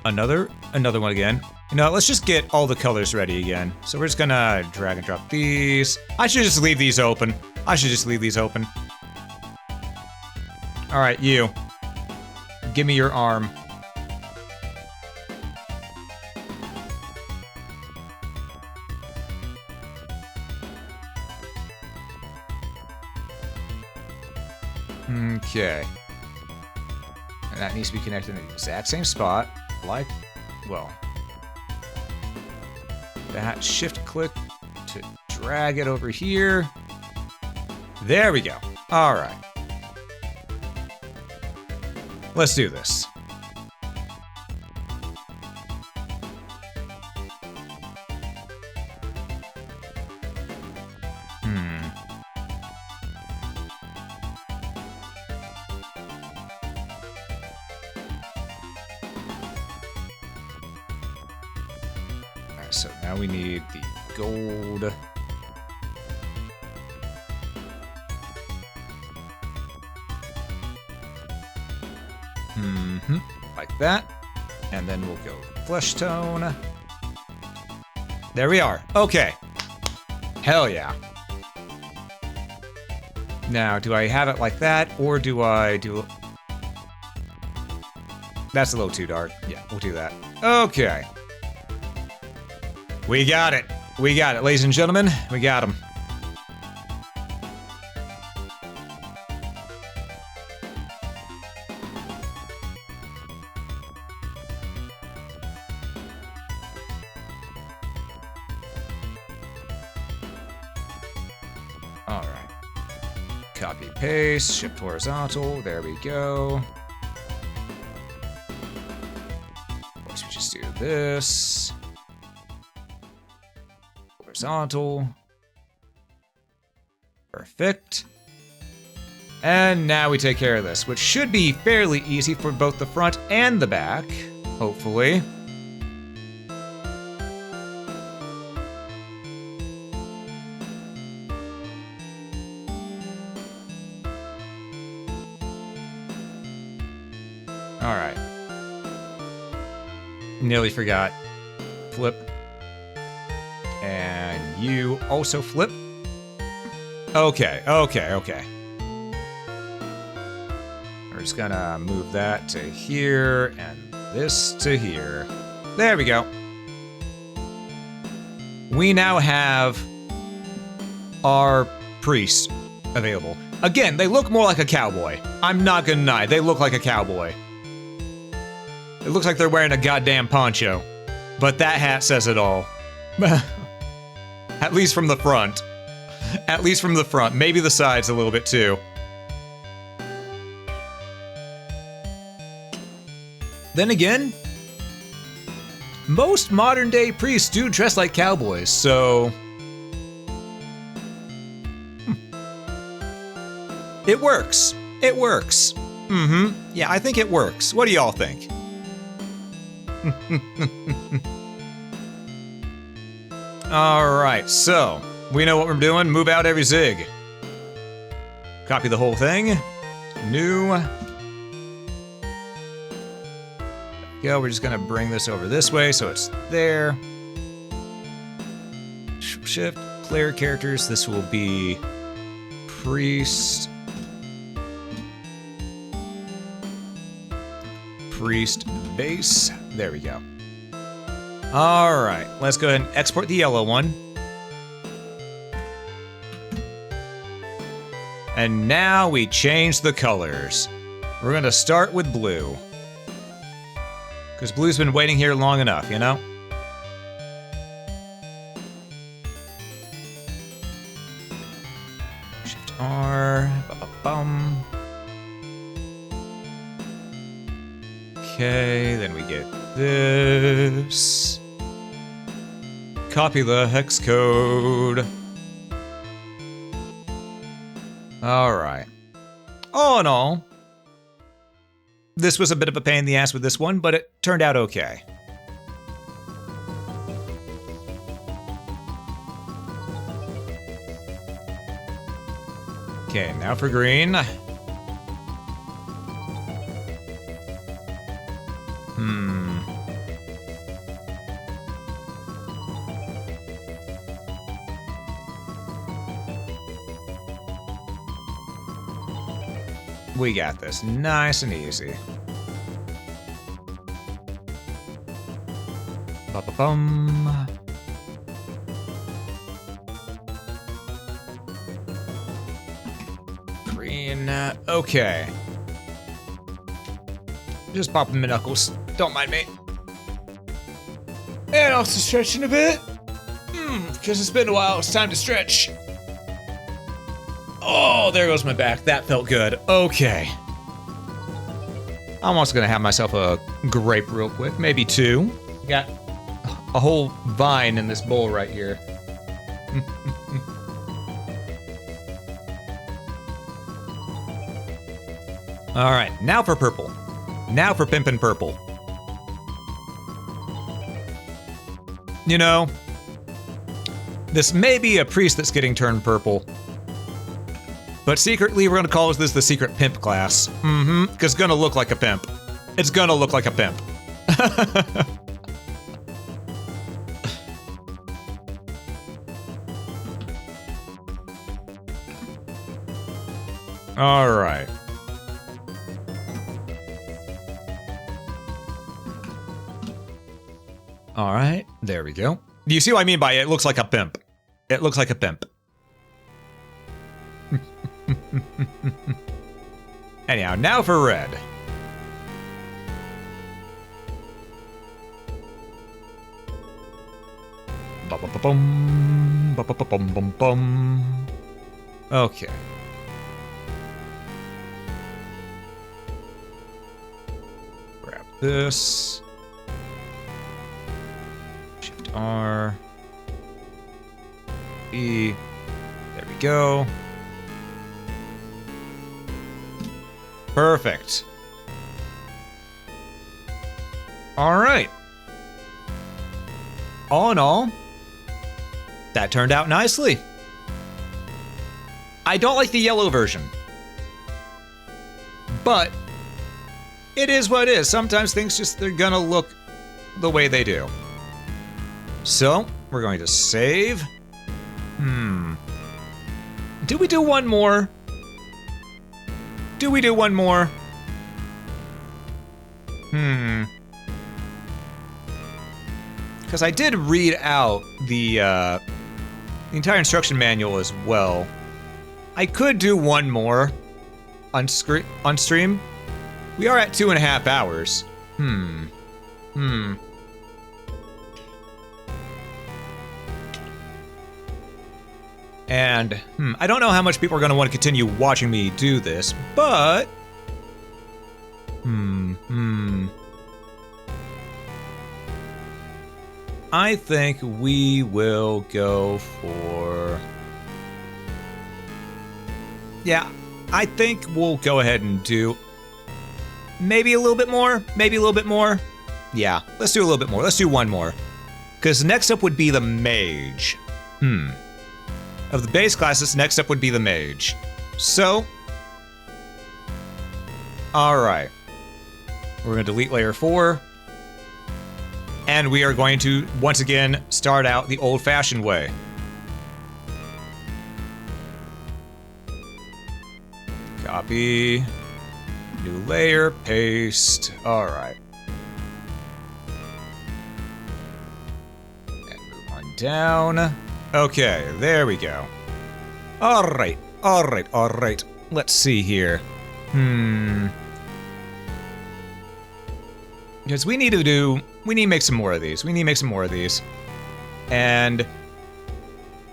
another one again. You know, let's just get all the colors ready again. So we're just gonna drag and drop these. I should just leave these open. All right, you. Give me your arm. Okay. And that needs to be connected in the exact same spot. Like, well... that shift click to drag it over here. There we go. All right. Let's do this. So now we need the gold. Like that. And then we'll go flesh tone. There we are. Okay. Hell yeah. Now, do I have it like that, or do I do... That's a little too dark. Yeah, we'll do that. Okay. We got it. We got it, ladies and gentlemen. We got him. All right. Copy, paste, shift horizontal. There we go. Of course, we just do this. Horizontal. Perfect. And now we take care of this, which should be fairly easy for both the front and the back, hopefully. All right. Nearly forgot. Flip. And you also flip. Okay. We're just gonna move that to here and this to here. There we go. We now have our priest available. Again, they look more like a cowboy. I'm not gonna deny, they look like a cowboy. It looks like they're wearing a goddamn poncho. But that hat says it all. At least from the front. At least from the front. Maybe the sides a little bit too. Then again, most modern day priests do dress like cowboys, so... It works. It works. Yeah, I think it works. What do y'all think? Alright, so we know what we're doing. Move out every zig. Copy the whole thing. New. Go, we're just gonna bring this over this way so it's there. Shift, player characters. This will be priest. Priest base. There we go. All right, let's go ahead and export the yellow one. And now we change the colors. We're gonna start with blue. Because blue's been waiting here long enough, you know? Shift R. Ba-ba-bum. Okay, then we get this. Copy the hex code. Alright. All in all, this was a bit of a pain in the ass with this one, but it turned out okay. Okay, now for green. We got this nice and easy. Ba-ba-bum. Green. Okay. Just popping my knuckles. Don't mind me. And also stretching a bit. Because it's been a while. It's time to stretch. Oh, there goes my back. That felt good. Okay. I'm also gonna have myself a grape real quick. Maybe two. Got a whole vine in this bowl right here. All right, now for purple. Now for pimpin' purple. You know, this may be a priest that's getting turned purple. But secretly, we're gonna call this the secret pimp class. Because it's gonna look like a pimp. It's gonna look like a pimp. All right. All right, there we go. Do you see what I mean by it looks like a pimp? It looks like a pimp. Anyhow, now for red. Ba-ba-ba-bum, ba-ba-ba-bum-bum-bum. Okay. Grab this. Shift R. E. There we go. Perfect. All right. All in all, that turned out nicely. I don't like the yellow version, but it is what it is. Sometimes things just, they're gonna look the way they do. So, we're going to save. Did we do one more? Do we do one more? Because I did read out the entire instruction manual as well. I could do one more on stream. We are at 2.5 hours. And, I don't know how much people are going to want to continue watching me do this, but... I think we will go for... Yeah, I think we'll go ahead and do... Maybe a little bit more? Maybe a little bit more? Yeah, let's do a little bit more. Let's do one more. Because next up would be the mage. Of the base classes, next up would be the mage. So... Alright. We're going to delete layer 4. And we are going to, once again, start out the old-fashioned way. Copy. New layer, paste. Alright. And move on down. Okay, there we go. Alright, alright, alright. Let's see here. Because we need to make some more of these. We need to make some more of these. And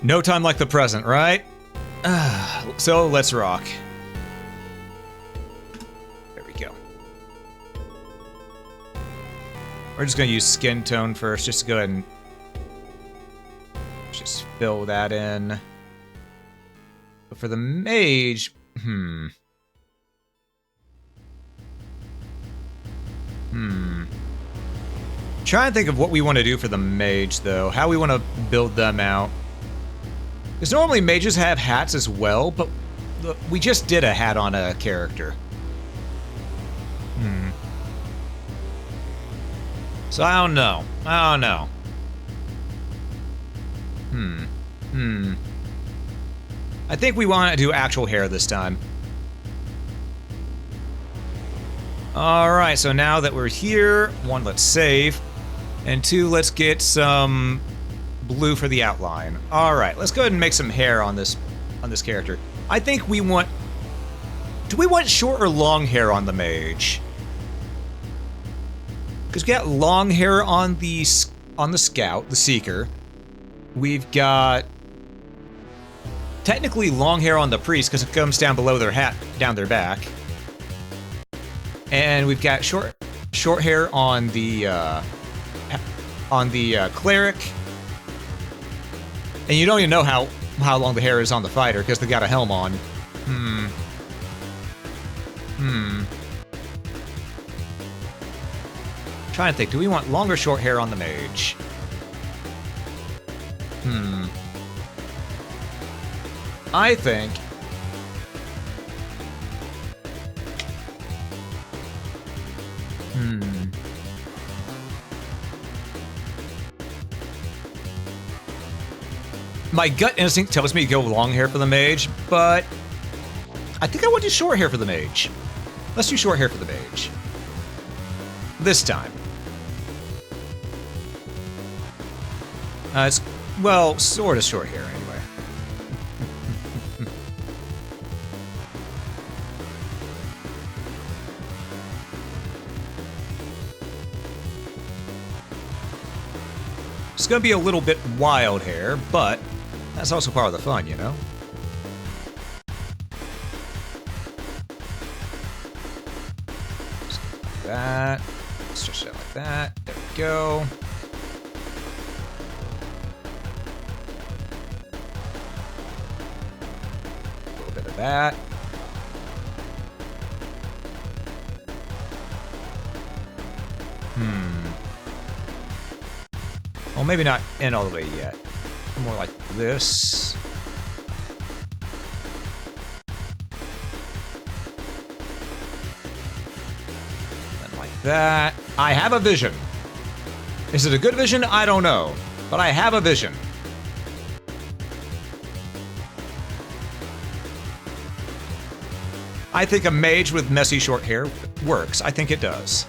no time like the present, right? So let's rock. There we go. We're just gonna use skin tone first, just to go ahead and just fill that in. But for the mage, Trying to think of what we want to do for the mage, though. How we want to build them out. Because normally mages have hats as well, but we just did a hat on a character. So I don't know. I don't know. I think we want to do actual hair this time. Alright, so now that we're here, 1, let's save. And 2, let's get some blue for the outline. Alright, let's go ahead and make some hair on this character. I think we want... Do we want short or long hair on the mage? Because we got long hair on the scout, the seeker. We've got... technically long hair on the priest, because it comes down below their hat, down their back. And we've got short hair on the cleric. And you don't even know how long the hair is on the fighter because they got a helm on. Trying to think, do we want long or short hair on the mage? I think... My gut instinct tells me to go long hair for the mage, but I think I want to do short hair for the mage. Let's do short hair for the mage. This time. It's, well, sort of short hair anyway. It's gonna be a little bit wild hair, but that's also part of the fun, you know? that. Stretch it out like that. There we go. A little bit of that. Well, maybe not in all the way yet. More like this. And like that. I have a vision. Is it a good vision? I don't know. But I have a vision. I think a mage with messy short hair works. I think it does.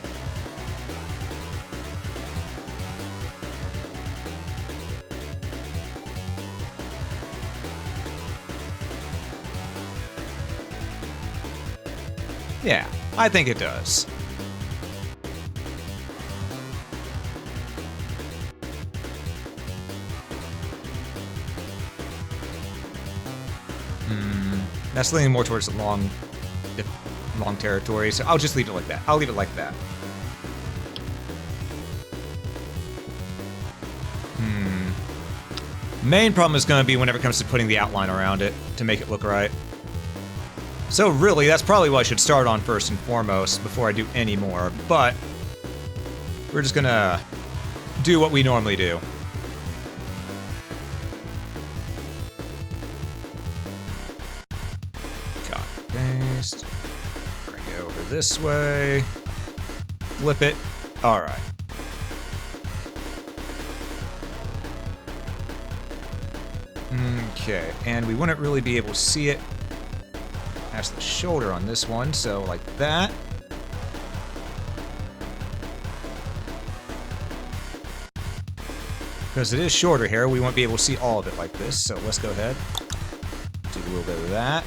Yeah, I think it does. That's leaning more towards the long territory, so I'll just leave it like that. I'll leave it like that. Main problem is going to be whenever it comes to putting the outline around it to make it look right. So really, that's probably what I should start on first and foremost before I do any more, but we're just gonna do what we normally do. Copy, paste, bring it over this way, flip it, all right. Okay, and we wouldn't really be able to see it past the shoulder on this one, so like that. Because it is shorter here, we won't be able to see all of it like this, so let's go ahead. Do a little bit of that.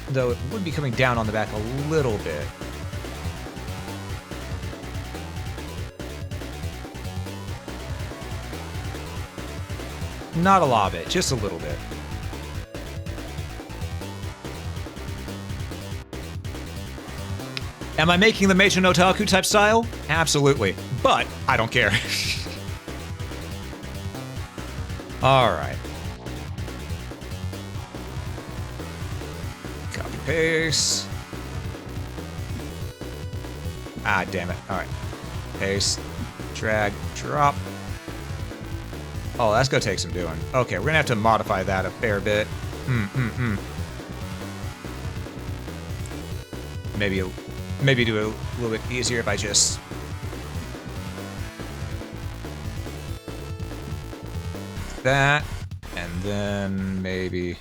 Though it would be coming down on the back a little bit. Not a lot of it, just a little bit. Am I making the Meijin Otaku type style? Absolutely, but I don't care. All right. Copy, paste. Ah, damn it. All right. Paste, drag, drop. Oh, that's gonna take some doing. Okay, we're gonna have to modify that a fair bit. Maybe do it a little bit easier if I just... that, and then maybe...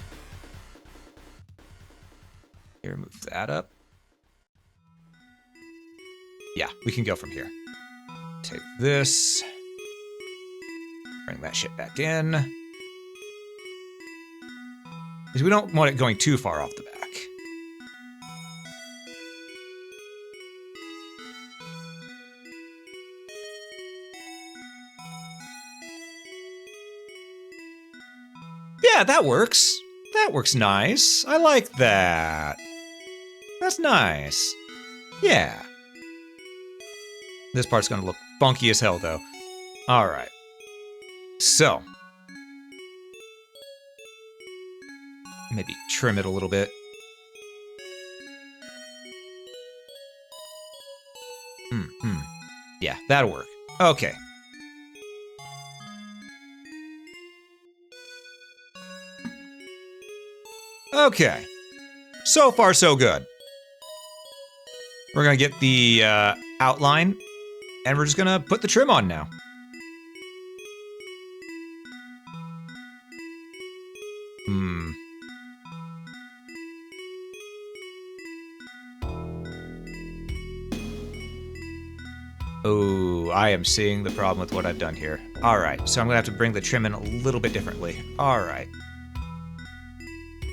here, move that up. Yeah, we can go from here. Take this. Bring that shit back in. Because we don't want it going too far off the back. Yeah, that works. That works nice. I like that. That's nice. Yeah. This part's gonna look funky as hell, though. Alright. So. Maybe trim it a little bit. Yeah, that'll work. Okay. Okay. So far, so good. We're gonna get the outline, and we're just gonna put the trim on now. Oh, I am seeing the problem with what I've done here. Alright, so I'm gonna have to bring the trim in a little bit differently. Alright.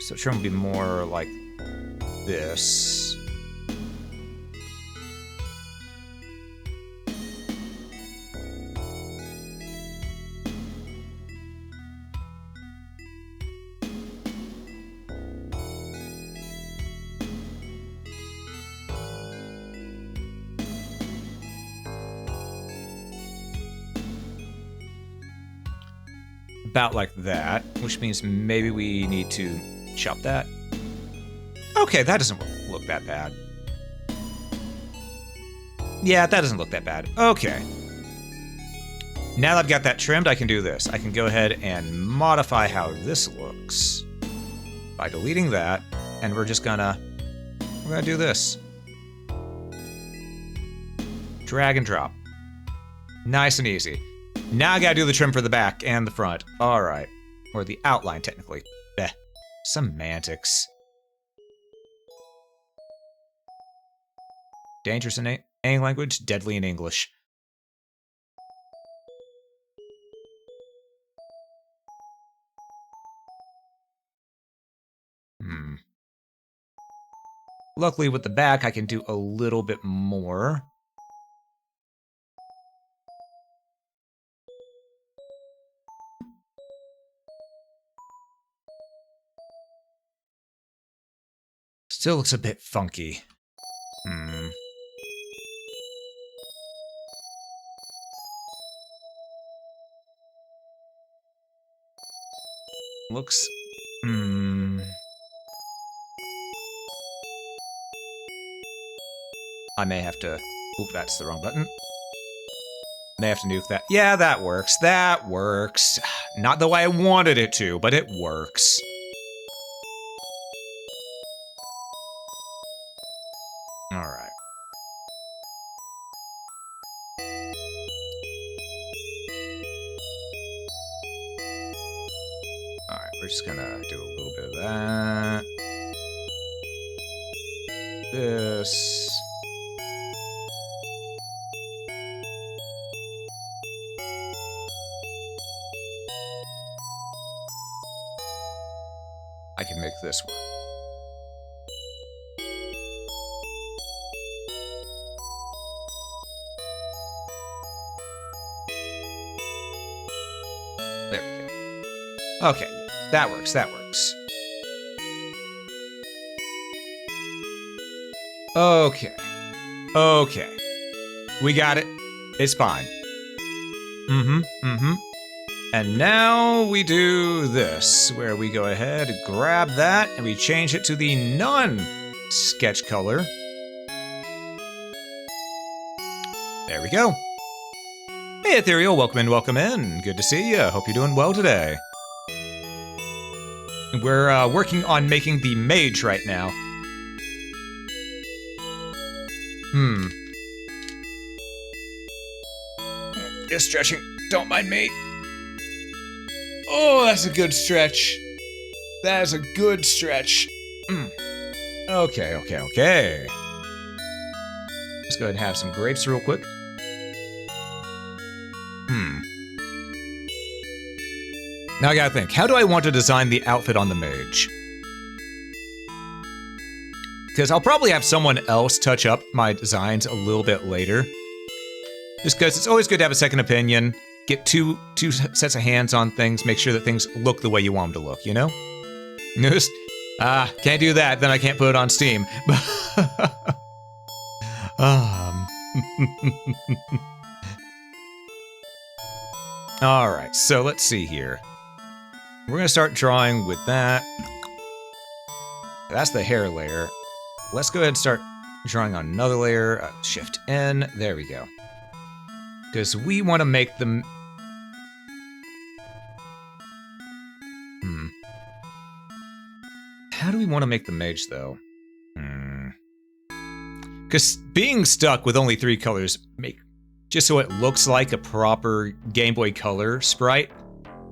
So trim will be more like this. About like that, which means maybe we need to chop that. Okay, that doesn't look that bad. Yeah, that doesn't look that bad. Okay. Now that I've got that trimmed, I can do this. I can go ahead and modify how this looks by deleting that, and we're gonna do this. Drag and drop. Nice and easy. Now I gotta do the trim for the back and the front. Alright. Or the outline, technically. Bleh. Semantics. Dangerous in any language, deadly in English. Luckily, with the back, I can do a little bit more. Still looks a bit funky. Looks... I may have to... Oop, that's the wrong button. May have to nuke that. Yeah, that works. That works. Not the way I wanted it to, but it works. Alright. Alright, we're just gonna do a little bit of that. This. I can make this work. There we go. Okay, that works, that works. Okay. Okay. We got it. It's fine. And now we do this, where we go ahead, grab that, and we change it to the non-sketch color. There we go. Hey, Ethereal, welcome in, welcome in. Good to see you. Hope you're doing well today. We're working on making the mage right now. Just stretching. Don't mind me. Oh, that's a good stretch. That is a good stretch. Okay. Let's go ahead and have some grapes real quick. Now I gotta think, how do I want to design the outfit on the mage? Because I'll probably have someone else touch up my designs a little bit later. Just because it's always good to have a second opinion. Get two sets of hands on things, make sure that things look the way you want them to look, you know? Just, can't do that, then I can't put it on Steam. Alright, so let's see here. We're gonna start drawing with that. That's the hair layer. Let's go ahead and start drawing on another layer. Shift N, there we go. Because we want to make them... How do we want to make the mage, though? Because being stuck with only 3 colors, just so it looks like a proper Game Boy Color sprite,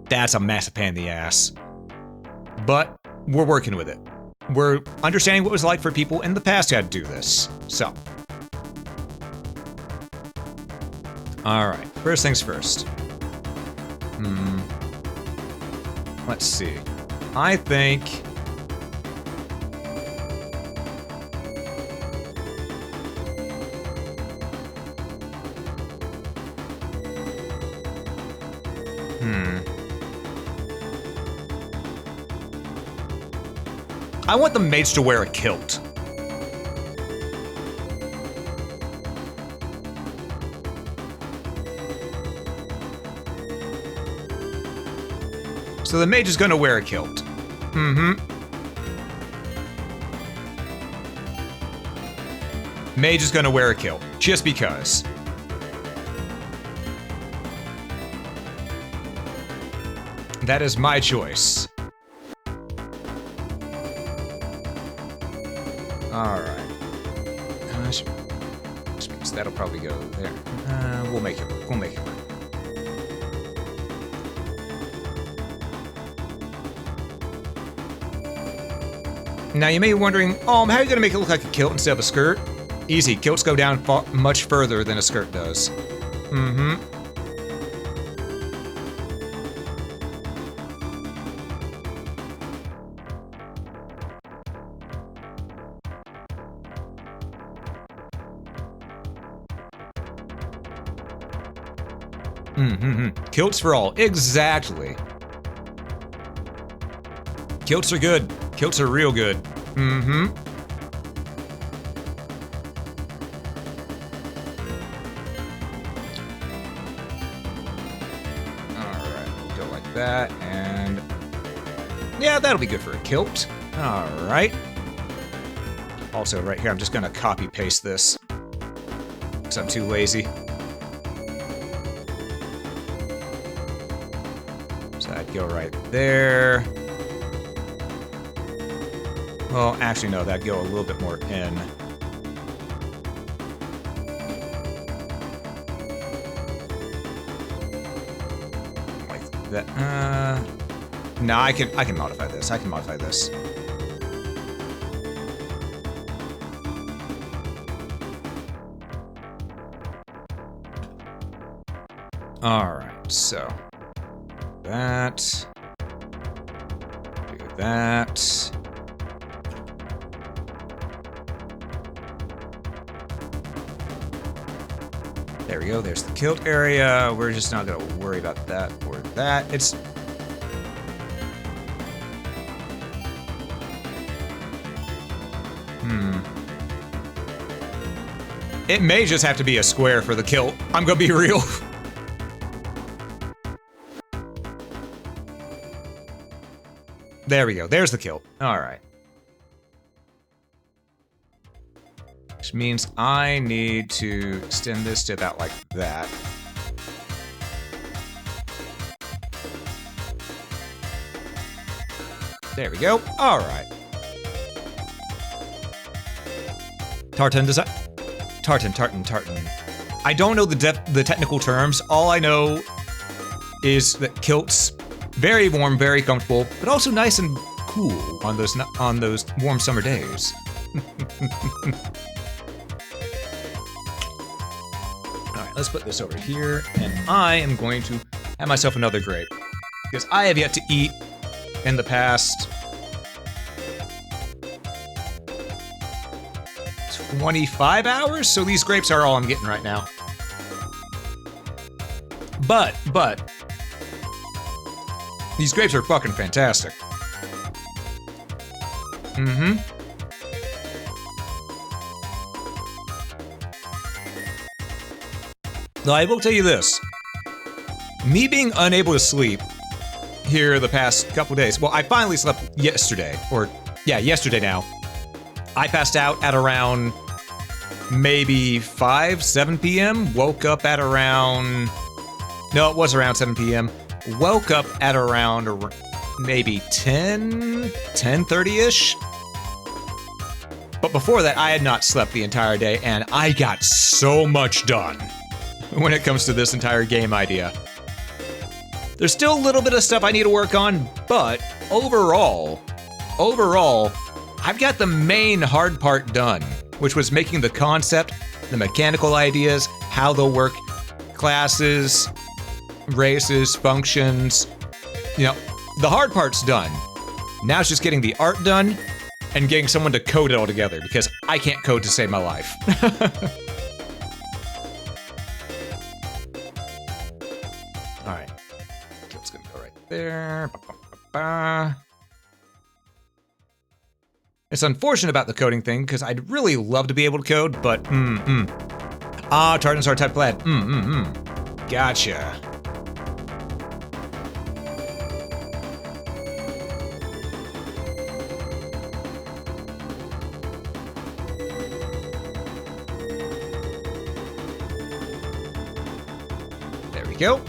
that's a massive pain in the ass. But we're working with it. We're understanding what it was like for people in the past who had to do this. So. Alright, first things first. Let's see. I think... I want the mage to wear a kilt. So the mage is gonna wear a kilt. Mm-hmm. Mage is gonna wear a kilt, just because. That is my choice. Alright. That'll probably go there. We'll make it work. We'll make it work. Now you may be wondering, how are you gonna make it look like a kilt instead of a skirt? Easy, kilts go down much further than a skirt does. Mm-hmm. Kilts for all, exactly. Kilts are good. Kilts are real good. Mm-hmm. Alright, we'll go like that, and... yeah, that'll be good for a kilt. Alright. Also, right here, I'm just gonna copy-paste this, because I'm too lazy. So that'd go right there. Well, actually, no, that'd go a little bit more in. Like that. No, I can modify this. I can modify this. Alright, so that. Do that. There we go, there's the kilt area. We're just not gonna worry about that or that. It's... it may just have to be a square for the kilt. I'm gonna be real. There we go, there's the kilt. Alright. Which means I need to extend this to about like that. There we go. All right. Tartan design. Tartan. I don't know the technical terms. All I know is that kilts, very warm, very comfortable, but also nice and cool on those warm summer days. Let's put this over here, and I am going to have myself another grape. Because I have yet to eat in the past 25 hours, so these grapes are all I'm getting right now. But, these grapes are fucking fantastic. Mm-hmm. Though I will tell you this, me being unable to sleep here the past couple days, well, I finally slept yesterday, or yeah, yesterday now. I passed out at around maybe 7 p.m., woke up at around, no, it was around 7 p.m., woke up at around maybe 10:30-ish. But before that, I had not slept the entire day, and I got so much done when it comes to this entire game idea. There's still a little bit of stuff I need to work on, but overall, I've got the main hard part done, which was making the concept, the mechanical ideas, how they'll work, classes, races, functions. You know, the hard part's done. Now it's just getting the art done and getting someone to code it all together, because I can't code to save my life. Alright. It's gonna go right there. It's unfortunate about the coding thing, because I'd really love to be able to code, but Ah, tartans are type plaid. Gotcha. There we go.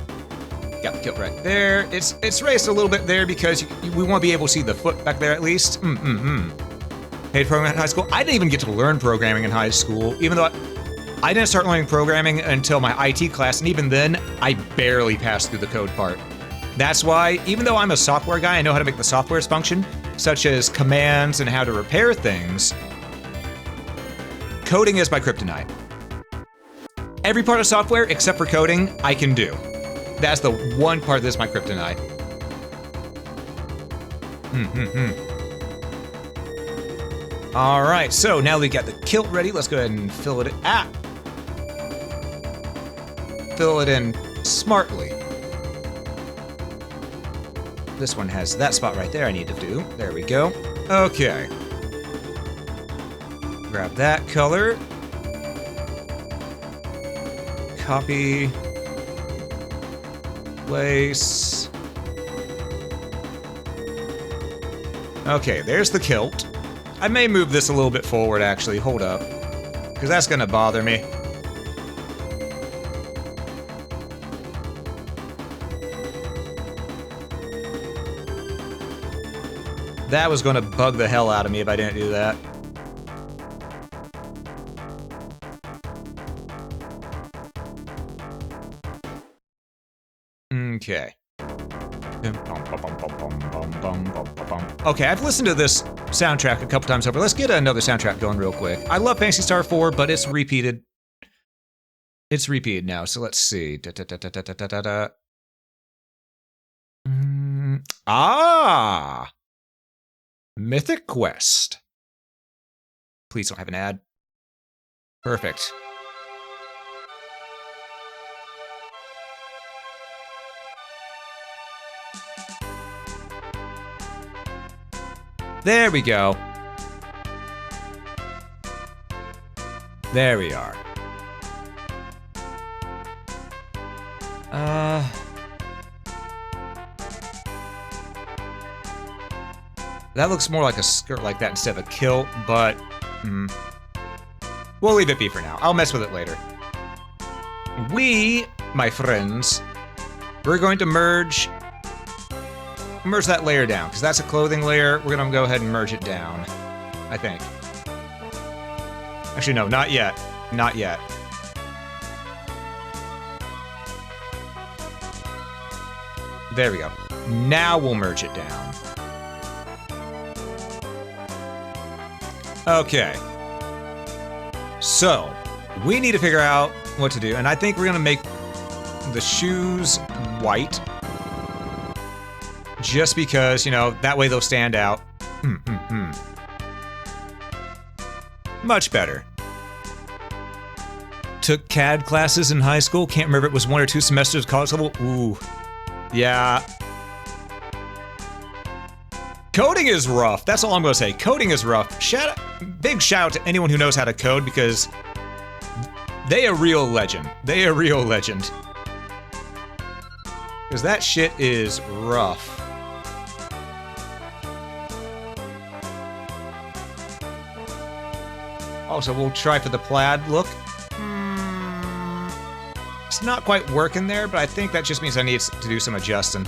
Got the kilt right there. It's raised a little bit there because we want to be able to see the foot back there at least. Hated programming in high school. I didn't even get to learn programming in high school, even though I didn't start learning programming until my IT class, and even then, I barely passed through the code part. That's why, even though I'm a software guy, I know how to make the softwares function, such as commands and how to repair things. Coding is my kryptonite. Every part of software, except for coding, I can do. That's the one part that's my kryptonite. All right, so now we got the kilt ready. Let's go ahead and fill it in. Fill it in smartly. This one has that spot right there I need to do. There we go. Okay. Grab that color. Copy. Place. Okay, there's the kilt. I may move this a little bit forward, actually. Hold up. Because that's going to bother me. That was going to bug the hell out of me if I didn't do that. Okay. Okay, I've listened to this soundtrack a couple times over. Let's get another soundtrack going real quick. I love Phantasy Star 4, but it's repeated. It's repeated now, so let's see. Ah! Mythic Quest. Please don't have an ad. Perfect. There we go. There we are. That looks more like a skirt like that instead of a kilt, but we'll leave it be for now. I'll mess with it later. We, my friends, we're going to merge that layer down, because that's a clothing layer. We're gonna go ahead and merge it down, I think. Actually, no, not yet. Not yet. There we go. Now we'll merge it down. Okay. So, we need to figure out what to do, and I think we're gonna make the shoes white. Just because, you know, that way they'll stand out. Much better. Took CAD classes in high school. Can't remember if it was 1 or 2 semesters college level. Ooh. Yeah. Coding is rough. That's all I'm going to say. Coding is rough. Big shout out to anyone who knows how to code, because they a real legend. They a real legend. Because that shit is rough. Also, we'll try for the plaid look. It's not quite working there, but I think that just means I need to do some adjusting.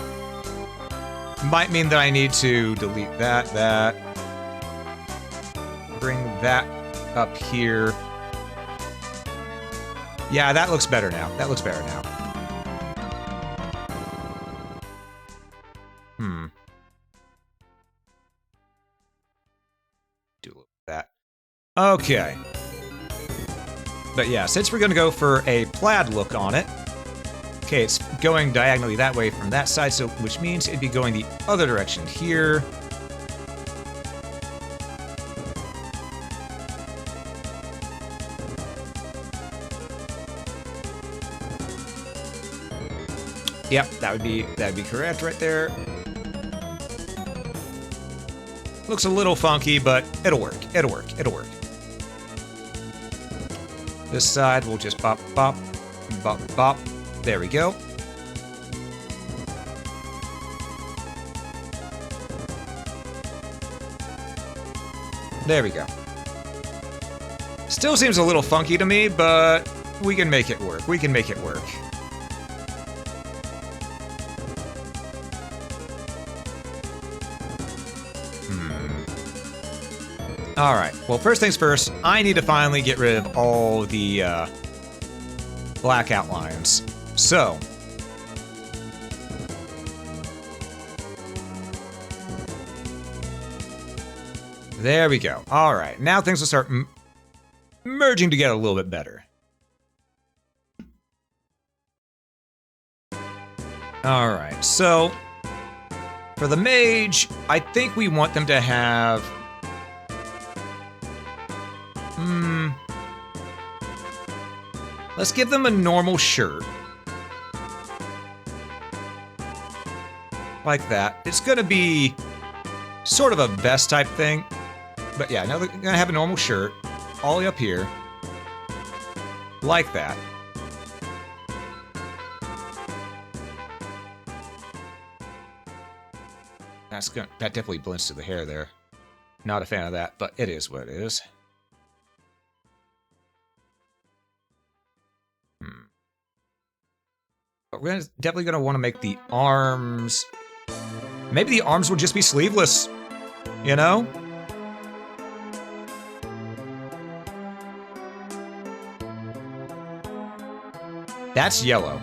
Might mean that I need to delete that. Bring that up here. Yeah, that looks better now. That looks better now. Do a little of that. Okay. But yeah, since we're gonna go for a plaid look on it, okay, it's going diagonally that way from that side, so which means it'd be going the other direction here. Yep, that'd be correct right there. Looks a little funky, but it'll work. It'll work. It'll work. This side will just bop, bop, bop, bop. There we go. There we go. Still seems a little funky to me, but we can make it work. We can make it work. Alright, well, first things first, I need to finally get rid of all the black outlines. So, there we go. Alright, now things will start merging together a little bit better. Alright, so, for the mage, I think we want them to have... Let's give them a normal shirt. Like that. It's gonna be sort of a vest type thing. But yeah, now they're gonna have a normal shirt all the way up here. Like that. That definitely blends to the hair there. Not a fan of that, but it is what it is. But we're definitely going to want to make the arms... Maybe the arms will just be sleeveless, you know? That's yellow.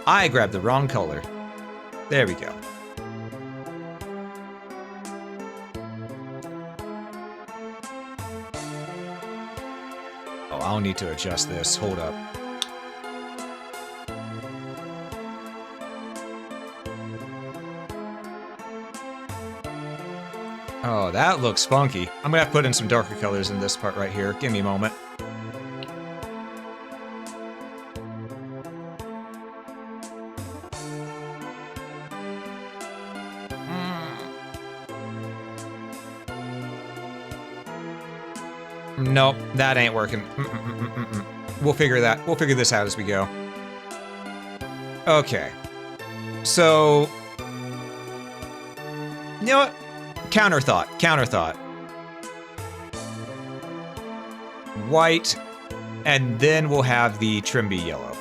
I grabbed the wrong color. There we go. Oh, I'll need to adjust this. Hold up. Oh, that looks funky. I'm gonna have to put in some darker colors in this part right here. Give me a moment. Nope, that ain't working. We'll figure this out as we go. Okay. So... You know what? Counter thought. White, and then we'll have the trim be yellow.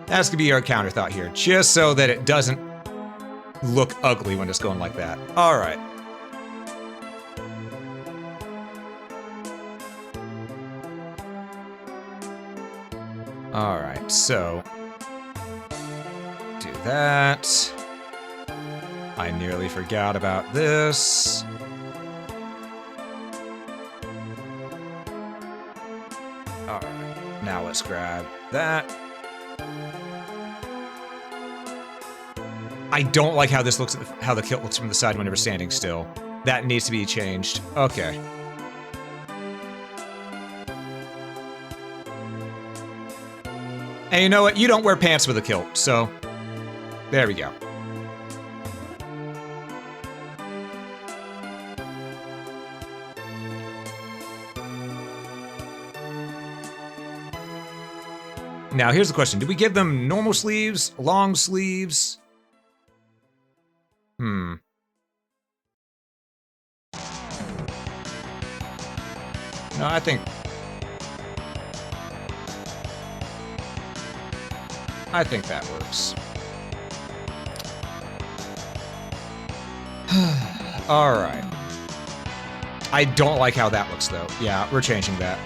That's gonna be our counter thought here, just so that it doesn't look ugly when it's going like that. Alright. Alright, so... do that. I nearly forgot about this. Alright, now let's grab that. I don't like how this looks, how the kilt looks from the side whenever standing still. That needs to be changed. Okay. And you know what? You don't wear pants with a kilt, so... there we go. Now, here's the question. Do we give them normal sleeves? Long sleeves? No, I think that works. Alright. I don't like how that looks, though. Yeah, we're changing that.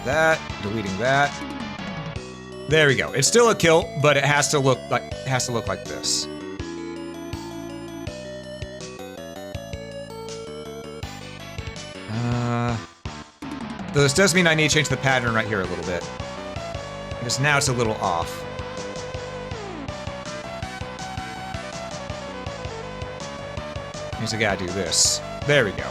That, deleting that. There we go. It's still a kilt, but it has to look like this. Though this does mean I need to change the pattern right here a little bit. Because now it's a little off. Means I gotta do this. There we go.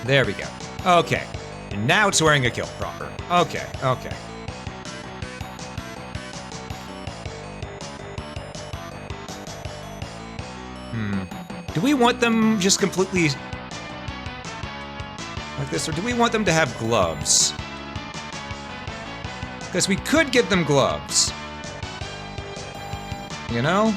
There we go. Okay. And now it's wearing a kilt proper. Okay, okay. Do we want them just completely like this, or do we want them to have gloves? Because we could get them gloves. You know?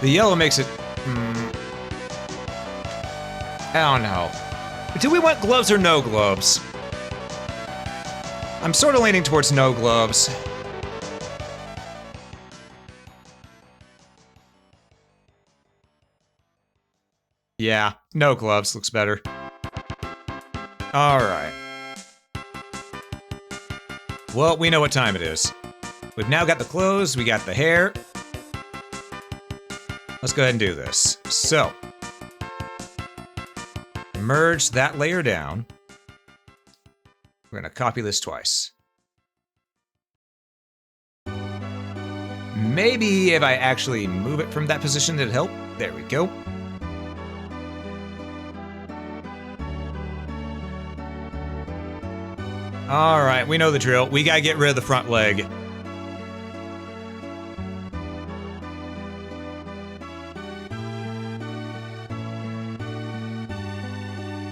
The yellow makes it... I don't know. Do we want gloves or no gloves? I'm sort of leaning towards no gloves. Yeah, no gloves looks better. Alright. Well, we know what time it is. We've now got the clothes, we got the hair. Let's go ahead and do this. So, merge that layer down. We're gonna copy this twice. Maybe if I actually move it from that position, it'd help. There we go. All right, we know the drill. We gotta get rid of the front leg.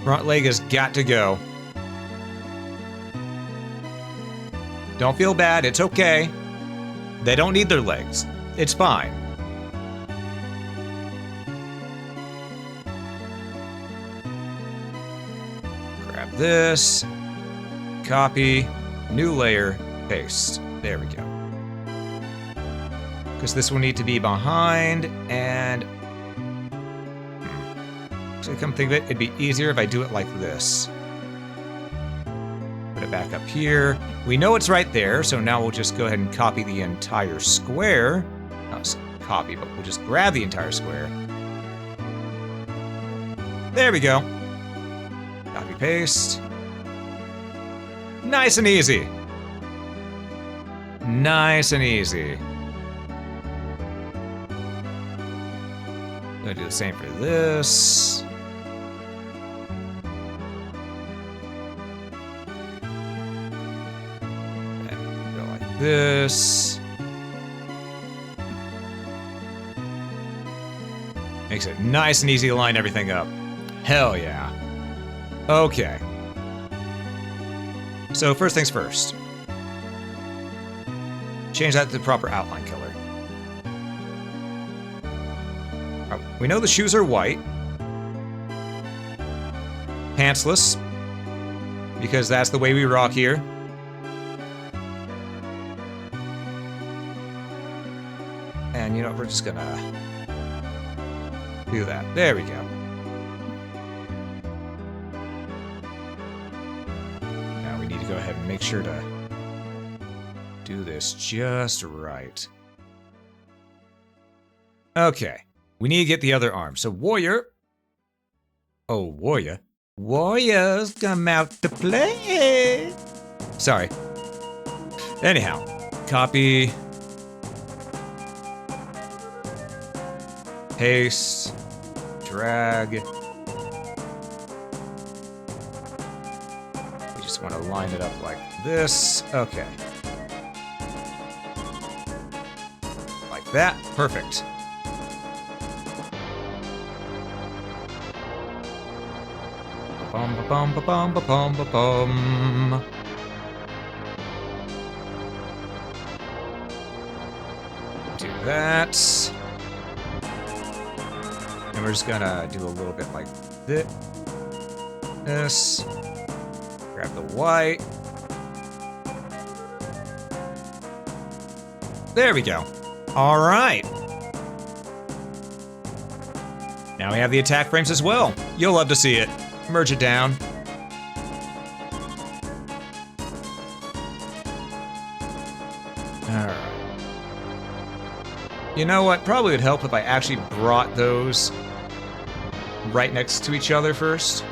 Front leg has got to go. Don't feel bad, it's okay. They don't need their legs. It's fine. Grab this. Copy. New layer. Paste. There we go. Because this will need to be behind and... So come think of it, it'd be easier if I do it like this. Put it back up here. We know it's right there, so now we'll just go ahead and copy the entire square. Not copy, but we'll just grab the entire square. There we go. Copy, paste. Nice and easy. Nice and easy. Gonna do the same for this. And go like this. Makes it nice and easy to line everything up. Hell yeah. Okay. So first things first. Change that to the proper outline color. We know the shoes are white. Pantsless. Because that's the way we rock here. And you know, we're just gonna do that. There we go. Now we need to go ahead and make sure to do this just right. Okay. We need to get the other arm. So warrior. Oh, warrior. Warriors come out to play. Sorry. Anyhow. Copy. Paste. Drag. We just want to line it up like this. Okay. Like that. Perfect. Bum ba bum ba bum ba bum ba bum. Do that. And we're just gonna do a little bit like this. Grab the white. There we go. All right. Now we have the attack frames as well. You'll love to see it. Merge it down. Alright. You know what? Probably would help if I actually brought those right next to each other first.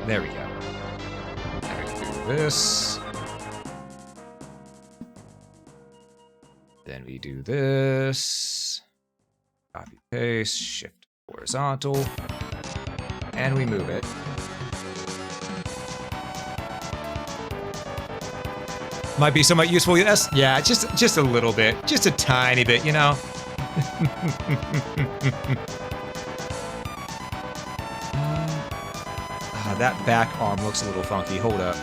There we go. Now we can do this. Then we do this. Copy, paste, shift horizontal. And we move it. Might be somewhat useful, yes? Yeah, just a little bit. Just a tiny bit, you know? That back arm looks a little funky. Hold up.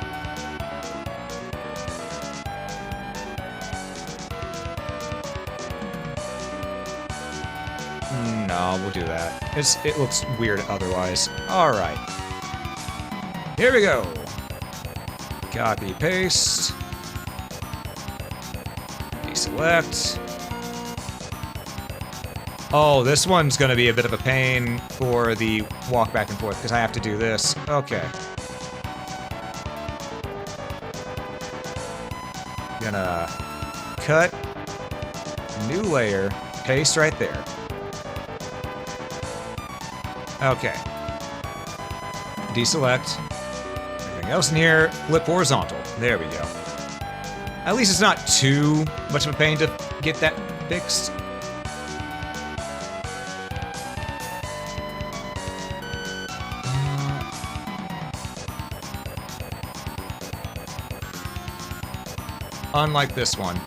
No, we'll do that. It looks weird otherwise. All right. Here we go. Copy, paste. Deselect. Oh, this one's gonna be a bit of a pain for the walk back and forth because I have to do this. Okay. Gonna cut, new layer, paste right there. Okay. Deselect. Everything else in here, flip horizontal. There we go. At least it's not too much of a pain to get that fixed. Unlike this one.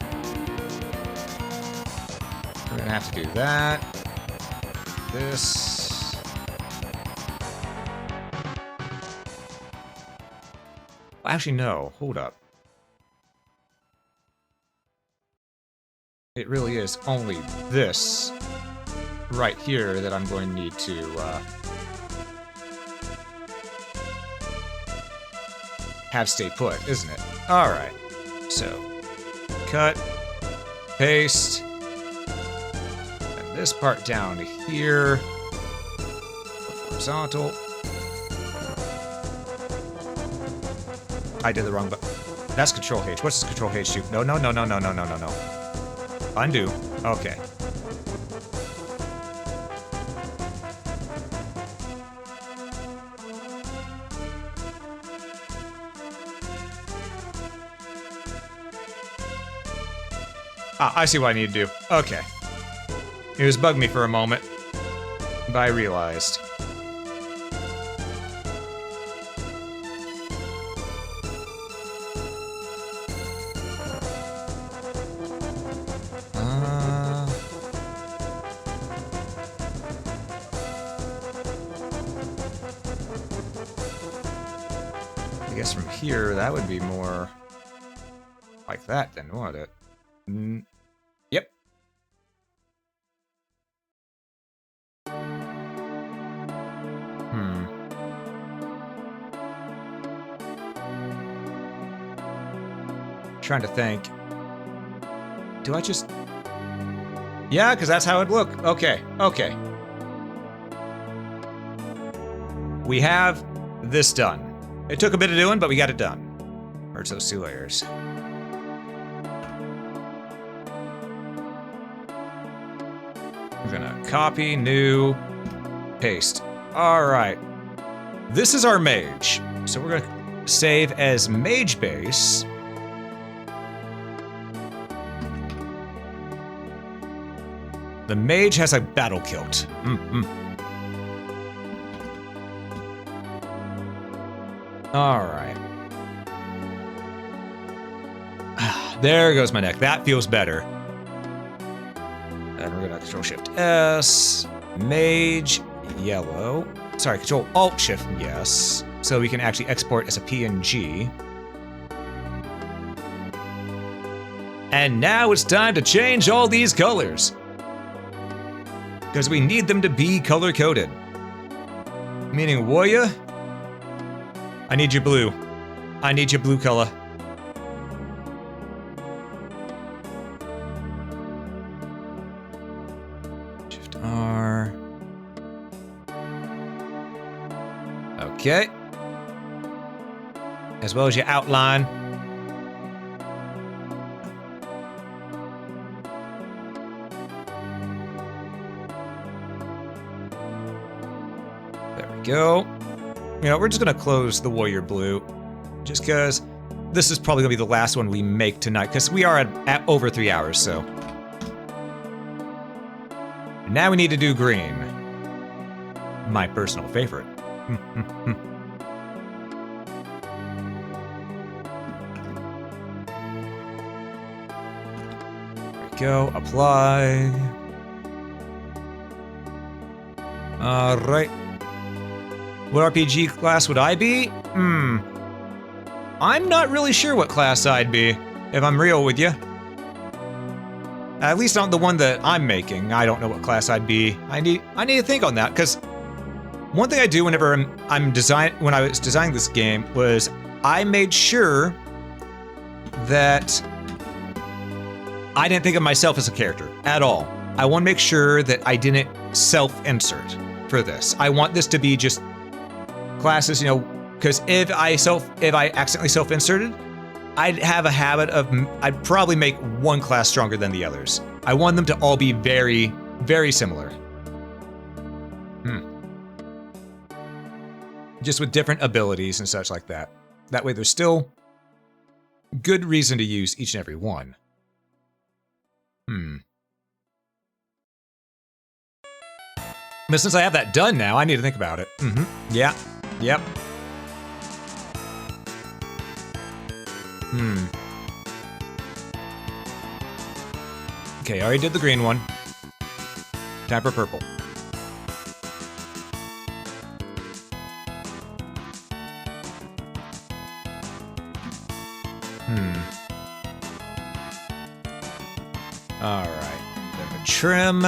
We're gonna have to do that. This. Actually, no. Hold up. It really is only this right here that I'm going to need to have stay put, isn't it? All right. So, cut, paste, and this part down to here, horizontal. I did the wrong button. That's Control H. What's this Control H do? No, no, no, no, no, no, no, no, no. Undo. Okay. Ah, I see what I need to do. Okay. It was bugging me for a moment, but I realized. I guess from here, that would be more like that then, wouldn't it? Yep. Trying to think. Do I just... Yeah, because that's how it'd look. Okay, okay. We have this done. It took a bit of doing, but we got it done. Merge those two layers. We're gonna copy, new, paste. All right. This is our mage. So we're gonna save as mage base. The mage has a battle kilt. All right. There goes my neck. That feels better. And we're gonna Control-Shift-S. Mage, yellow. Sorry, Control-Alt-Shift, yes. So we can actually export as a PNG. And now it's time to change all these colors. Because we need them to be color-coded. Meaning, warrior, I need your blue. I need your blue color. Shift R. Okay. As well as your outline. There we go. You know, we're just gonna close the Warrior Blue, just because this is probably gonna be the last one we make tonight, because we are at over 3 hours, so. Now we need to do green. My personal favorite. There we go, apply. Alright. What RPG class would I be? I'm not really sure what class I'd be, if I'm real with you. At least not the one that I'm making. I don't know what class I'd be. I need to think on that, because one thing I do whenever when I was designing this game was I made sure that I didn't think of myself as a character at all. I want to make sure that I didn't self-insert for this. I want this to be just classes, you know, because if I accidentally self-inserted, I'd have a habit of, I'd probably make one class stronger than the others. I want them to all be very, very similar. Just with different abilities and such like that. That way there's still good reason to use each and every one. But since I have that done now, I need to think about it. Yeah. Yep. Okay, I already did the green one. Time for purple. Alright. Bit of a trim.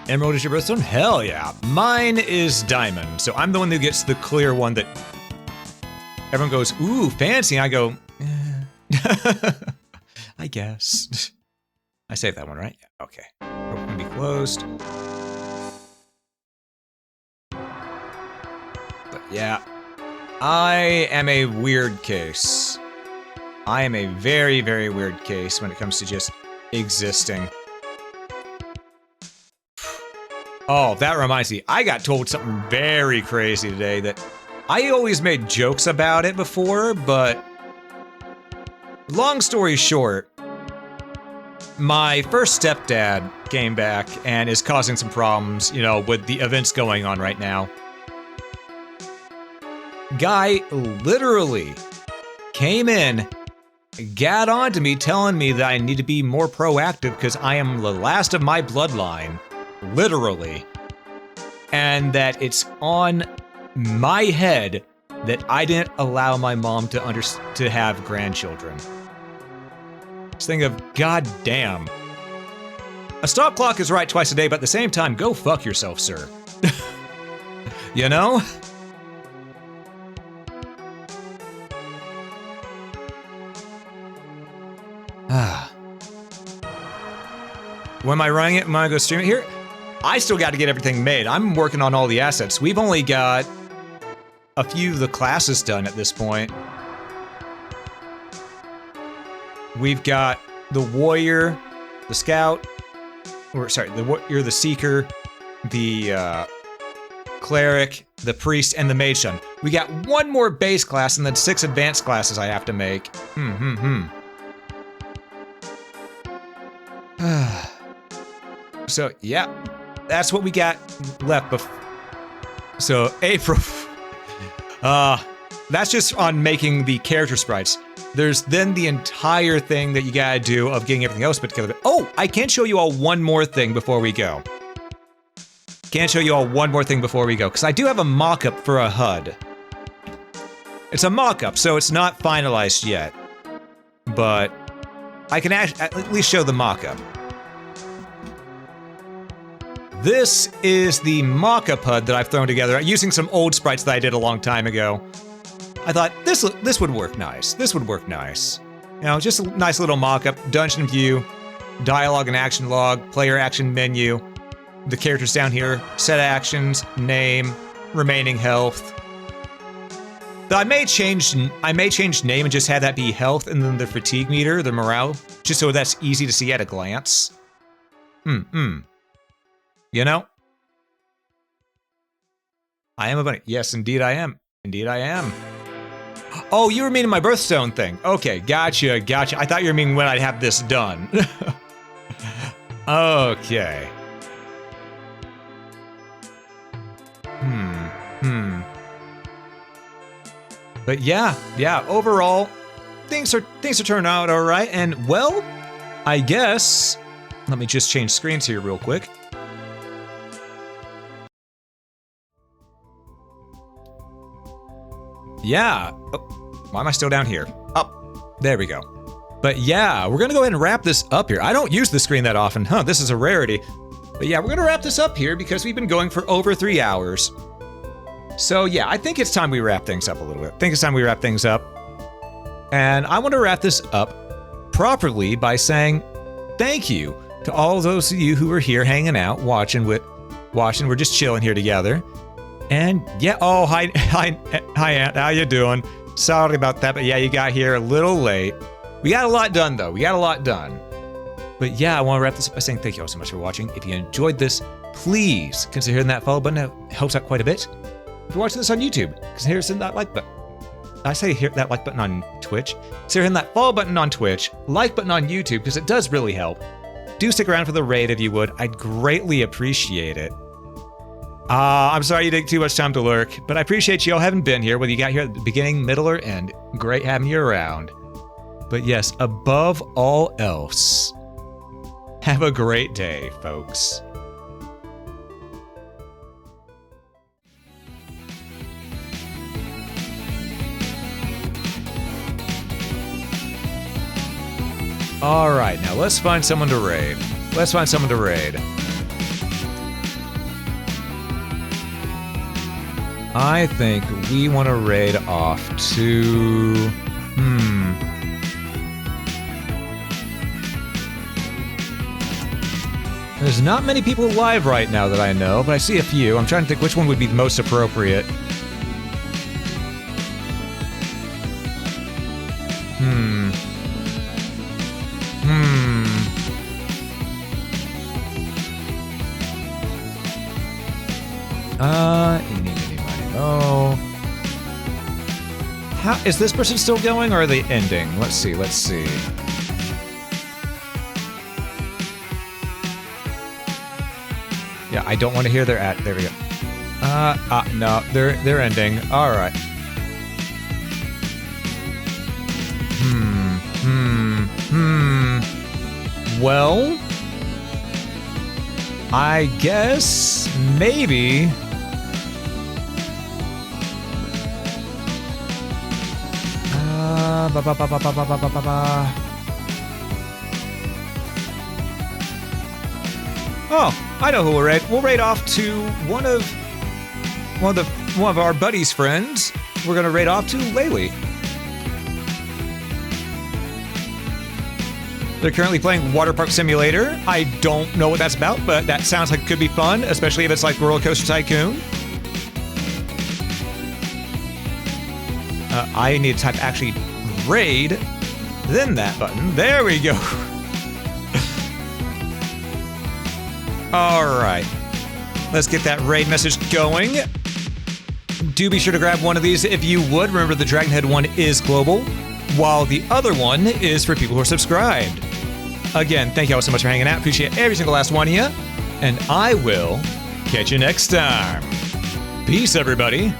Emerald is your birthstone? Hell yeah. Mine is diamond, so I'm the one who gets the clear one that everyone goes, ooh, fancy. I go, I guess. I saved that one, right? Yeah, okay. We're gonna be closed. But yeah, I am a weird case. I am a very, very weird case when it comes to just existing. Oh, that reminds me. I got told something very crazy today that I always made jokes about it before, but long story short, my first stepdad came back and is causing some problems, you know, with the events going on right now. Guy literally came in, got on to me telling me that I need to be more proactive because I am the last of my bloodline. Literally. And that it's on my head that I didn't allow my mom to have grandchildren. Just think of, god damn. A stop clock is right twice a day, but at the same time, go fuck yourself, sir. You know? When am I running it? Am I gonna go stream it here? I still got to get everything made. I'm working on all the assets. We've only got a few of the classes done at this point. We've got the warrior, the scout, or sorry, the warrior, the seeker, the cleric, the priest, and the mage son. We got one more base class and then 6 advanced classes I have to make. So, yeah. That's what we got left so, April. That's just on making the character sprites. There's then the entire thing that you gotta do of getting everything else put together. Oh, I can show you all one more thing before we go. Because I do have a mock-up for a HUD. It's a mock-up, so it's not finalized yet. But I can at least show the mock-up. This is the mock-up HUD that I've thrown together using some old sprites that I did a long time ago. I thought this would work nice. This would work nice. You know, just a nice little mock-up, dungeon view, dialogue and action log, player action menu, the characters down here, set actions, name, remaining health, Though I may change name and just have that be health and then the fatigue meter, the morale, just so that's easy to see at a glance. You know? I am a bunny. Yes, indeed I am. Indeed I am. Oh, you were meaning my birthstone thing. Okay, gotcha. I thought you were meaning when I'd have this done. Okay. But yeah, overall, things are turning out all right. And well, I guess, let me just change screens here real quick. Yeah. Oh, why am I still down here? Up. There we go. But yeah, we're gonna go ahead and wrap this up here. I don't use the screen that often. This is a rarity. But yeah, we're gonna wrap this up here because we've been going for over 3 hours. So yeah, I think it's time we wrap things up a little bit. And I want to wrap this up properly by saying thank you to all those of you who are here hanging out, watching. We're just chilling here together. And yeah, oh, hi Aunt, how you doing? Sorry about that, but yeah, you got here a little late. We got a lot done though, But yeah, I want to wrap this up by saying thank you all so much for watching. If you enjoyed this, please consider hitting that follow button. It helps out quite a bit. If you're watching this on YouTube, consider hitting that like button. I say hit that like button on Twitch. Consider hitting that follow button on Twitch, like button on YouTube, because it does really help. Do stick around for the raid if you would. I'd greatly appreciate it. I'm sorry you didn't take too much time to lurk, but I appreciate you all having been here, whether you got here at the beginning, middle, or end. Great having you around. But yes, above all else, have a great day, folks. All right, now let's find someone to raid. I think we want to raid off to... There's not many people live right now that I know, but I see a few. I'm trying to think which one would be the most appropriate. Oh. How is this person still going, or are they ending? Let's see. Yeah, I don't want to hear their ad. There we go. No, they're ending. All right. Well, I guess maybe. Oh, I know who we'll raid. We'll raid off to one of our buddies' friends. We're gonna raid off to Laylee. They're currently playing Water Park Simulator. I don't know what that's about, but that sounds like it could be fun, especially if it's like Roller Coaster Tycoon. I need to type actually raid, then that button. There we go. All right, let's get that raid message going. Do be sure to grab one of these if you would. Remember, the Dragonhead one is global, while the other one is for people who are subscribed. Again, thank you all so much for hanging out. Appreciate every single last one of you, and I will catch you next time. Peace, everybody.